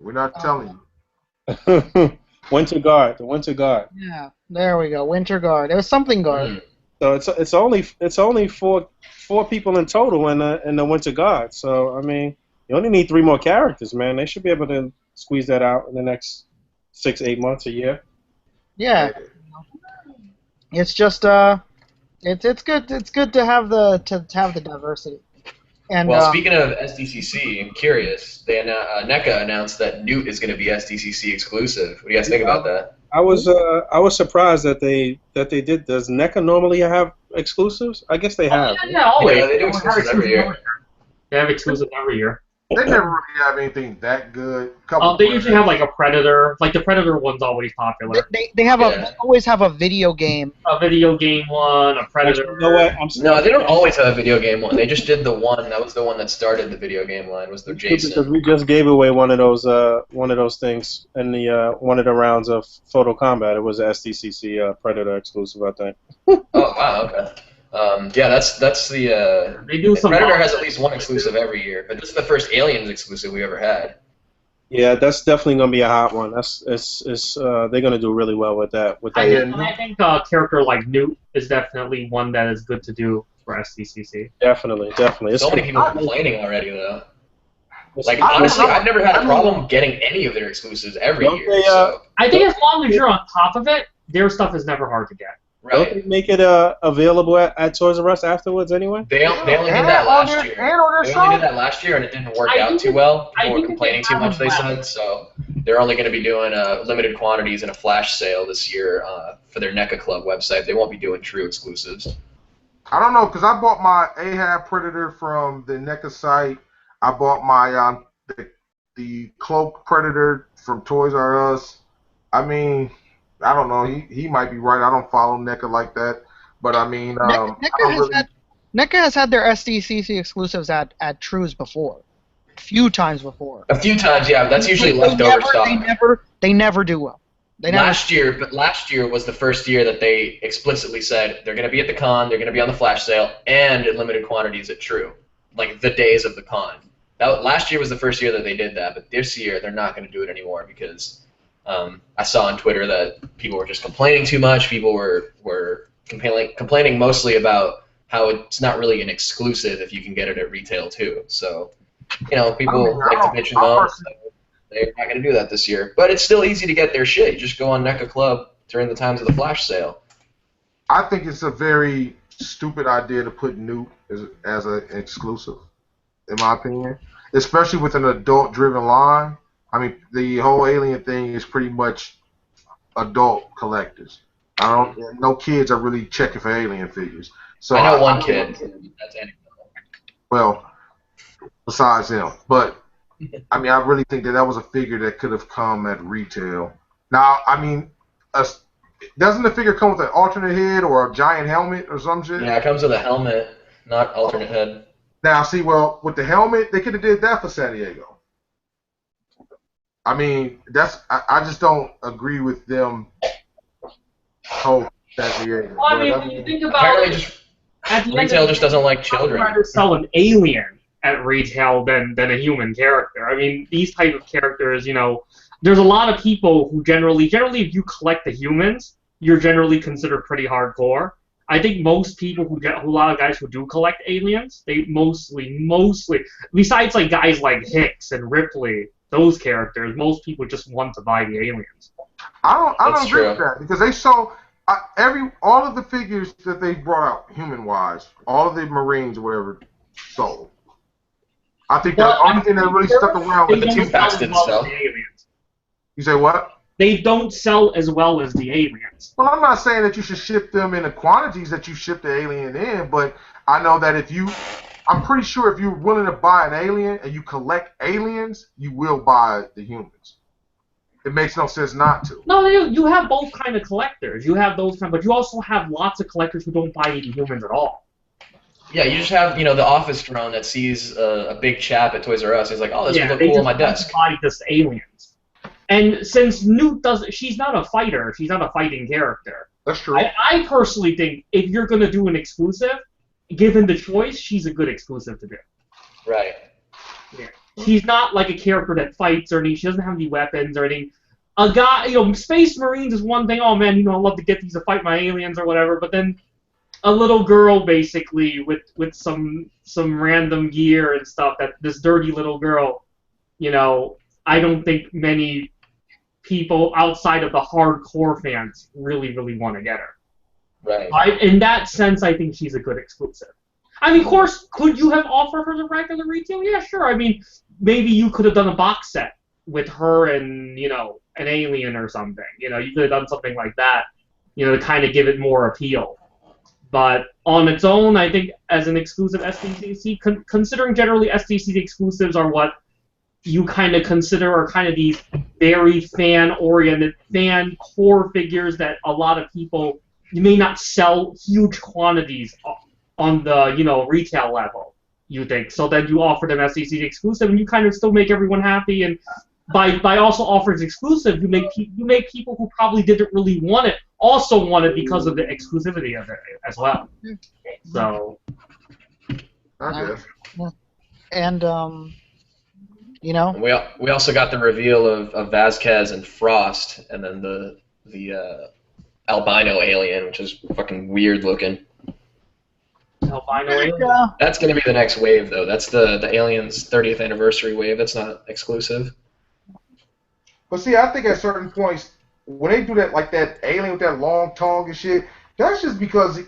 we're not telling you. Winter Guard, the Winter Guard. Yeah, there we go. Winter Guard. It was something Guard. So it's only four people in total in the Winter Guard. So I mean, you only need 3 more characters, man. They should be able to squeeze that out in the next 6-8 months, a year. Yeah. It's just it's good. It's good to have the diversity. And well, speaking of SDCC, I'm curious. NECA announced that Newt is going to be SDCC exclusive. What do you guys think about that? I was surprised that they did. Does NECA normally have exclusives? I guess they have. Yeah, always. Yeah, they do exclusives every year. They have exclusives every year. They never really have anything that good. They usually have like a Predator. Like the Predator one's always popular. They always have a video game. A video game one, a Predator. You know what? No, they don't always have a video game one. They just did the one. That was the one that started the video game line. Was the Jason? Because we just gave away one of those things in the one of the rounds of Photo Combat. It was a SDCC Predator exclusive, I think. Oh wow, okay. Yeah, that's the. They do some Predator has at least one exclusive every year, but this is the first Aliens exclusive we ever had. Yeah, that's definitely gonna be a hot one. They're gonna do really well with that. I think a character like Newt is definitely one that is good to do for SDCC. Definitely. So many people are complaining already though. Like honestly, I've never had a problem getting any of their exclusives every year. So. I think as long as you're on top of it, their stuff is never hard to get. Right. Don't they make it available at Toys R Us afterwards anyway? They only did that last year. They only did that last year, and it didn't work out too well. People were complaining too much, they said. So they're only going to be doing limited quantities in a flash sale this year for their NECA Club website. They won't be doing true exclusives. I don't know, because I bought my Ahab Predator from the NECA site. I bought my the Cloak Predator from Toys R Us. I mean, I don't know. He might be right. I don't follow NECA like that, but I mean, NECA has had their SDCC exclusives at True's before, a few times before. A few times, yeah. That's usually leftover stock. They never do well. Last year was the first year that they explicitly said they're going to be at the con, they're going to be on the flash sale, and in limited quantities at True, like the days of the con. Last year was the first year that they did that, but this year they're not going to do it anymore because I saw on Twitter that people were just complaining too much. People were complaining mostly about how it's not really an exclusive if you can get it at retail too. So, people like to bitch and moan. So they're not going to do that this year. But it's still easy to get their shit. You just go on NECA Club during the times of the flash sale. I think it's a very stupid idea to put Newt as an exclusive, in my opinion, especially with an adult-driven line. I mean, the whole Alien thing is pretty much adult collectors. No kids are really checking for Alien figures. So I know one kid. That's anecdotal. Well, besides him, but I mean, I really think that was a figure that could have come at retail. Now, I mean, doesn't the figure come with an alternate head or a giant helmet or some shit? Yeah, it comes with a helmet, not alternate head. Now, see, well, with the helmet, they could have did that for San Diego. I mean, I just don't agree with them. San Diego. Well, I mean, when you think about it, retail just doesn't like children. I'd rather sell an alien at retail than a human character. I mean, these type of characters, there's a lot of people who generally if you collect the humans, you're generally considered pretty hardcore. I think most people a lot of guys who do collect aliens, they mostly, besides like guys like Hicks and Ripley, those characters, most people just want to buy the aliens. I don't agree with that because they sold all of the figures that they brought out human-wise, all of the Marines or whatever sold. I think the only thing that really stuck around with the two-packs didn't sell. You say what? They don't sell as well as the aliens. Well, I'm not saying that you should ship them in the quantities that you ship the alien in, but I know that I'm pretty sure if you're willing to buy an alien and you collect aliens, you will buy the humans. It makes no sense not to. No, you have both kind of collectors. You have those but you also have lots of collectors who don't buy any humans at all. Yeah, you just have, the office drone that sees a big chap at Toys R Us. He's like, oh, this would look cool on my desk. Buy just aliens. And since Newt she's not a fighter. She's not a fighting character. That's true. I personally think if you're going to do an exclusive, given the choice, she's a good exclusive to do. Right. Yeah. She's not like a character that fights or anything. She doesn't have any weapons or anything. A guy, Space Marines is one thing. Oh man, I love to get these to fight my aliens or whatever. But then a little girl, basically, with some random gear and stuff. That this dirty little girl, I don't think many people outside of the hardcore fans really want to get her. Right. In that sense, I think she's a good exclusive. I mean, of course, could you have offered her the regular retail? Yeah, sure. I mean, maybe you could have done a box set with her and, an alien or something. You could have done something like that, to kind of give it more appeal. But on its own, I think as an exclusive SDCC, considering generally SDCC exclusives are what you kind of consider are kind of these very fan-oriented, fan-core figures that a lot of people, you may not sell huge quantities on the, retail level, you think. So then you offer them SDCC exclusive, and you kind of still make everyone happy. And by also offering exclusive, you make people who probably didn't really want it also want it because of the exclusivity of it as well. So. I guess. And we also got the reveal of Vasquez and Frost, and then the albino alien, which is fucking weird looking. Albino alien? Yeah. That's gonna be the next wave, though. That's the Aliens 30th anniversary wave. That's not exclusive. But see, I think at certain points, when they do that, like that alien with that long tongue and shit, that's just because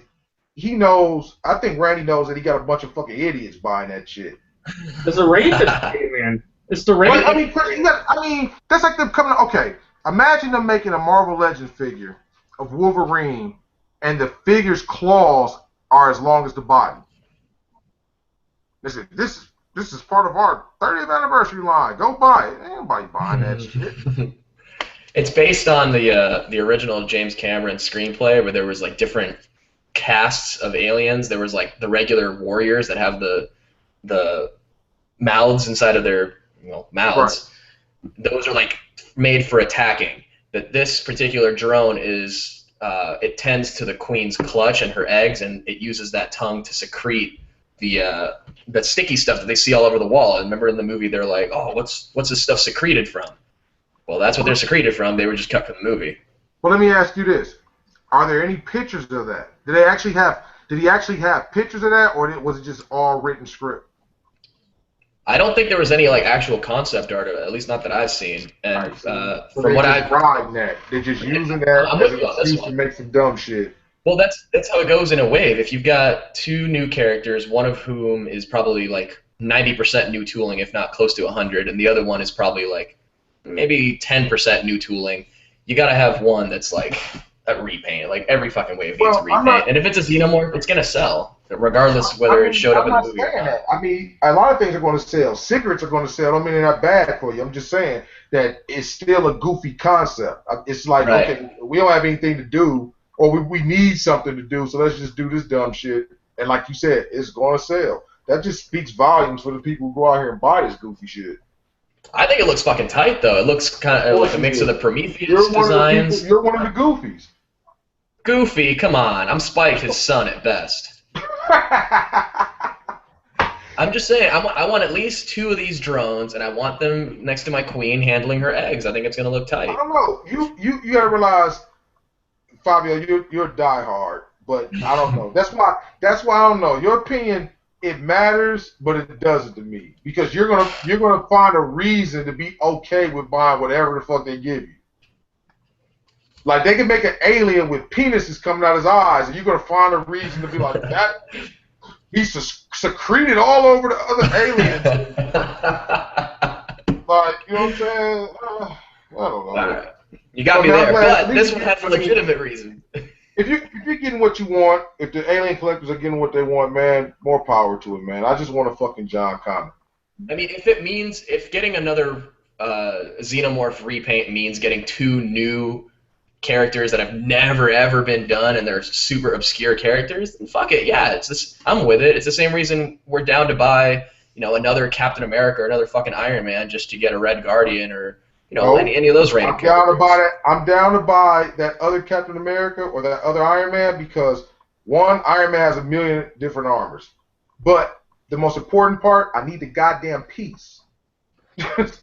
he knows. I think Randy knows that he got a bunch of fucking idiots buying that shit. There's a racist alien. It's the racist. But, I mean, that's like them coming. Okay, imagine them making a Marvel Legends figure of Wolverine, and the figure's claws are as long as the body. Listen, this is part of our 30th anniversary line. Go buy it. Ain't nobody buying that shit. It's based on the original James Cameron screenplay, where there was like different casts of aliens. There was like the regular warriors that have the mouths inside of their mouths. Right. Those are like made for attacking. That this particular drone is it tends to the queen's clutch and her eggs, and it uses that tongue to secrete the sticky stuff that they see all over the wall. And remember in the movie they're like, oh, what's this stuff secreted from? Well, that's what they're secreted from. They were just cut from the movie. Well, let me ask you this: are there any pictures of that? Did he actually have pictures of that, or was it just all written script? I don't think there was any like actual concept art of it, at least not that I've seen. And So from what I've riding that, they're just using that I'm as with an you on this excuse to one. make some dumb shit. Well, that's how it goes in a wave. If you've got two new characters, one of whom is probably like 90% new tooling, if not close to 100, and the other one is probably like maybe 10% new tooling, you got to have one that's like a repaint. Like every fucking wave needs a repaint. And if it's a xenomorph, it's gonna sell, regardless of whether it showed up in the movie or not. I mean, a lot of things are going to sell. Cigarettes are going to sell. I mean, they're not bad for you. I'm just saying that it's still a goofy concept. It's like, okay, we don't have anything to do, or we need something to do, so let's just do this dumb shit. And like you said, it's going to sell. That just speaks volumes for the people who go out here and buy this goofy shit. I think it looks fucking tight, though. It looks kind of like a mix of the Prometheus designs. You're one of the goofies. Goofy, come on. I'm Spike, his son at best. I'm just saying, I want at least 2 of these drones, and I want them next to my queen handling her eggs. I think it's going to look tight. I don't know. You got to realize, Fabio, you're diehard, but I don't know. That's why I don't know. Your opinion, it matters, but it doesn't to me, because you're gonna find a reason to be okay with buying whatever the fuck they give you. Like, they can make an alien with penises coming out his eyes, and you're gonna find a reason to be like, that he's secreted all over the other aliens. Like, you know what I'm saying? I don't know. You got me there, but this one has a legitimate reason. If you're getting what you want, if the alien collectors are getting what they want, man, more power to it, man. I just want a fucking John Connor. I mean, if getting another xenomorph repaint means getting 2 new characters that have never ever been done and they're super obscure characters, then fuck it, yeah, I'm with it. It's the same reason we're down to buy, another Captain America or another fucking Iron Man just to get a Red Guardian or any of those random characters. I'm down to buy that other Captain America or that other Iron Man because, one, Iron Man has a million different armors. But the most important part, I need the goddamn piece. That's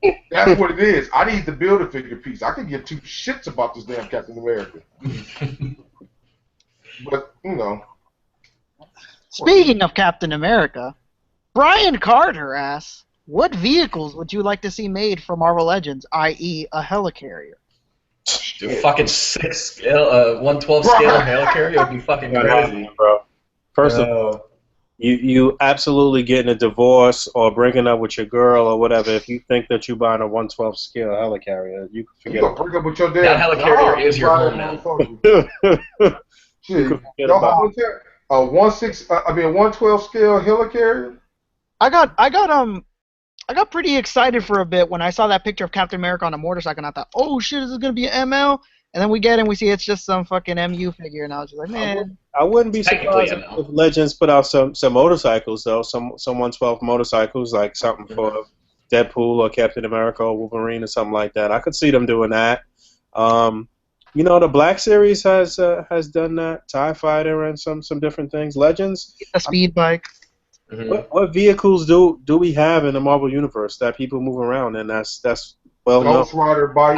what it is. I need the Build-A-Figure piece. I can give 2 shits about this damn Captain America. But, Speaking of Captain America, Brian Carter asks, what vehicles would you like to see made for Marvel Legends, i.e. a helicarrier? Dude, fucking 112 scale helicarrier would be fucking crazy. Bro. First of all, you absolutely getting a divorce or breaking up with your girl or whatever if you think that you're buying a 112 scale helicarrier. You can forget about break up with your dad. That helicarrier is your home now. Shit, a 112 scale helicarrier? I got pretty excited for a bit when I saw that picture of Captain America on a motorcycle, and I thought, oh shit, is this gonna be an ML? And then we get it and we see it's just some fucking MU figure, and I was just like, man. I wouldn't be surprised if Legends put out some motorcycles though, some 112 motorcycles, like something for Deadpool or Captain America or Wolverine or something like that. I could see them doing that. The Black Series has done that. TIE Fighter and some different things. Legends. A speed bike. Mm-hmm. What vehicles do we have in the Marvel Universe that people move around, and that's well known? Ghost Rider bike.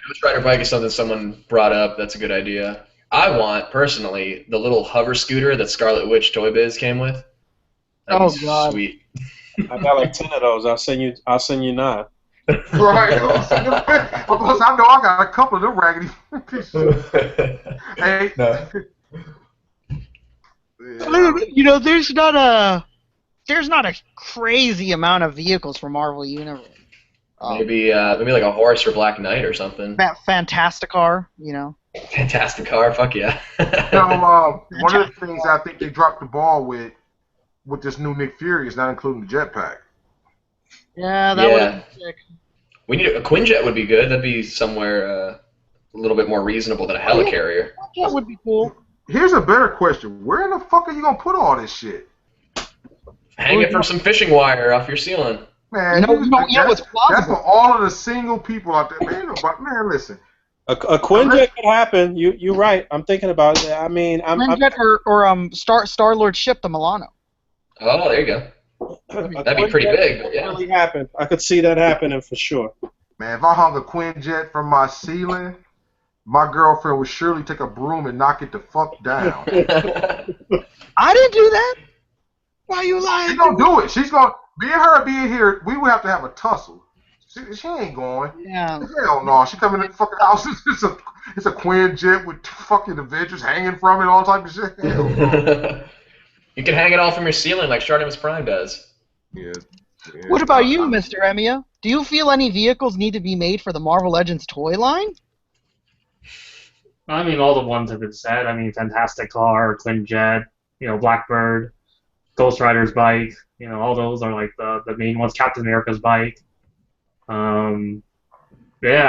Ghost Rider bike is something someone brought up. That's a good idea. I want, personally, the little hover scooter that Scarlet Witch Toy Biz came with. That'd be God. Sweet. I got like 10 of those. I'll send you 9. Right. Because I know I got a couple of them raggedy pieces. Hey. No. There's not a crazy amount of vehicles for Marvel Universe. Maybe like a horse for Black Knight or something. Fantasticar, Fantasticar, fuck yeah. One of the things I think they dropped the ball with this new Nick Fury is not including the jetpack. Yeah, that would be sick. We need a Quinjet would be good. That'd be somewhere a little bit more reasonable than a helicarrier. That would be cool. Here's a better question. Where in the fuck are you going to put all this shit? Hang it from some fishing wire off your ceiling. Man, that's for all of the single people out there. Man, listen. A Quinjet could happen. You're right. I'm thinking about it. I mean, Quinjet or Star-Lord's ship, the Milano. Oh, there you go. That'd be pretty big. But yeah. Really happen. I could see that happening for sure. Man, if I hung a Quinjet from my ceiling, my girlfriend would surely take a broom and knock it the fuck down. I didn't do that. Why are you lying? She's gonna do it. She's gonna being here. We would have to have a tussle. She ain't going. Yeah. Hell no. She come in the fucking house. It's a Quinjet with fucking Avengers hanging from it, all type of shit. Hell no. You can hang it all from your ceiling like Shartimus Prime does. Yeah. What about you, Mr. Emiya? Do you feel any vehicles need to be made for the Marvel Legends toy line? I mean, all the ones have been said. I mean, Fantastic Car, Quinjet, Blackbird, Ghost Rider's bike. All those are like the main ones. Captain America's bike. Yeah, I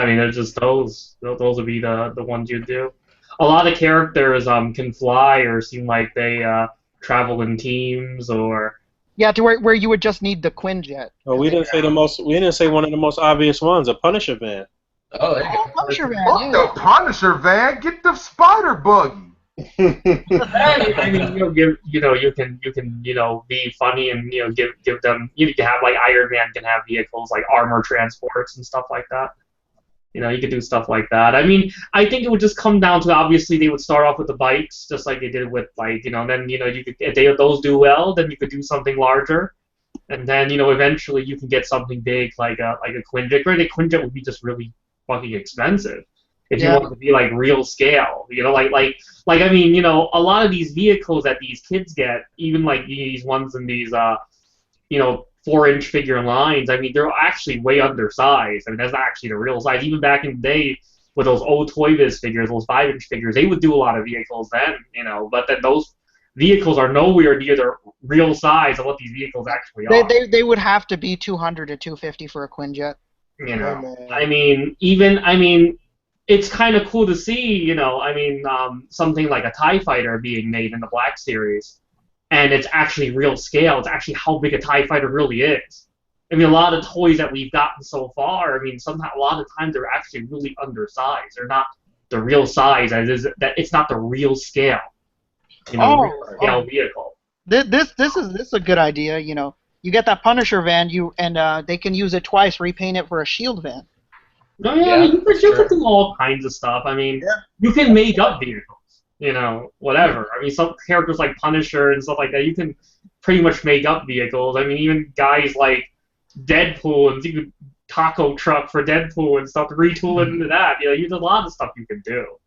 mean, there's just those. Those would be the ones you'd do. A lot of characters can fly or seem like they travel in teams or. Yeah, to where you would just need the Quinjet. Well, we didn't say the most. We didn't say one of the most obvious ones, a Punisher van. Oh, there you go. Punisher van. Fuck the Punisher van. Get the spider buggy. I mean, you can be funny and give them. You can have like Iron Man can have vehicles like armor transports and stuff like that. You could do stuff like that. I mean, I think it would just come down to obviously they would start off with the bikes, just like they did with then you could if those do well, then you could do something larger, and then eventually you can get something big like a Quinjet. Granted, Quinjet would be just really fucking expensive if you want it to be like real scale. I mean, a lot of these vehicles that these kids get, even like these ones in these 4-inch figure lines, I mean, they're actually way undersized. I mean, that's not actually the real size. Even back in the day with those old Toy Biz figures, those 5-inch figures, they would do a lot of vehicles then, but then those vehicles are nowhere near the real size of what these vehicles actually are. They would have to be 200 to 250 for a Quinjet. I mean, it's kind of cool to see, something like a TIE Fighter being made in the Black Series. And it's actually real scale. It's actually how big a TIE Fighter really is. I mean, a lot of toys that we've gotten so far, I mean, sometimes a lot of times they're actually really undersized. They're not the real size. It's not the real scale. Real scale vehicle. This is a good idea. You get that Punisher van, they can use it twice, repaint it for a Shield van. No, yeah, you could do all kinds of stuff. I mean, you can make up vehicles. Whatever. I mean, some characters like Punisher and stuff like that, you can pretty much make up vehicles. I mean, even guys like Deadpool and you could taco truck for Deadpool and stuff, retool it into that. There's a lot of stuff you can do.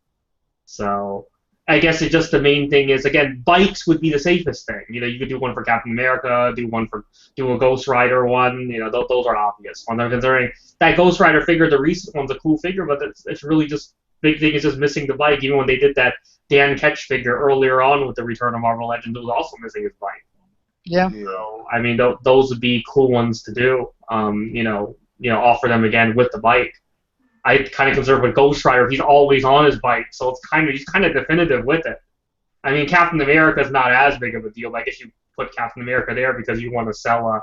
So, I guess it's just the main thing is, again, bikes would be the safest thing. You could do one for Captain America, do a Ghost Rider one. Those are obvious. When they're considering that Ghost Rider figure, the recent one's a cool figure, but it's really just big thing is just missing the bike. Even when they did that Dan Ketch figure earlier on with the Return of Marvel Legends, it was also missing his bike. Yeah. So I mean, those would be cool ones to do. Offer them again with the bike. I kind of consider with Ghost Rider, he's always on his bike, so he's kind of definitive with it. I mean, Captain America is not as big of a deal. I guess you put Captain America there because you want to sell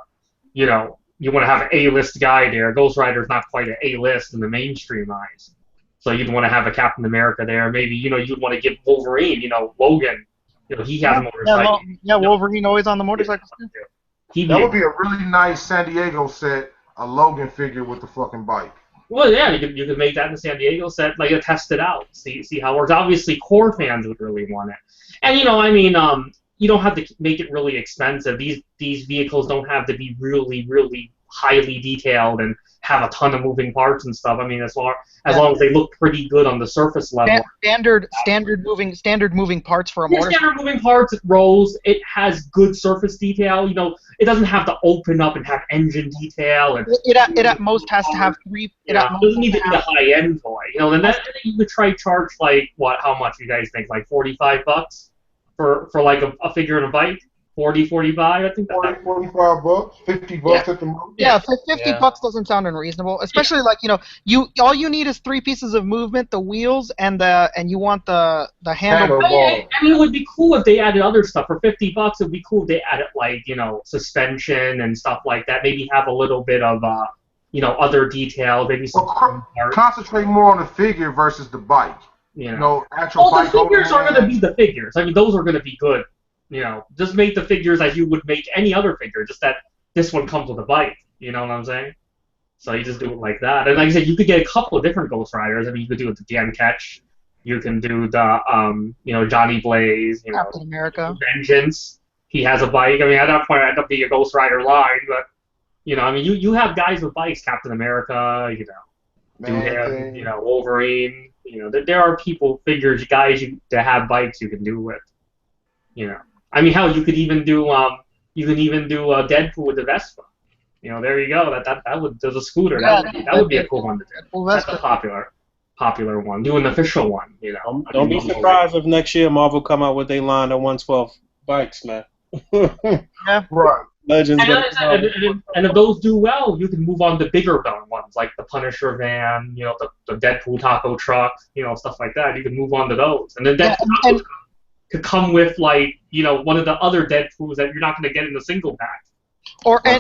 you want to have an A-list guy there. Ghost Rider's not quite an A-list in the mainstream eyes. So you'd want to have a Captain America there. Maybe, you'd want to give Wolverine, Logan. He has a motorcycle. Wolverine always on the motorcycle. That would be a really nice San Diego set, a Logan figure with the fucking bike. Well, yeah, you could make that in the San Diego set, test it out, see how it works. Obviously, core fans would really want it. And, you don't have to make it really expensive. These vehicles don't have to be really, really highly detailed and have a ton of moving parts and stuff. I mean, as long as they look pretty good on the surface level. Standard moving parts for a motorcycle. Standard moving parts. It rolls. It has good surface detail. It doesn't have to open up and have engine detail. And it at most has to have three. It doesn't need to be a high end toy. Then you could charge like what? How much you guys think? Like $45 for like a figure and a bike. 40, 45, I think. 40, 45 bucks, $50 at the most. Yeah, $50 doesn't sound unreasonable, especially all you need is 3 pieces of movement, the wheels and you want the handle. I mean, it would be cool if they added other stuff for $50. It'd be cool if they added suspension and stuff like that. Maybe have a little bit of other detail. Maybe some concentrate more on the figure versus the bike. Actual bike. The figures are going to be the figures. I mean, those are going to be good. Just make the figures as you would make any other figure, just that this one comes with a bike. You know what I'm saying? So you just do it like that. And like I said, you could get a couple of different Ghost Riders. I mean, you could do it the DM Catch. You can do the, Johnny Blaze, Captain America. Vengeance. He has a bike. I mean, at that point, I'd end up being a Ghost Rider line, but, I mean, you have guys with bikes, Captain America, Man Doom, Thing. Wolverine. There are guys that have bikes you can do with. I mean, hell, you could even do Deadpool with the Vespa. There you go. There's a scooter. Yeah, That would be a cool one to do. Deadpool That's a Vespa. popular one. Do an official one. Don't be surprised if next year Marvel come out with a line of 112 bikes, man. Yeah. Right. Legends. And if those do well, you can move on to bigger ones like the Punisher van, the Deadpool taco truck, stuff like that. You can move on to those, and then Deadpool could come with one of the other Deadpools that you're not going to get in a single pack. Or you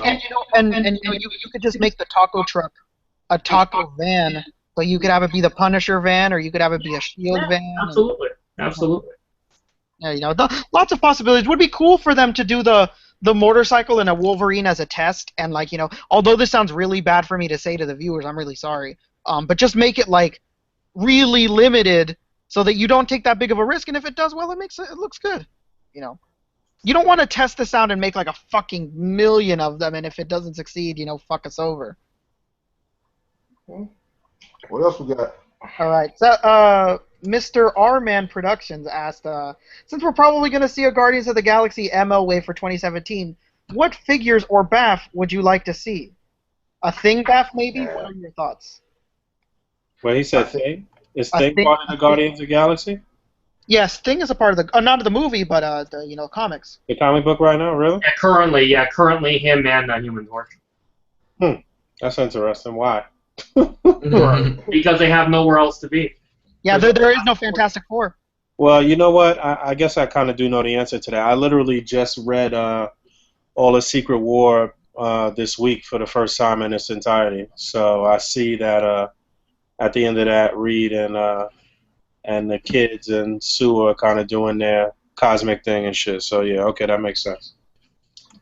could just make the taco truck a taco van, so you could have it be the Punisher van, or you could have it be a Shield van. Absolutely. Yeah, lots of possibilities. Would be cool for them to do the motorcycle and a Wolverine as a test, and although this sounds really bad for me to say to the viewers, I'm really sorry. But just make it really limited, so that you don't take that big of a risk, and if it does well, it looks good. You don't want to test this out and make a fucking million of them, and if it doesn't succeed, fuck us over. What else we got? All right. So, Mr. R-Man Productions asked, since we're probably going to see a Guardians of the Galaxy ML wave for 2017, what figures or BAF would you like to see? A Thing BAF, maybe? What are your thoughts? Well, he said Thing. Is Thing part of the Guardians of the Galaxy? Yes, Thing is a part of the not of the movie, but the comics. The comic book right now, really? Yeah, currently him and Human Torch. That's interesting. Why? Because they have nowhere else to be. Yeah, there is no Fantastic Four. Well, you know what? I guess I kind of do know the answer to that. I literally just read all of Secret War this week for the first time in its entirety. So I see that at the end of that, Reed and the kids and Sue are kind of doing their cosmic thing and shit. So yeah, okay, that makes sense.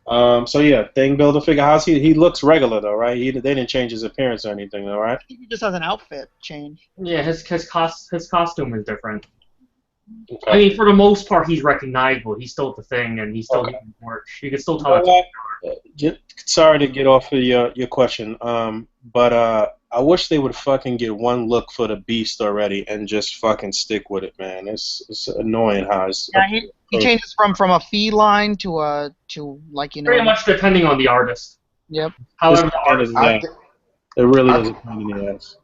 So yeah, Thing builder figure. How's he? He looks regular though, right? They didn't change his appearance or anything, though, right? He just has an outfit change. Yeah, his costume is different. Okay. I mean, for the most part, he's recognizable. He's still the Thing, and he's still Human Torch. You can still tell. Sorry to get off of your question, but I wish they would fucking get one look for the Beast already and just fucking stick with it, man. It's annoying how it's. Yeah, he changes from a feline to Pretty much depending on the artist. Yep. However, it really is a pain in the ass.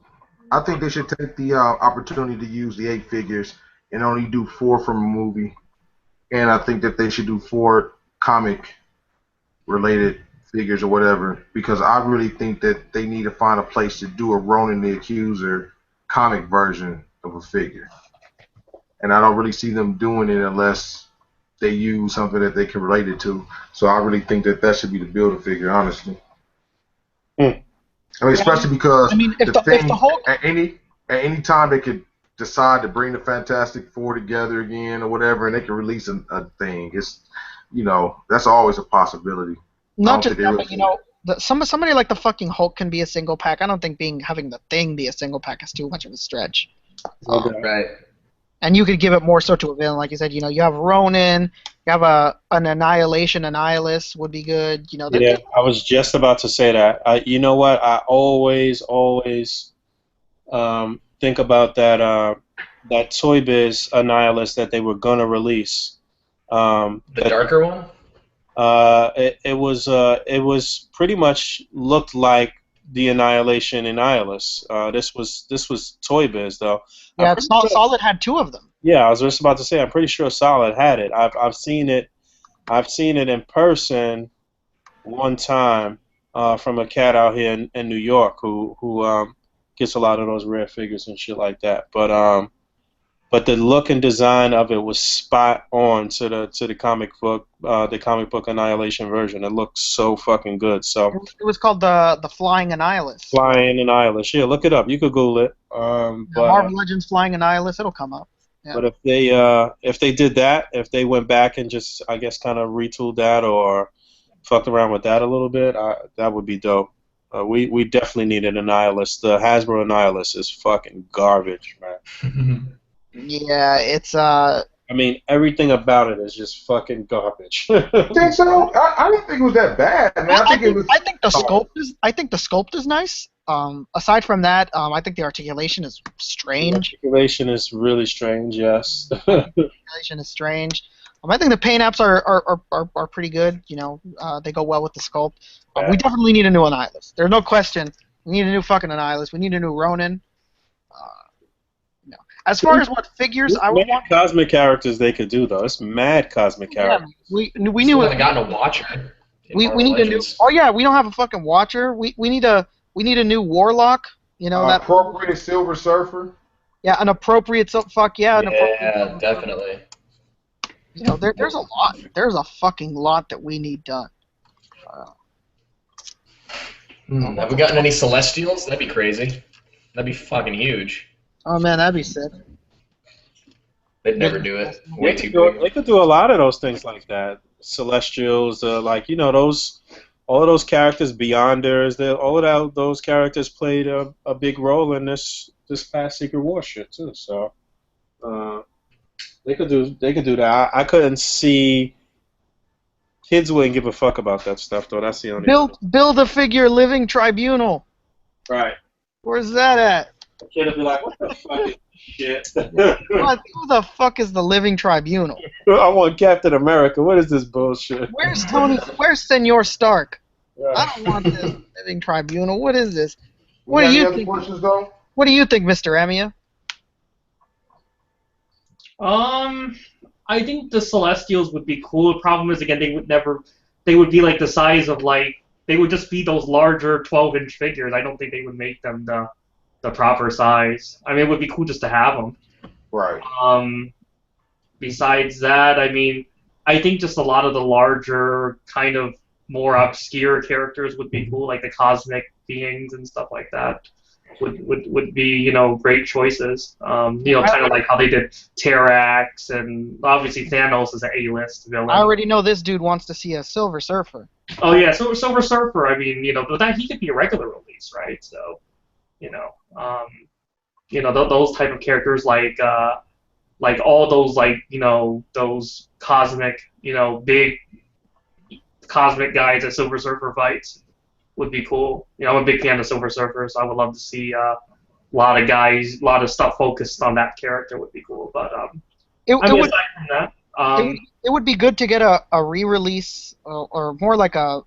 I think they should take the opportunity to use the 8 figures and only do 4 from a movie, and I think that they should do 4 comic-related figures or whatever, because I really think that they need to find a place to do a Ronan the Accuser comic version of a figure, and I don't really see them doing it unless they use something that they can relate it to. So I really think that should be the Build-A-Figure, honestly. I mean, especially because if the Hulk at any time they could decide to bring the Fantastic Four together again or whatever, and they can release a thing. It's that's always a possibility. Not just that, but somebody like the fucking Hulk can be a single pack. I don't think having the Thing be a single pack is too much of a stretch. Right. And you could give it more so to a villain, like you said. You have Ronan, you have an Annihilation, Annihilus would be good. Yeah, I was just about to say that. You know what? I always think about that Toy Biz Annihilus that they were gonna release. The darker one. It was pretty much looked like the Annihilation Annihilus. This was Toy Biz though. Yeah, Solid had 2 of them. Yeah, I was just about to say. I'm pretty sure Solid had it. I've seen it. I've seen it in person one time from a cat out here in New York who gets a lot of those rare figures and shit like that. But the look and design of it was spot on to the comic book Annihilation version. It looked so fucking good. So it was called the Flying Annihilus. Flying Annihilus. Yeah, look it up. You could Google it. Marvel Legends Flying Annihilus. It'll come up. Yeah. But if they did that, if they went back and just kind of retooled that or fucked around with that a little bit, that would be dope. We definitely needed a Nihilist. The Hasbro Nihilist is fucking garbage, man. Yeah, it's I mean, everything about it is just fucking garbage. Think so? I didn't think it was that bad, man. I think it was. I think the sculpt is nice. Aside from that, I think the articulation is The strange. articulation is really strange. Yes. Articulation is strange. I think the paint apps are pretty good. You know, they go well with the sculpt. We definitely need a new Annihilus. There's no question. We need a new fucking Annihilus. We need a new Ronin. You know. As far as what figures I would want, cosmic characters they could do though. It's mad cosmic characters. we Still knew haven't gotten a Watcher. we need a new. Oh yeah, we don't have a fucking Watcher. We need a new Warlock. You know that appropriate Silver Surfer. Yeah, an appropriate. Fuck yeah. Yeah, definitely. You know, there's a lot. There's a fucking lot that we need done. Have we gotten any Celestials? That'd be crazy. That'd be fucking huge. Oh man, that'd be sick. They'd never do it. Way too big. They could do a lot of those things like that. Celestials, like those, all of those characters, Beyonders, all of those characters played a big role in this past Secret War shit too. So they could do that. I couldn't see. Kids wouldn't give a fuck about that stuff though. That's the only. Build a figure living tribunal. Right. Where's that at? The kid would be like, what the fuck is this shit? Who the fuck is the living tribunal? I want Captain America. What is this bullshit? Where's Tony? Where's Senor Stark? Yeah. I don't want this living tribunal. What is this? What Got do any you other think? questions, though? What do you think, Mr. Emiya? I think the Celestials would be cool. The problem is, again, they would be like the size of they would just be those larger 12-inch figures. I don't think they would make them the proper size. I mean, it would be cool just to have them. Right. Besides that, I mean, I think just a lot of the larger, kind of more obscure characters would be cool, like the cosmic beings and stuff like that. Would be great choices. Kind of like how they did Terrax, and obviously Thanos is an A-list villain. I already know this dude wants to see a Silver Surfer. Oh yeah, Silver Surfer. I mean, but that he could be a regular release, right? So, those type of characters like all those those cosmic, big cosmic guys that Silver Surfer fights would be cool. I'm a big fan of Silver Surfer, so I would love to see a lot of stuff focused on that character would be cool. But aside from that, it would be good to get a re-release or more like a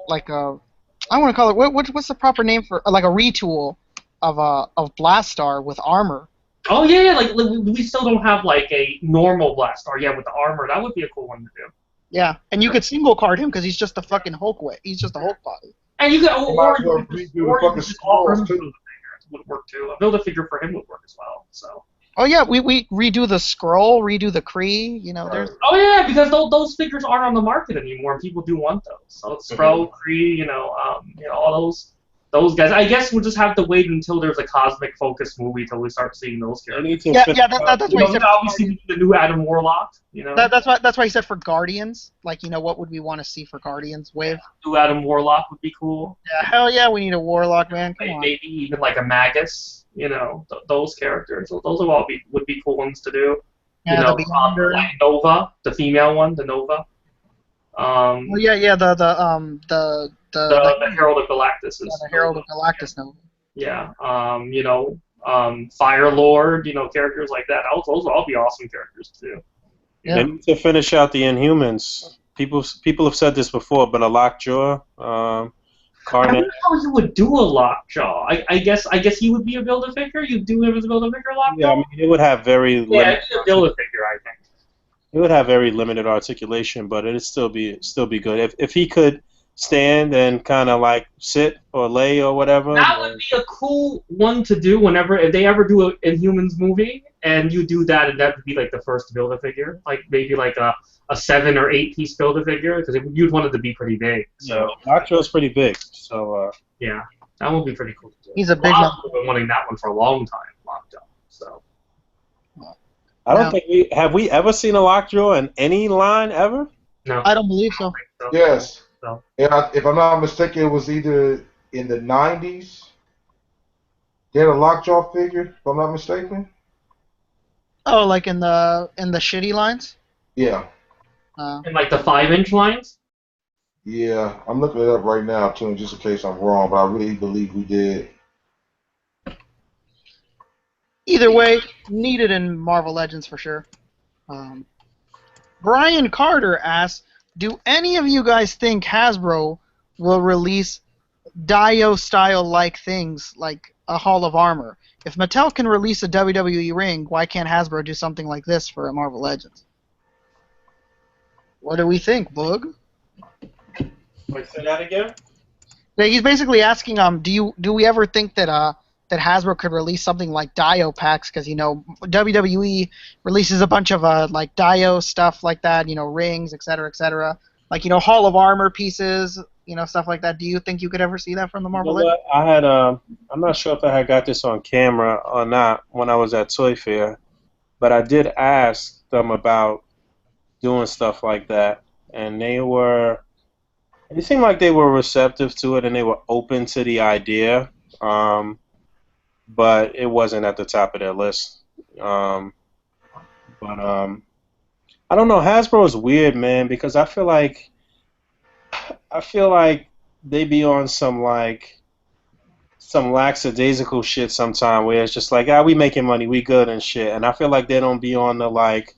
I want to call it what's the proper name for like a retool of Blastar with armor. Oh yeah, like we still don't have like a normal Blastar. Yeah, with the armor, that would be a cool one to do. Yeah, and you could single card him because he's just a fucking Hulk way. He's just a Hulk body. And you could Scrolls too. Would work too. A Build-A-Figure for him would work as well. So. Oh yeah, we redo the Skrull, redo the Kree. There's. Oh yeah, because those figures aren't on the market anymore, and people do want those. So Skrull, Kree, all those guys. I guess we'll just have to wait until there's a cosmic focus movie till we start seeing those characters. That's why he said. Obviously, the new Adam Warlock. That's why he said for Guardians. Like, what would we want to see for Guardians wave? New Adam Warlock would be cool. Yeah, hell yeah, we need a Warlock, man. Come on. Maybe even like a Magus. Those characters. Those would be cool ones to do. Yeah, the Beyonder. Like Nova, the female one, the Nova. The Herald of Galactus. The Herald of Galactus Nova. Yeah. Fire Lord. Characters like that. Those would all be awesome characters too. Yeah. And to finish out the Inhumans, people have said this before, but a Lockjaw. I don't know how you would do a Lockjaw. I guess he would be a Build-A-Figure. You'd do him as a Build-A-Figure Lockjaw? Yeah, I mean, it would have very limited... Yeah, it'd be a Build-A-Figure, I think. It would have very limited articulation, but it'd still be good. If he could stand and kind of like sit or lay or whatever... That would be a cool one to do if they ever do an Inhumans movie, and you do that, and that would be like the first Build-A-Figure. Like maybe like a 7 or 8 piece Build-A-Figure, because you'd want it to be pretty big. So Lockjaw's pretty big, so... yeah, that would be pretty cool to do. He's a big one. I've been wanting that one for a long time, Lockjaw. So... I don't think have we ever seen a Lockjaw in any line ever? No. I don't believe so. Yes. So. Yeah, if I'm not mistaken, it was either in the 90s. They had a Lockjaw figure, if I'm not mistaken. Oh, like in the shitty lines. Yeah. And like the 5-inch lines? Yeah. I'm looking it up right now, too, just in case I'm wrong, but I really believe we did. Either way, needed in Marvel Legends for sure. Brian Carter asks, do any of you guys think Hasbro will release Dio-style-like things like a Hall of Armor? If Mattel can release a WWE ring, why can't Hasbro do something like this for a Marvel Legends? What do we think, Boog? Wait, say that again? Yeah, he's basically asking, do we ever think that that Hasbro could release something like Dio packs? Because WWE releases a bunch of like Dio stuff like that, rings, etc., like Hall of Armor pieces, stuff like that. Do you think you could ever see that from the You know Marvel? what? I had I'm not sure if I had got this on camera or not when I was at Toy Fair, but I did ask them about doing stuff like that, and it seemed like they were receptive to it and they were open to the idea, but it wasn't at the top of their list. But I don't know. Hasbro is weird, man, because I feel like they be on some lackadaisical shit sometime where it's just like, we making money, we good and shit, and I feel like they don't be on the like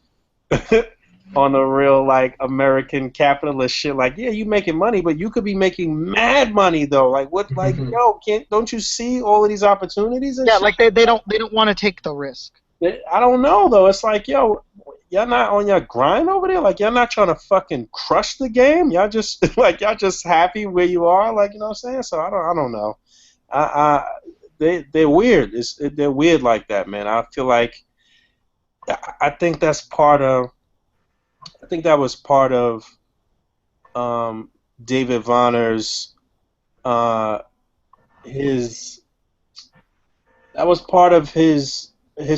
on the real like American capitalist shit. Like, yeah, you making money, but you could be making mad money though. Like what? Like, yo, don't you see all of these opportunities? And Yeah, shit? like they don't want to take the risk. I don't know though. It's like, yo, y'all not on your grind over there. Like, y'all not trying to fucking crush the game. Y'all just y'all just happy where you are. Like, you know what I'm saying? So I don't know. They're weird. They're weird like that, man. I feel like I think that's part of. I think that was part of David Vonner's his. That was part of his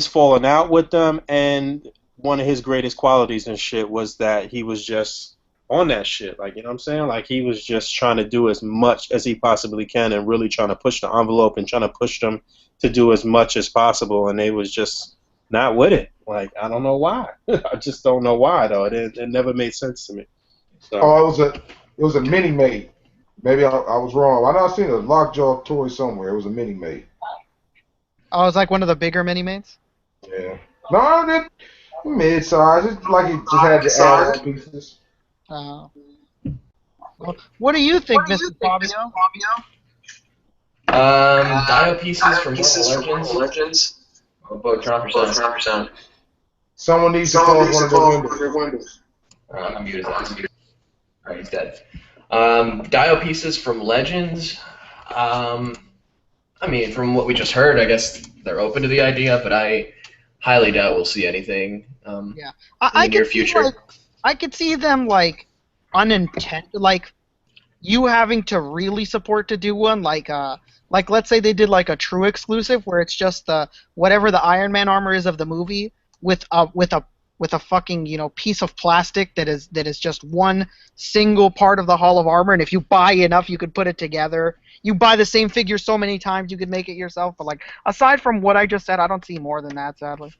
falling out with them, and one of his greatest qualities and shit was that he was just on that shit. Like, you know what I'm saying? Like, he was just trying to do as much as he possibly can and really trying to push the envelope and trying to push them to do as much as possible, and they was just not with it. Like, I don't know why. I just don't know why, though. It never made sense to me. So. Oh, it was a mini made. Maybe I was wrong. I know I seen a Lockjaw toy somewhere. It was a mini made. Oh, it's like one of the bigger mini-mates? Yeah. No, that mid-size. It's like it just had the add-on pieces. Well, what do you think, Mr. Fabio? Dio pieces from Marvel Legends. Oh, Boog, turn off your sound. Someone needs to close one of their windows. I'm muted. Alright, he's dead. Dio pieces from Legends. I mean, from what we just heard, I guess they're open to the idea, but I highly doubt we'll see anything in the near future. I could see them like unintended, like you having to really support to do one, like let's say they did like a true exclusive where it's just whatever the Iron Man armor is of the movie with a fucking piece of plastic that is just one single part of the Hall of Armor, and if you buy enough, you could put it together. You buy the same figure so many times, you could make it yourself. But like aside from what I just said, I don't see more than that, sadly.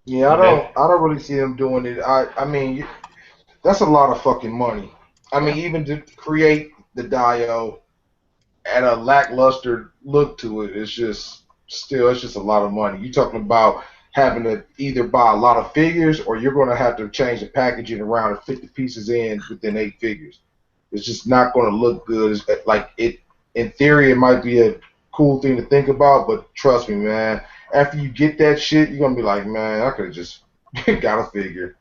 Yeah, I don't really see them doing it. I mean, that's a lot of fucking money. I mean, even to create the Dio at a lackluster look to it, it's just a lot of money. You're talking about having to either buy a lot of figures or you're going to have to change the packaging around and fit the pieces in within 8 figures. It's just not going to look good. In theory, it might be a cool thing to think about, but trust me, man, after you get that shit, you're going to be like, man, I could have just got a figure.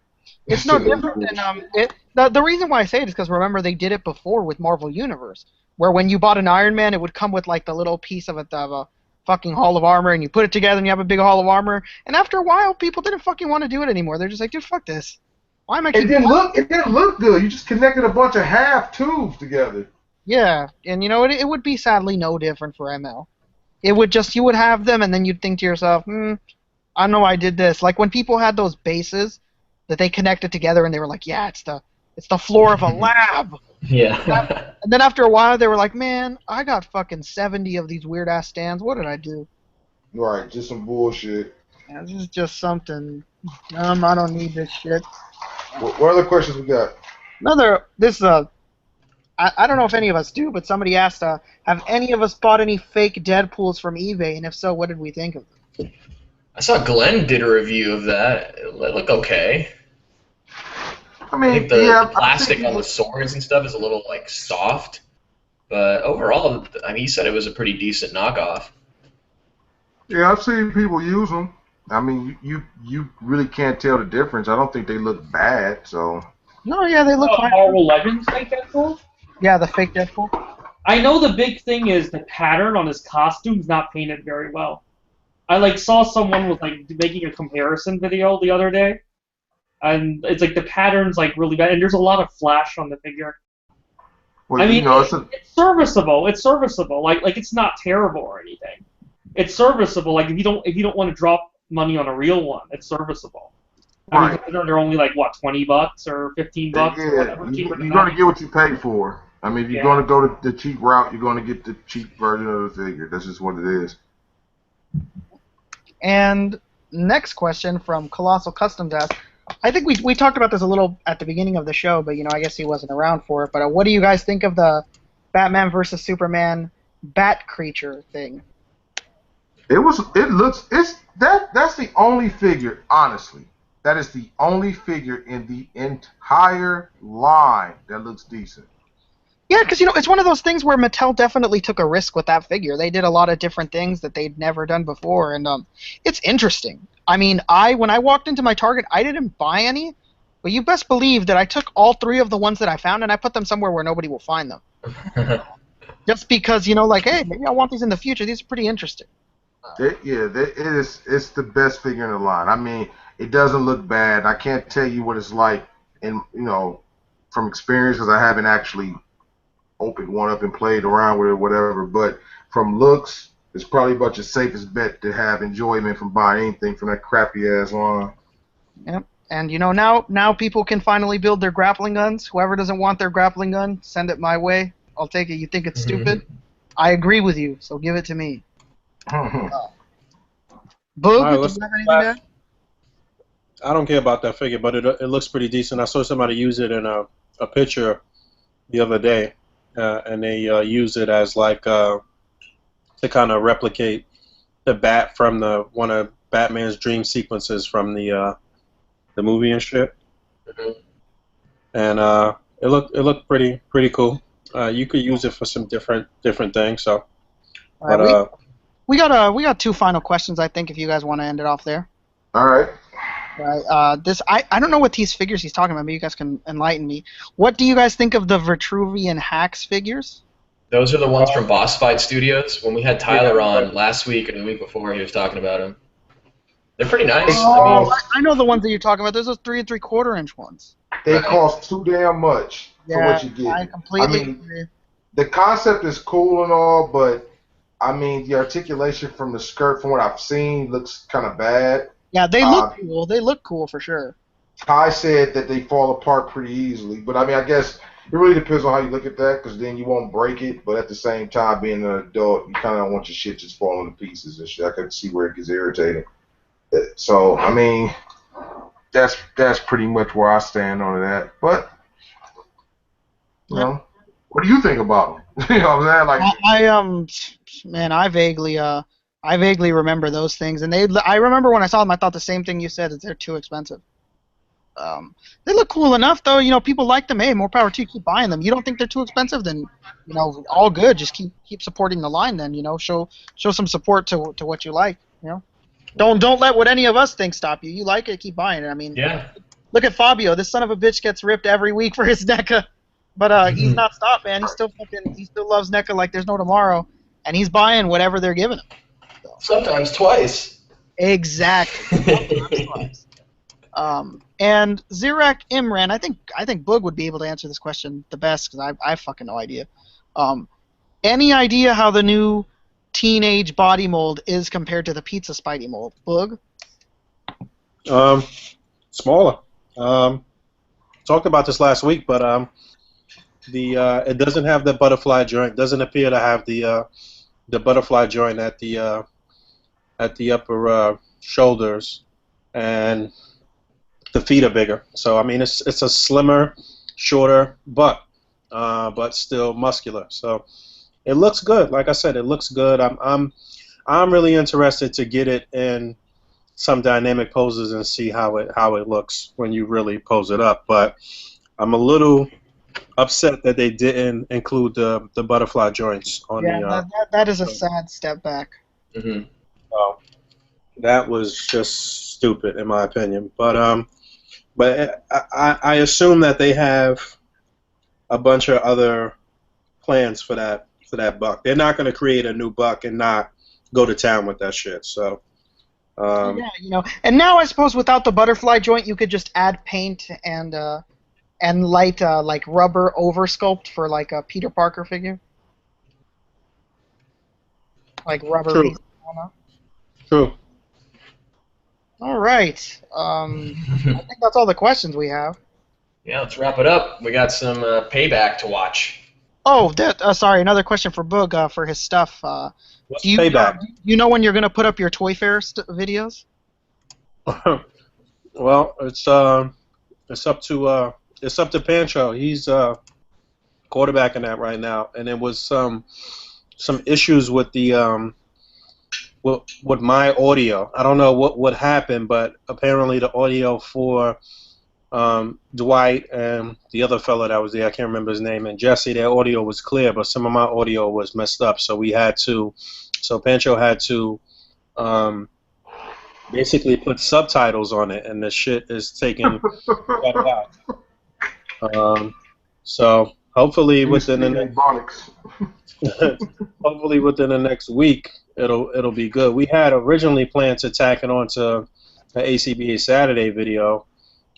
It's no different than the reason why I say it is because remember they did it before with Marvel Universe, where when you bought an Iron Man, it would come with like the little piece of a fucking Hall of Armor, and you put it together and you have a big Hall of Armor. And after a while, people didn't fucking want to do it anymore. They're just like, dude, fuck this. Why am I? It didn't look good. You just connected a bunch of half tubes together. Yeah, and it would be sadly no different for ML. It would just you would have them, and then you'd think to yourself, I know I did this. Like when people had those bases that they connected together, and they were like, yeah, it's the floor of a lab. Yeah. And then after a while, they were like, man, I got fucking 70 of these weird-ass stands. What did I do? Right, just some bullshit. Yeah, this is just something dumb. I don't need this shit. What other questions we got? I don't know if any of us do, but somebody asked, have any of us bought any fake Deadpools from eBay? And if so, what did we think of them? I saw Glenn did a review of that. It looked okay. I I mean, think the yeah, plastic on the swords and stuff is a little like soft, but overall, I mean, he said it was a pretty decent knockoff. yeah, I've seen people use them. I mean, you really can't tell the difference. I don't think they look bad. So No, yeah, they look fine. Marvel Legends fake Deadpool? Yeah, the fake Deadpool. I know the big thing is the pattern on his costume's not painted very well. I like saw someone was like making a comparison video the other day, and it's like the pattern's like really bad, and there's a lot of flash on the figure. well, I mean, it's it's serviceable. It's serviceable. Like it's not terrible or anything. It's serviceable. Like if you don't want to drop money on a real one, it's serviceable. I mean, right. considering they're only like what, $20 or $15 or whatever. Yeah, Cheaper than you're gonna that. get what you pay for. I mean, if you're Yeah. gonna go to the cheap route, you're gonna get the cheap version of the figure. That's just what it is. And next question from Colossal Customs asks, I think we talked about this a little at the beginning of the show, but I guess he wasn't around for it. But what do you guys think of the Batman versus Superman bat creature thing? That's the only figure, honestly. That is the only figure in the entire line that looks decent. Yeah, because it's one of those things where Mattel definitely took a risk with that figure. They did a lot of different things that they'd never done before, and it's interesting. I mean, when I walked into my Target, I didn't buy any, but you best believe that I took all 3 of the ones that I found and I put them somewhere where nobody will find them. Just because, like, hey, maybe I want these in the future. These are pretty interesting. It's the best figure in the line. I mean, it doesn't look bad. I can't tell you what it's like, from experience because I haven't actually opened one up and played around with it or whatever. But from looks, it's probably about your safest bet to have enjoyment from buying anything from that crappy ass line. Yep. And now people can finally build their grappling guns. Whoever doesn't want their grappling gun, send it my way. I'll take it. You think it's stupid? I agree with you, so give it to me. Boog, Alright, do let's you have anything to add? I don't care about that figure, but it looks pretty decent. I saw somebody use it in a picture the other day, and they use it as like to kind of replicate the bat from one of Batman's dream sequences from the movie and shit. Mhm. And it looked pretty cool. You could use it for some different things. So, All right, but we got 2 final questions. I think if you guys want to end it off there. All right. Right. I don't know what these figures he's talking about. Maybe you guys can enlighten me. What do you guys think of the Vitruvian Hacks figures? Those are the ones from Boss Fight Studios. When we had Tyler on last week or the week before, he was talking about them. They're pretty nice. Oh, I know the ones that you're talking about. Those are 3 3/4 inch ones. They cost too damn much for what you get. I completely mean, agree. the concept is cool and all, but I mean, the articulation from the skirt, from what I've seen, looks kind of bad. Yeah, they look cool. They look cool for sure. Ty said that they fall apart pretty easily, but I mean, I guess it really depends on how you look at that, because then you won't break it, but at the same time, being an adult, you kind of don't want your shit just falling to pieces and shit. I can see where it gets irritating. So, I mean, that's pretty much where I stand on that. But, what do you think about them? You know what I'm saying? Man, I vaguely remember those things, and I remember when I saw them, I thought the same thing you said, that they're too expensive. They look cool enough, though. People like them. Hey, more power to you. Keep buying them. You don't think they're too expensive? Then, all good. Just keep supporting the line. Then, show some support to what you like. Don't let what any of us think stop you. You like it, keep buying it. I mean, look at Fabio. This son of a bitch gets ripped every week for his NECA, but he's not stopped, man. He still loves NECA like there's no tomorrow, and he's buying whatever they're giving him. So. Sometimes twice. Exactly. Sometimes twice. And Zirak Imran, I think Boog would be able to answer this question the best because I have fucking no idea. Any idea how the new teenage body mold is compared to the pizza Spidey mold? Boog? smaller. Talked about this last week, but it doesn't have the butterfly joint. Doesn't appear to have the butterfly joint at the upper shoulders, and the feet are bigger. So I mean, it's a slimmer, shorter buck, but still muscular. So it looks good. Like I said, it looks good. I'm really interested to get it in some dynamic poses and see how it looks when you really pose it up. But I'm a little upset that they didn't include the butterfly joints on Yeah, the. that is a sad step back. Mm-hmm. That was just stupid in my opinion. But I assume that they have a bunch of other plans for that buck. They're not going to create a new buck and not go to town with that shit. So. Yeah, and now I suppose without the butterfly joint, you could just add paint and light like rubber over sculpt for like a Peter Parker figure, like rubber True. piece. True. All right. I think that's all the questions we have. Yeah, let's wrap it up. We got some Payback to watch. Oh, sorry. Another question for Boog for his stuff. What's Do you Payback? you know when you're gonna put up your Toy Fair videos? Well, it's up to Pancho. He's quarterbacking that right now, and there was some issues with the with my audio. I don't know what happened, but apparently the audio for Dwight and the other fella that was there, I can't remember his name, and Jesse, their audio was clear, but some of my audio was messed up. So Pancho had to basically put subtitles on it, and the shit is taking quite a while. So hopefully within the next week it'll be good. We had originally planned to tack it onto the A.C.B.A. Saturday video,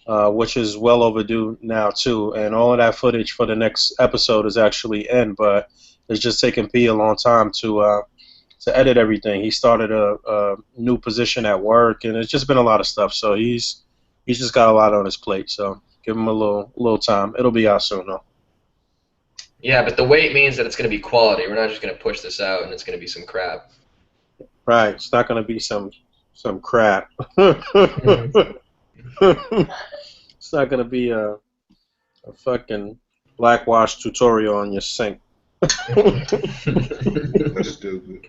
which is well overdue now too, and all of that footage for the next episode is actually in, but it's just taking P a long time to edit everything. He started a new position at work, and it's just been a lot of stuff. So he's just got a lot on his plate. So give him a little time. It'll be out soon though. Yeah, but the wait means that it's going to be quality. We're not just going to push this out and it's going to be some crap. Right. It's not going to be some crap. It's not going to be a fucking blackwash tutorial on your sink. That's stupid.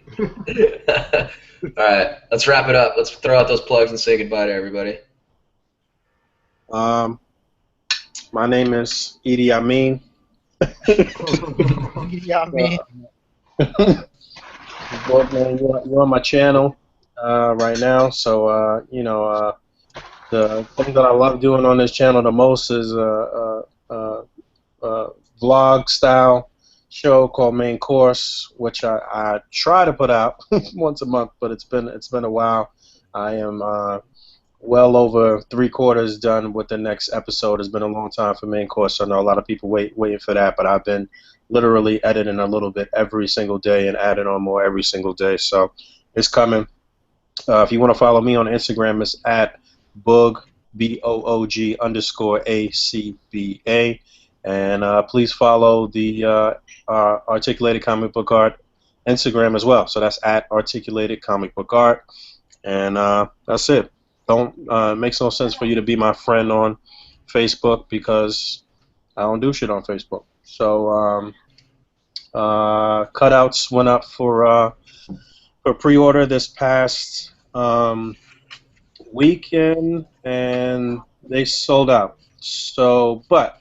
All right, let's wrap it up. Let's throw out those plugs and say goodbye to everybody. My name is Idi Amin. Yeah, me. Boog, man, you're on my channel right now, so the thing that I love doing on this channel the most is vlog style show called Main Course, which I try to put out once a month, but it's been a while. I am well over 3/4 done with the next episode. It's been a long time for Main Course. I know a lot of people waiting for that, but I've been literally editing a little bit every single day and adding on more every single day. So it's coming. If you want to follow me on Instagram, it's at Boog, BOOG _ACBA. And please follow the Articulated Comic Book Art Instagram as well. So that's at Articulated Comic Book Art. And that's it. It makes no sense for you to be my friend on Facebook because I don't do shit on Facebook. So cutouts went up for pre-order this past weekend, and they sold out. So, but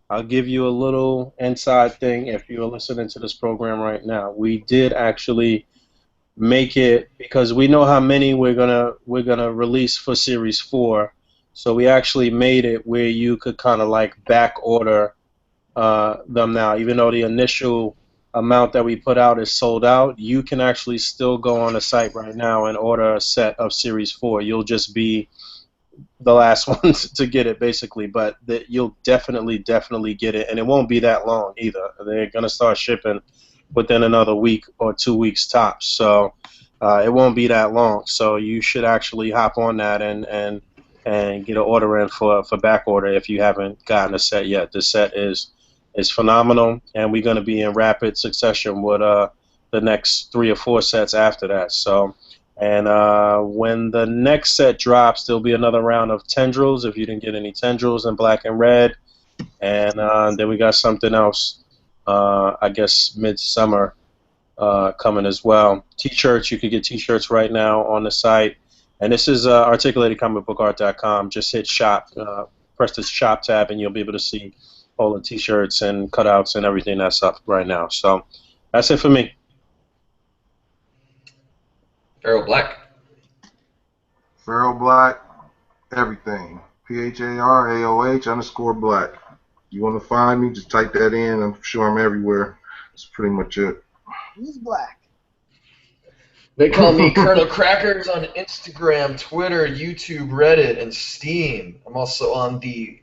I'll give you a little inside thing if you're listening to this program right now. We did actually make it because we know how many we're gonna release for Series 4. So we actually made it where you could kind of like back order them now. Even though the initial amount that we put out is sold out, you can actually still go on the site right now and order a set of Series 4. You'll just be the last ones to get it, basically, but you'll definitely get it, and it won't be that long either. They're going to start shipping within another week or 2 weeks tops, so it won't be that long. So you should actually hop on that and get an order in for back order if you haven't gotten a set yet. The set is is phenomenal, and we're going to be in rapid succession with the next 3 or 4 sets after that. So, and when the next set drops, there'll be another round of tendrils if you didn't get any tendrils in black and red, and then we got something else. I guess midsummer coming as well. T-shirts, you could get T-shirts right now on the site, and this is articulatedcomicbookart.com. Just hit shop, press the shop tab, and you'll be able to see all the T-shirts and cutouts and everything that's up right now. So that's it for me. Pharaoh Black. Pharaoh Black, everything. PHARAOH_Black. You want to find me? Just type that in. I'm sure I'm everywhere. That's pretty much it. He's black. They call me Colonel Crackers on Instagram, Twitter, YouTube, Reddit, and Steam. I'm also on the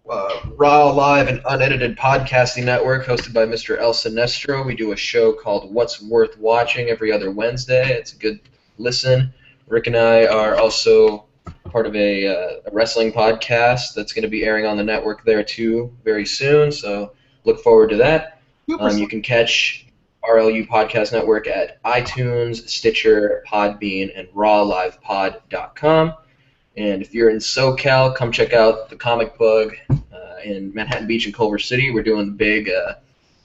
Raw, Live, and Unedited Podcasting Network hosted by Mr. El Sinestro. We do a show called What's Worth Watching every other Wednesday. It's a good listen. Rick and I are also part of a wrestling podcast that's going to be airing on the network there too very soon, so look forward to that. You can catch RLU Podcast Network at iTunes, Stitcher, Podbean, and rawlivepod.com. And if you're in SoCal, come check out the Comic Bug in Manhattan Beach and Culver City. We're doing the big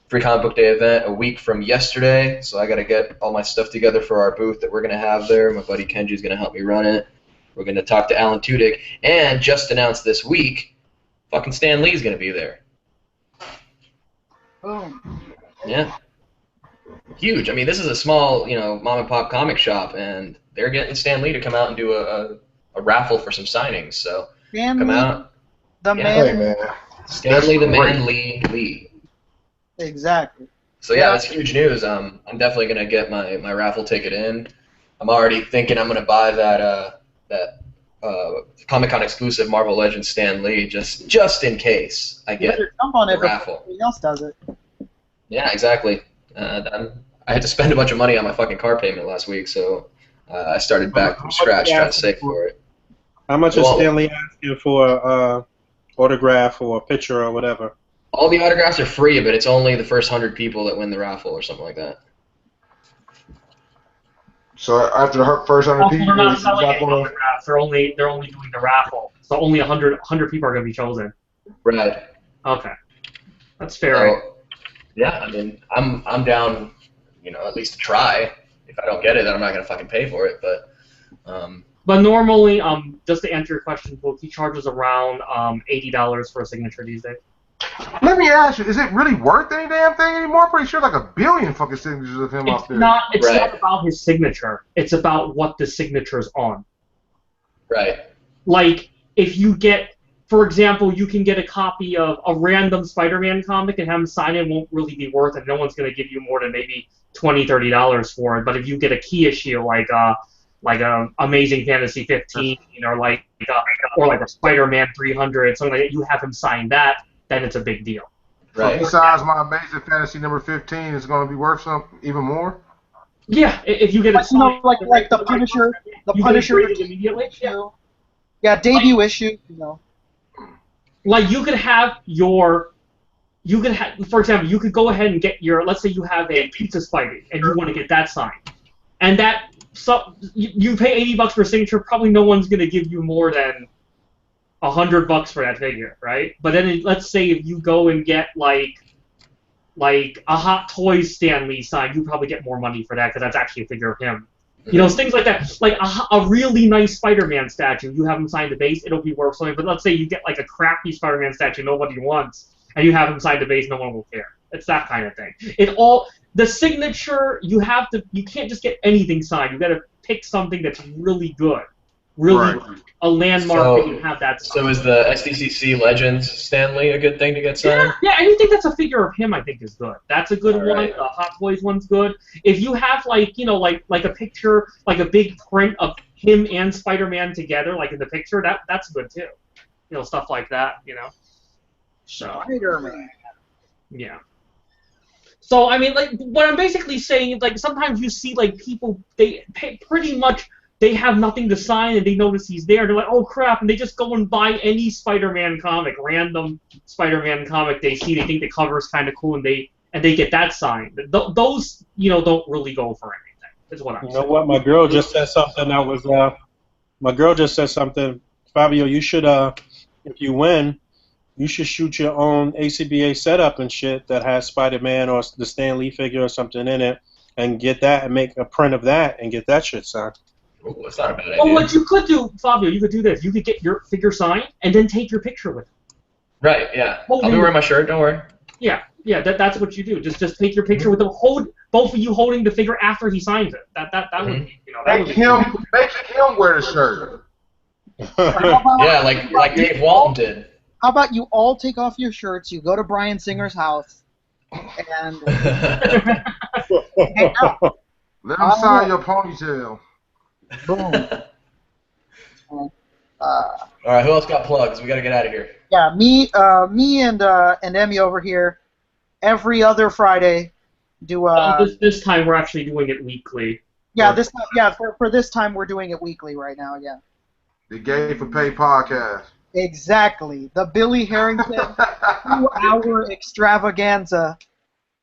Free Comic Book Day event a week from yesterday, so I got to get all my stuff together for our booth that we're going to have there. My buddy Kenji is going to help me run it. We're going to talk to Alan Tudyk, and just announced this week, fucking Stan Lee's going to be there. Boom. Yeah. Huge. I mean, this is a small, mom and pop comic shop, and they're getting Stan Lee to come out and do a raffle for some signings. So come out. The Yeah. man. Hey, man. Stan Lee, the man, Lee. Exactly. So yeah, that's huge news. I'm definitely gonna get my raffle ticket in. I'm already thinking I'm gonna buy that Comic-Con exclusive Marvel Legends Stan Lee just in case I You get better jump on the it raffle. before somebody else does it. Yeah, exactly. I had to spend a bunch of money on my fucking car payment last week, so I started back from scratch trying to save for it. How much is Stanley asking for autograph or a picture or whatever? All the autographs are free, but it's only the first 100 people that win the raffle or something like that. So after the first 100 Also, people, they're not he's selling not any gonna. autographs. They're only doing the raffle. So only 100 people are going to be chosen. Right. Okay, that's fair. Right? So, yeah, I mean, I'm down, at least to try. If I don't get it, then I'm not gonna fucking pay for it. But normally, just to answer your question, Boog, he charges around $80 for a signature these days. Let me ask you: is it really worth any damn thing anymore? I'm pretty sure like 1 billion fucking signatures of him out there. It's Right. not about his signature. It's about what the signature's on. right. Like, if you get, for example, you can get a copy of a random Spider-Man comic and have him sign it, won't really be worth it. No one's going to give you more than maybe $20, $30 for it. But if you get a key issue like Amazing Fantasy 15 or like a Spider-Man 300, something like that, you have him sign that, then it's a big deal. So Right. besides my Amazing Fantasy number 15, it's going to be worth something even more. Yeah, if you get it Like, signed, like the Punisher, you get it graded immediately. issue. Yeah, debut issue. Like you could have, for example, you could go ahead and get your, let's say you have a Pizza Spidey and you want to get that signed, and you pay $80 for a signature. Probably no one's gonna give you more than $100 for that figure, right? But then let's say if you go and get like a Hot Toys Stan Lee sign, you probably get more money for that because that's actually a figure of him. Things like that. Like a really nice Spider-Man statue, you have him sign the base, it'll be worth something. But let's say you get like a crappy Spider-Man statue nobody wants, and you have him sign the base, no one will care. It's that kind of thing. The signature, you can't just get anything signed. You got to pick something that's really good, really Right. a landmark So- that you have that. So is the SDCC Legends Stan Lee a good thing to get signed? Yeah, anything that's a figure of him, I think, is good. That's a good All one. right. The Hot Toys one's good. If you have like a picture, like a big print of him and Spider-Man together, like in the picture, that's good too. Stuff like that. So Spider-Man. yeah. So I mean, like what I'm basically saying is like sometimes you see like people they pay pretty much they have nothing to sign and they notice he's there. They're like, oh crap, and they just go and buy any Spider-Man comic, random Spider-Man comic they see. They think the cover is kind of cool, and they get that signed. Those, don't really go for anything. Is what I'm saying. You know what? My girl just said something that was. My girl just said something. Fabio, you should if you win, you should shoot your own A.C.B.A. setup and shit that has Spider-Man or the Stan Lee figure or something in it, and get that and make a print of that and get that shit signed. Ooh, that's not a bad idea. Well, what you could do, Fabio, you could do this. You could get your figure signed and then take your picture with it. Right, yeah. I'll be wearing my shirt, don't worry. Yeah, that's what you do. Just take your picture with them. Both of you holding the figure after he signs it. That would be, that would be Make him wear the shirt. Yeah, like Dave Walton did. How about you all take off your shirts, you go to Bryan Singer's house, and hang out. Let him sign your ponytail. Boom. All right, who else got plugs? We got to get out of here. Yeah, me and Emiya over here every other Friday do. This time we're actually doing it weekly. Yeah, for this time we're doing it weekly right now. Yeah. The Gay for Pay podcast. Exactly. The Billy Harrington 2-hour extravaganza,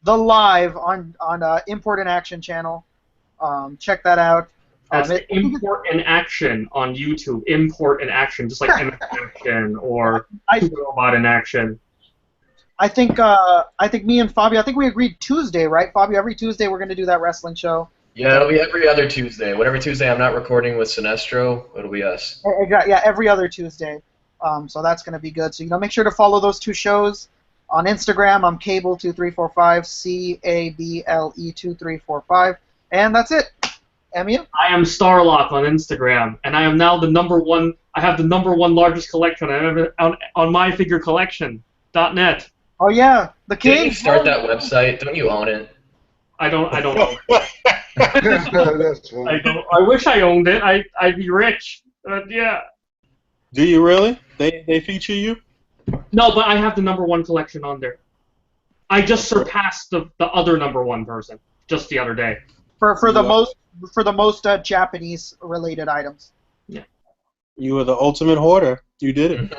the live on Import and Action channel. Check that out. That's Import and Action on YouTube. Import and Action, just like MF Action or Super Robot in Action. I think me and Fabio, I think we agreed Tuesday, right? Fabio, every Tuesday we're going to do that wrestling show. Yeah, it'll be every other Tuesday. Whatever Tuesday I'm not recording with Sinestro, it'll be us. Yeah, every other Tuesday. So that's going to be good. So make sure to follow those two shows. On Instagram, I'm Cable2345, CABLE2345, and that's it. Emiya? I am Starlock on Instagram, and I am now the number one. I have the number one largest collection I've ever on myfigurecollection.net. Oh yeah, the king. Didn't you start that website? Don't you own it? I don't know. That's funny. I wish I owned it. I'd be rich. Yeah. Do you really? They feature you? No, but I have the number one collection on there. I just surpassed the other number one person just the other day. For the most Japanese related items. Yeah. You were the ultimate hoarder. You did it.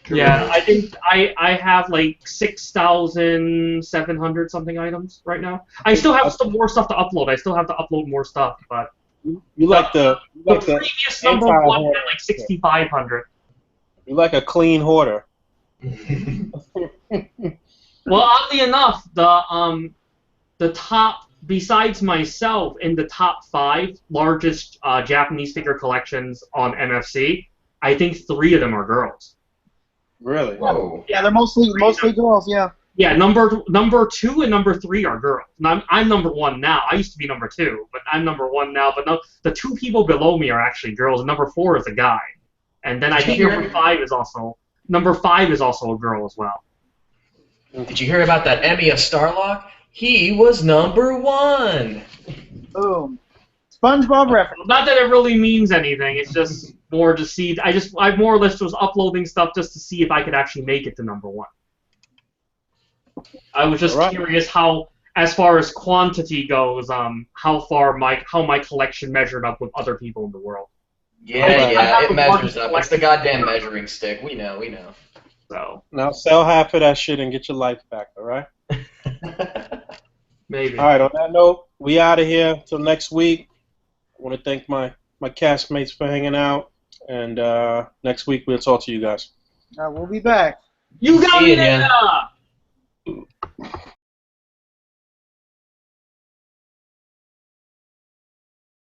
Yeah, I think I have like 6,700 something items right now. I still have some more stuff to upload. I still have to upload more stuff, but You like the previous number one had like 6,500. You like a clean hoarder. Well, oddly enough, the top, besides myself, in the top 5 largest Japanese figure collections on MFC, I think 3 of them are girls. Really? Whoa. Yeah, they're mostly girls. Yeah. Yeah, number 2 and number 3 are girls. And I'm number 1 now. I used to be number 2, but I'm number 1 now. But no, the 2 people below me are actually girls, and number 4 is a guy. And then I think number 5 is also a girl as well. Did you hear about that Emiya Starlock? He was number 1. Boom. SpongeBob reference. Not that it really means anything. It's just more to see. I more or less was uploading stuff just to see if I could actually make it to number 1. I was just curious how, as far as quantity goes, how my collection measured up with other people in the world. Yeah, it measures up. It's the goddamn measuring stick. We know. So now sell half of that shit and get your life back, all right? Maybe. All right, on that note, we out of here till next week. I want to thank my castmates for hanging out, and next week we'll talk to you guys. We'll be back. You got See me ya. there!